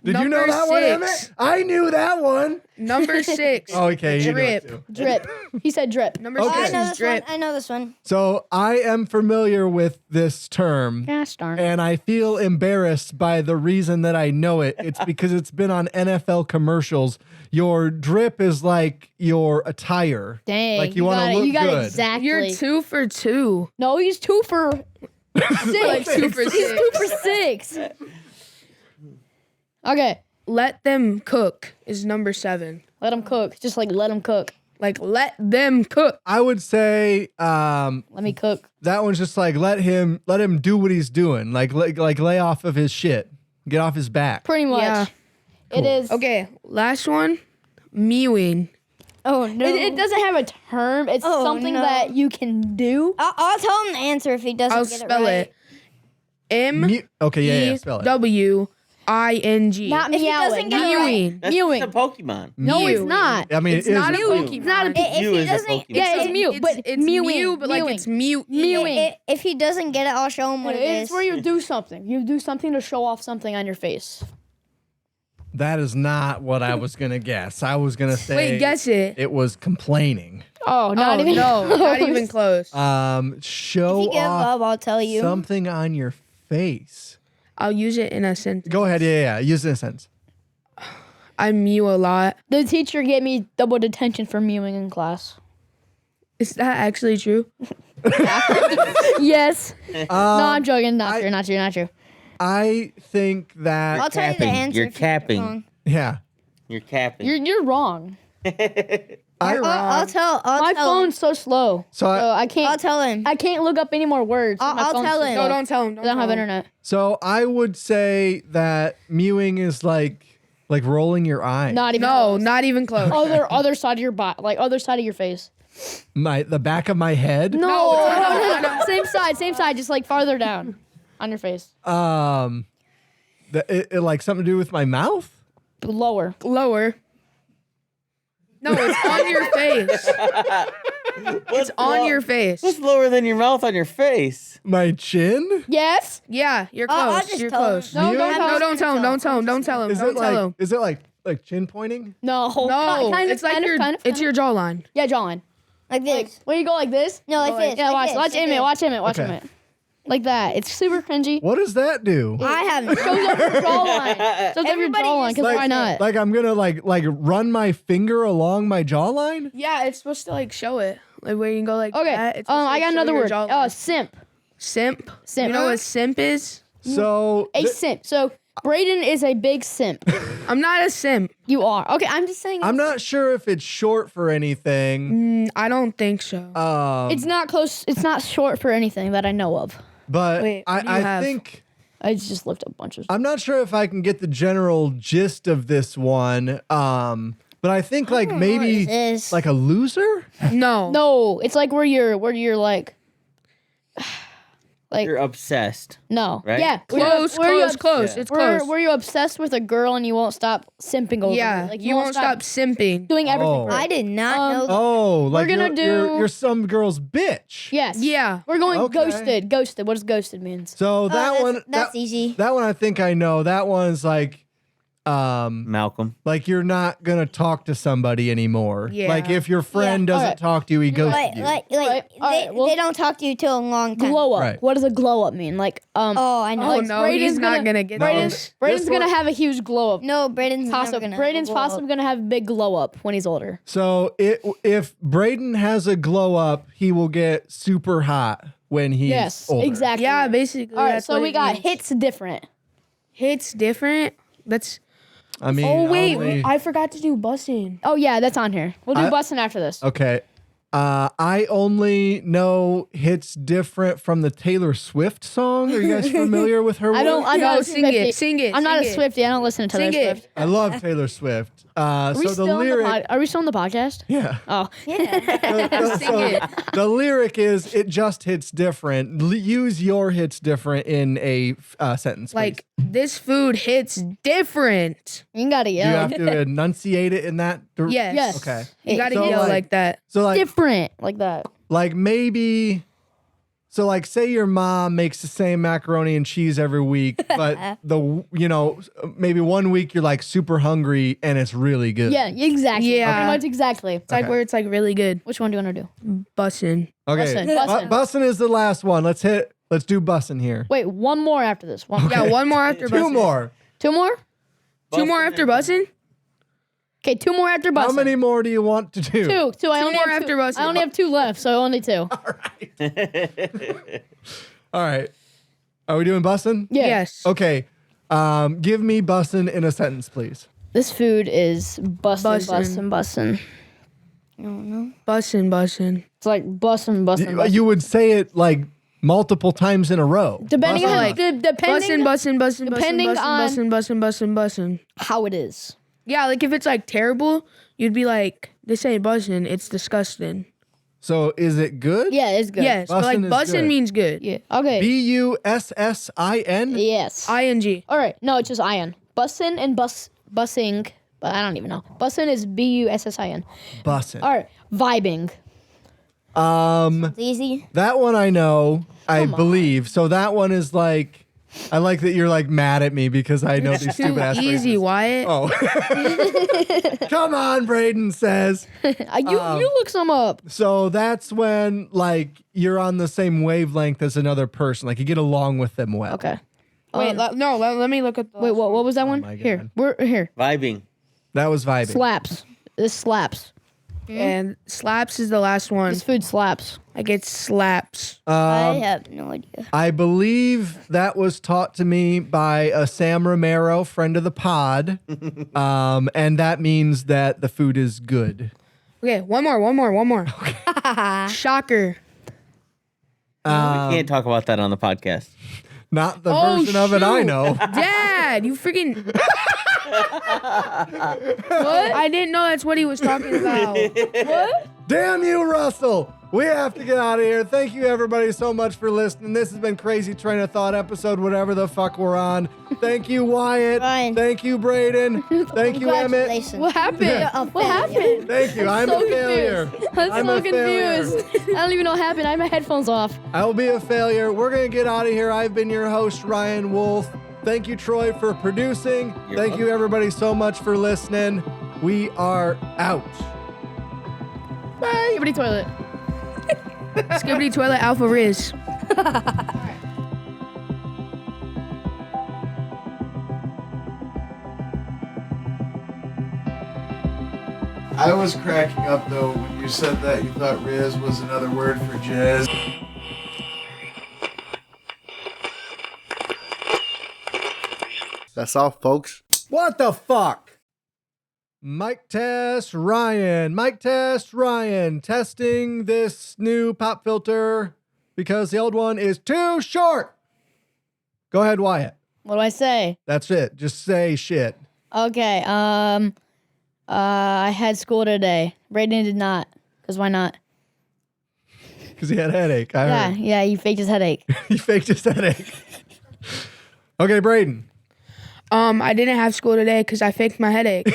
Speaker 3: Did you know
Speaker 5: Number
Speaker 3: that one,
Speaker 5: 6.
Speaker 3: Emmett? I knew that one.
Speaker 5: Number 6.
Speaker 3: Oh, okay. You know it
Speaker 5: Drip.
Speaker 3: too.
Speaker 4: Drip. He said drip.
Speaker 5: Number
Speaker 3: Okay.
Speaker 6: I
Speaker 5: 6
Speaker 6: know
Speaker 5: is
Speaker 6: this one.
Speaker 5: drip.
Speaker 6: I know this one.
Speaker 3: So I am familiar with this term.
Speaker 4: Gosh darn.
Speaker 3: And I feel embarrassed by the reason that I know it. It's because it's been on NFL commercials. Your drip is like your attire.
Speaker 4: Dang.
Speaker 3: Like you want
Speaker 4: got
Speaker 3: to
Speaker 4: it.
Speaker 3: look
Speaker 4: You got
Speaker 3: good.
Speaker 4: it exactly.
Speaker 5: You're 2 for 2.
Speaker 4: No, he's 2 for 6.
Speaker 5: Like 2 for
Speaker 4: He's
Speaker 5: 6.
Speaker 4: 2 for 6. Okay.
Speaker 5: Let them cook is number 7.
Speaker 4: Let him cook. Just like let him cook.
Speaker 5: Like let them cook.
Speaker 3: I would say
Speaker 4: Let me cook.
Speaker 3: that one's just like let him do what he's doing. Like lay off of his shit. Get off his back.
Speaker 4: Pretty much.
Speaker 5: Yeah.
Speaker 4: It is.
Speaker 5: Okay, last one. Mewing.
Speaker 6: Oh no.
Speaker 4: It doesn't have a term. It's
Speaker 6: Oh,
Speaker 4: something
Speaker 6: no.
Speaker 4: that you can do.
Speaker 6: I'll tell him the answer if he doesn't
Speaker 5: I'll
Speaker 6: get
Speaker 5: spell
Speaker 6: it right.
Speaker 5: it.
Speaker 3: Okay, yeah, spell it.
Speaker 5: MewIng.
Speaker 4: Not
Speaker 6: If he
Speaker 4: meowing.
Speaker 6: doesn't
Speaker 4: not
Speaker 6: get it right.
Speaker 5: Mewing.
Speaker 1: That's
Speaker 4: Mewing.
Speaker 1: just a Pokemon.
Speaker 4: No, it's
Speaker 5: Mewing.
Speaker 4: not.
Speaker 3: I mean,
Speaker 5: It's
Speaker 3: it is
Speaker 5: not a
Speaker 3: Pokemon.
Speaker 5: Pokemon.
Speaker 4: It's not a
Speaker 6: If
Speaker 1: Mew
Speaker 6: he
Speaker 1: is a
Speaker 6: doesn't,
Speaker 1: Pokemon.
Speaker 4: Yeah, it's Mew, but
Speaker 5: it's
Speaker 4: mewing,
Speaker 5: Mew, but like
Speaker 4: mewing.
Speaker 5: it's Mew.
Speaker 4: Mewing.
Speaker 6: If he doesn't get it, I'll show him what it
Speaker 4: It's
Speaker 6: is.
Speaker 4: where you do something. You do something to show off something on your face.
Speaker 3: That is not what I was gonna guess. I was gonna say
Speaker 5: Wait, guess it.
Speaker 3: it was complaining.
Speaker 4: Oh, not even.
Speaker 5: No, not even close.
Speaker 3: Show
Speaker 6: If you give
Speaker 3: off
Speaker 6: up, I'll tell you.
Speaker 3: something on your face.
Speaker 5: I'll use it in a sentence.
Speaker 3: Go ahead, yeah. Use it in a sentence.
Speaker 5: I mew a lot.
Speaker 4: The teacher gave me double detention for mewing in class.
Speaker 5: Is that actually true?
Speaker 4: Yes. No, I'm joking. Not true. Not true. Not true.
Speaker 3: I think that
Speaker 6: I'll tell you the
Speaker 1: capping.
Speaker 6: answer.
Speaker 1: You're
Speaker 6: if you get it
Speaker 1: capping.
Speaker 6: wrong.
Speaker 3: yeah.
Speaker 1: You're capping.
Speaker 4: You're wrong.
Speaker 6: I'll tell.
Speaker 4: My
Speaker 6: tell
Speaker 4: phone's so slow,
Speaker 3: So
Speaker 4: so
Speaker 3: I-
Speaker 4: I can't.
Speaker 6: I'll tell him.
Speaker 4: I can't look up any more words. My
Speaker 6: I'll
Speaker 4: phone's
Speaker 6: tell
Speaker 4: so
Speaker 6: him.
Speaker 4: slow.
Speaker 5: No, don't tell him.
Speaker 4: I don't have
Speaker 5: tell him.
Speaker 4: internet.
Speaker 3: So I would say that mewing is like rolling your eyes.
Speaker 4: Not even.
Speaker 5: No,
Speaker 4: close.
Speaker 5: not even close.
Speaker 4: Other side of your body, like other side of your face.
Speaker 3: The back of my head.
Speaker 4: No. Same side, just like farther down on your face.
Speaker 3: It like something to do with my mouth.
Speaker 4: Lower.
Speaker 5: Lower. No, it's on your face. It's on your face.
Speaker 1: What's lower than your mouth on your face?
Speaker 3: My chin?
Speaker 4: Yes.
Speaker 5: Yeah, you're
Speaker 6: I'll
Speaker 5: close.
Speaker 6: just
Speaker 5: You're
Speaker 6: tell him.
Speaker 5: close.
Speaker 4: No,
Speaker 3: You?
Speaker 4: don't tell
Speaker 5: No,
Speaker 4: us.
Speaker 5: don't tell him. Don't tell him. Don't tell him.
Speaker 3: Is
Speaker 5: Don't
Speaker 3: it
Speaker 5: tell him.
Speaker 3: like chin pointing?
Speaker 4: No.
Speaker 5: No,
Speaker 4: Kind of,
Speaker 5: it's like
Speaker 4: kind of,
Speaker 5: your
Speaker 4: kind of,
Speaker 5: it's your jawline.
Speaker 4: Yeah, John.
Speaker 6: Like this.
Speaker 4: When you go like this.
Speaker 6: No, like this.
Speaker 4: Yeah,
Speaker 6: like
Speaker 4: watch
Speaker 6: this,
Speaker 4: Emmett. Watch Emmett. Watch
Speaker 3: Okay.
Speaker 4: Emmett. Like that. It's super cringy.
Speaker 3: What does that do?
Speaker 6: I haven't.
Speaker 4: Shows up your jawline. Shows up your
Speaker 6: Everybody
Speaker 4: jawline.
Speaker 6: just
Speaker 4: Because
Speaker 3: like,
Speaker 4: why not?
Speaker 3: Like I'm gonna like run my finger along my jawline?
Speaker 5: Yeah, it's supposed to like show it. Like where you can go like
Speaker 4: Okay.
Speaker 5: that. It's supposed to,
Speaker 4: I
Speaker 5: like,
Speaker 4: got
Speaker 5: show
Speaker 4: another
Speaker 5: your
Speaker 4: word.
Speaker 5: jawline.
Speaker 4: Simp.
Speaker 5: Simp.
Speaker 4: Simp.
Speaker 5: You know what simp is?
Speaker 3: So
Speaker 4: A simp. So Bradyn is a big simp.
Speaker 5: I'm not a simp.
Speaker 4: You are. Okay, I'm just saying.
Speaker 3: I'm not sure if it's short for anything.
Speaker 5: I don't think so.
Speaker 4: It's not close. It's not short for anything that I know of.
Speaker 3: But
Speaker 5: Wait, what do you
Speaker 3: I
Speaker 5: have?
Speaker 3: think
Speaker 4: I just looked up bunches.
Speaker 3: I'm not sure if I can get the general gist of this one. But I think like maybe
Speaker 6: this?
Speaker 3: like a loser?
Speaker 5: No.
Speaker 4: No, it's like where you're like
Speaker 1: You're obsessed.
Speaker 4: no.
Speaker 1: Right?
Speaker 4: Yeah.
Speaker 5: Close, close. It's close.
Speaker 4: Were you obsessed with a girl and you won't stop simping over
Speaker 5: Yeah,
Speaker 4: her? Like
Speaker 5: you won't stop simping.
Speaker 4: doing everything
Speaker 3: Oh.
Speaker 4: for her.
Speaker 6: I did not know that.
Speaker 3: Oh, like
Speaker 4: gonna
Speaker 3: you're
Speaker 4: do-
Speaker 3: some girl's bitch.
Speaker 4: Yes.
Speaker 5: Yeah.
Speaker 4: We're going
Speaker 3: Okay.
Speaker 4: ghosted. Ghosted. What does ghosted means?
Speaker 3: So that
Speaker 6: that's easy.
Speaker 3: That one I think I know. That one's like
Speaker 1: Malcolm.
Speaker 3: like you're not gonna talk to somebody anymore.
Speaker 5: Yeah.
Speaker 3: Like if your friend doesn't
Speaker 4: Alright.
Speaker 3: talk to you, he goes
Speaker 6: Like,
Speaker 3: to you.
Speaker 6: like
Speaker 4: Alright, well-
Speaker 6: they don't talk to you till a long time.
Speaker 4: Glow up.
Speaker 3: Right.
Speaker 4: What does a glow up mean? Like
Speaker 6: Oh, I know.
Speaker 5: Oh
Speaker 4: Like,
Speaker 5: no,
Speaker 4: Braden's
Speaker 5: he's not
Speaker 4: gonna-
Speaker 5: gonna get
Speaker 3: Braden's-
Speaker 5: this.
Speaker 4: Braden's
Speaker 3: This
Speaker 4: gonna
Speaker 3: one-
Speaker 4: have a huge glow up.
Speaker 6: No, Braden's never gonna.
Speaker 4: Braden's
Speaker 6: blow up.
Speaker 4: possibly gonna have a big glow up when he's older.
Speaker 3: So if Bradyn has a glow up, he will get super hot when he's
Speaker 4: Yes.
Speaker 3: older.
Speaker 4: Exactly.
Speaker 5: Yeah, basically.
Speaker 4: All right.
Speaker 5: that's
Speaker 4: So
Speaker 5: what
Speaker 4: we
Speaker 5: it
Speaker 4: got
Speaker 5: means.
Speaker 4: hits different.
Speaker 5: Hits different. That's.
Speaker 3: I mean,
Speaker 5: Oh wait,
Speaker 3: only-
Speaker 5: I forgot to do bussing.
Speaker 4: Oh yeah, that's on here. We'll do
Speaker 3: I-
Speaker 4: busting after this.
Speaker 3: okay. I only know hits different from the Taylor Swift song. Are you guys familiar with her?
Speaker 4: I don't.
Speaker 3: work?
Speaker 4: I'm not
Speaker 5: No,
Speaker 4: a
Speaker 5: sing it,
Speaker 4: Swiftie.
Speaker 5: sing it,
Speaker 4: I'm not a
Speaker 5: sing it.
Speaker 4: Swiftie. I don't listen to Taylor
Speaker 5: Sing it.
Speaker 4: Swift.
Speaker 3: I love Taylor Swift.
Speaker 4: Are we
Speaker 3: So
Speaker 4: still
Speaker 3: the
Speaker 4: on
Speaker 3: lyric,
Speaker 4: Are we still on the podcast?
Speaker 3: yeah.
Speaker 4: Oh,
Speaker 5: Sing it.
Speaker 3: The lyric is it just hits different. Use your hits different in a sentence.
Speaker 5: Like this food hits different.
Speaker 4: you gotta
Speaker 3: please. You
Speaker 4: yell.
Speaker 3: have to enunciate it in that.
Speaker 5: Yes.
Speaker 4: Yes.
Speaker 3: Okay.
Speaker 5: You gotta
Speaker 3: So,
Speaker 5: yell
Speaker 3: like-
Speaker 5: like that.
Speaker 3: So like
Speaker 4: Different like that.
Speaker 3: like maybe. So like say your mom makes the same macaroni and cheese every week, but maybe one week you're like super hungry and it's really good.
Speaker 4: Yeah, exactly.
Speaker 5: Yeah.
Speaker 4: Pretty much exactly.
Speaker 5: It's like
Speaker 3: Okay.
Speaker 5: where it's like really good.
Speaker 4: Which one do you want to do?
Speaker 5: Bussin'.
Speaker 3: Okay.
Speaker 4: Bussin'.
Speaker 3: Bussin' is the last one. Let's do bussin' here.
Speaker 4: Wait, one more after this. One.
Speaker 5: Yeah, one more after
Speaker 3: Two
Speaker 5: bussin'.
Speaker 3: more.
Speaker 4: Two more?
Speaker 5: Two more after bussin'?
Speaker 4: Okay, two more after busting.
Speaker 3: How many more do you want to do?
Speaker 4: Two. I only
Speaker 5: more
Speaker 4: have
Speaker 5: after
Speaker 4: two.
Speaker 5: busting.
Speaker 4: I only have two left, so only two.
Speaker 3: All right. Are we doing bussin'?
Speaker 4: Yeah.
Speaker 5: Yes.
Speaker 3: Okay. Give me bussin' in a sentence, please.
Speaker 4: This food is bussin'.
Speaker 5: Bussin'. Bussin'.
Speaker 4: It's like bussin'.
Speaker 3: You would say it like multiple times in a row.
Speaker 4: Depending
Speaker 3: Bussin'.
Speaker 4: on
Speaker 5: like,
Speaker 4: depending Depending on-
Speaker 5: bussin'.
Speaker 4: how it is.
Speaker 5: Yeah, like if it's like terrible, you'd be like, this ain't bussin', it's disgusting.
Speaker 3: So is it good?
Speaker 4: Yeah, it's good.
Speaker 5: Yes, but like
Speaker 3: Bussin' is
Speaker 5: bussin'
Speaker 3: good.
Speaker 5: means good.
Speaker 4: Yeah. Okay.
Speaker 3: Bussin?
Speaker 4: Yes.
Speaker 5: ING.
Speaker 4: All right. No, it's just iron. Bussin' and bussing, but I don't even know. Bussin' is bussin.
Speaker 3: Bussin'.
Speaker 4: All right. Vibing.
Speaker 6: It's easy.
Speaker 3: That one I know, I believe. So that one is like, I like that you're like mad at me because I know these
Speaker 5: Too
Speaker 3: stupid ass
Speaker 5: easy,
Speaker 3: phrases.
Speaker 5: Wyatt.
Speaker 3: Oh. Come on, Bradyn says.
Speaker 4: You look some up.
Speaker 3: So that's when like you're on the same wavelength as another person. Like you get along with them well.
Speaker 4: Okay.
Speaker 5: Wait, let me look at the
Speaker 4: Wait, what was that one?
Speaker 3: my
Speaker 4: Here.
Speaker 3: God.
Speaker 4: We're here.
Speaker 1: Vibing.
Speaker 3: That was vibing.
Speaker 4: Slaps. This slaps.
Speaker 5: And slaps is the last one.
Speaker 4: This food slaps.
Speaker 5: Like it slaps.
Speaker 6: I have no idea.
Speaker 3: I believe that was taught to me by a Sam Romero, friend of the pod. And that means that the food is good.
Speaker 5: Okay, one more. Shocker.
Speaker 1: We can't talk about that on the podcast.
Speaker 3: Not the
Speaker 5: Oh,
Speaker 3: version of it I
Speaker 5: shoot.
Speaker 3: know.
Speaker 5: Dad, you freaking. What? I didn't know that's what he was talking about.
Speaker 3: Damn you, Russell. We have to get out of here. Thank you, everybody, so much for listening. This has been Crazy Train of Thought episode, whatever the fuck we're on. Thank you, Wyatt.
Speaker 6: Ryan.
Speaker 3: Thank you, Bradyn. Thank you, Emmett.
Speaker 6: Congratulations.
Speaker 4: What happened?
Speaker 3: Yeah.
Speaker 4: What happened?
Speaker 3: Thank you. I'm
Speaker 4: so
Speaker 3: a failure.
Speaker 4: confused. I'm
Speaker 3: I'm
Speaker 4: so
Speaker 3: a failure.
Speaker 4: confused. I don't even know what happened. I had my headphones off.
Speaker 3: I will be a failure. We're going to get out of here. I've been your host, Ryan Wolf. Thank you, Troy, for producing. Thank you, everybody, so much for listening. We are out.
Speaker 4: Bye. Everybody toilet.
Speaker 5: Skibbity Toilet Alpha Riz.
Speaker 2: I was cracking up though when you said that you thought Riz was another word for jizz. That's all, folks.
Speaker 3: What the fuck? Mic test Ryan. Mic test Ryan. Testing this new pop filter because the old one is too short. Go ahead, Wyatt.
Speaker 4: What do I say?
Speaker 3: That's it. Just say shit.
Speaker 4: Okay. I had school today. Bradyn did not. Cause why not?
Speaker 3: Because he had a headache. I heard.
Speaker 4: Yeah. He faked his headache.
Speaker 3: He faked his headache. Okay, Bradyn.
Speaker 5: I didn't have school today because I faked my headache.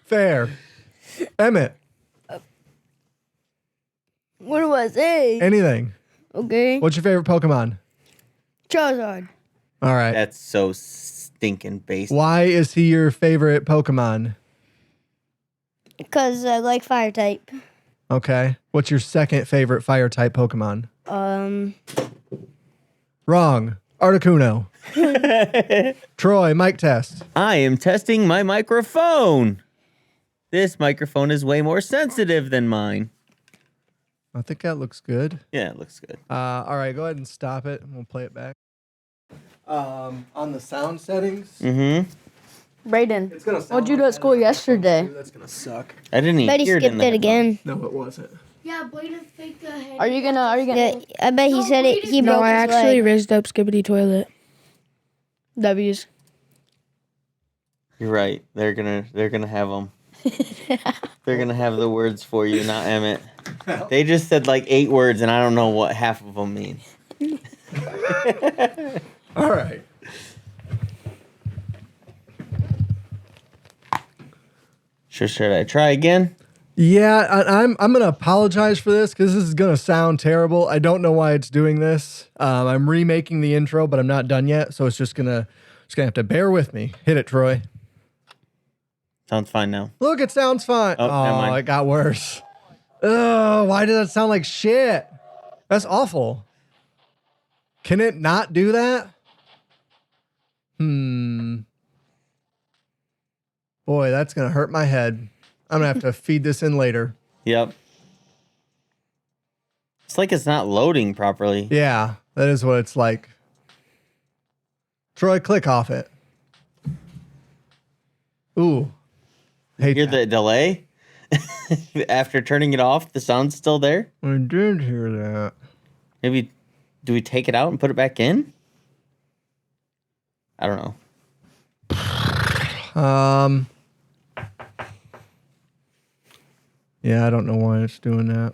Speaker 3: Fair. Emmett.
Speaker 6: What do I say?
Speaker 3: Anything.
Speaker 6: Okay.
Speaker 3: What's your favorite Pokemon?
Speaker 6: Charizard.
Speaker 3: All right.
Speaker 1: That's so stinking basic.
Speaker 3: Why is he your favorite Pokemon?
Speaker 6: Because I like fire type.
Speaker 3: Okay. What's your second favorite fire type Pokemon? Wrong. Articuno. Troy, mic test.
Speaker 1: I am testing my microphone. This microphone is way more sensitive than mine.
Speaker 3: I think that looks good.
Speaker 1: Yeah, it looks good.
Speaker 3: All right, go ahead and stop it, and we'll play it back. On the sound settings,
Speaker 4: Bradyn,
Speaker 3: it's gonna sound
Speaker 4: what'd you do
Speaker 3: like
Speaker 4: at school
Speaker 3: that.
Speaker 4: yesterday?
Speaker 3: That's gonna suck.
Speaker 1: I didn't even
Speaker 6: Bet he
Speaker 1: hear
Speaker 6: skipped
Speaker 1: in there.
Speaker 6: it again.
Speaker 3: No, it wasn't.
Speaker 7: Yeah, Bladyn faked the head.
Speaker 4: Are you gonna?
Speaker 6: Yeah, I bet he said it. He
Speaker 5: No,
Speaker 6: broke
Speaker 5: I
Speaker 6: his
Speaker 5: actually
Speaker 6: leg.
Speaker 5: rizzed up Skibbity Toilet.
Speaker 4: W's.
Speaker 1: You're right. They're gonna have them. They're gonna have the words for you, not Emmett. They just said like 8 words, and I don't know what half of them mean.
Speaker 3: All right.
Speaker 1: Should I try again?
Speaker 3: Yeah, I'm gonna apologize for this because this is gonna sound terrible. I don't know why it's doing this. I'm remaking the intro, but I'm not done yet, so it's just gonna have to bear with me. Hit it, Troy.
Speaker 1: Sounds fine now.
Speaker 3: Look, it sounds fine.
Speaker 1: Oh, never mind.
Speaker 3: It got worse. Oh, why did that sound like shit? That's awful. Can it not do that? Boy, that's gonna hurt my head. I'm gonna have to feed this in later.
Speaker 1: Yep. It's like it's not loading properly.
Speaker 3: Yeah, that is what it's like. Troy, click off it. Ooh. Hate
Speaker 1: Hear
Speaker 3: that.
Speaker 1: the delay? After turning it off, the sound's still there?
Speaker 3: I did hear that.
Speaker 1: Maybe, do we take it out and put it back in? I don't know.
Speaker 3: Yeah, I don't know why it's doing that.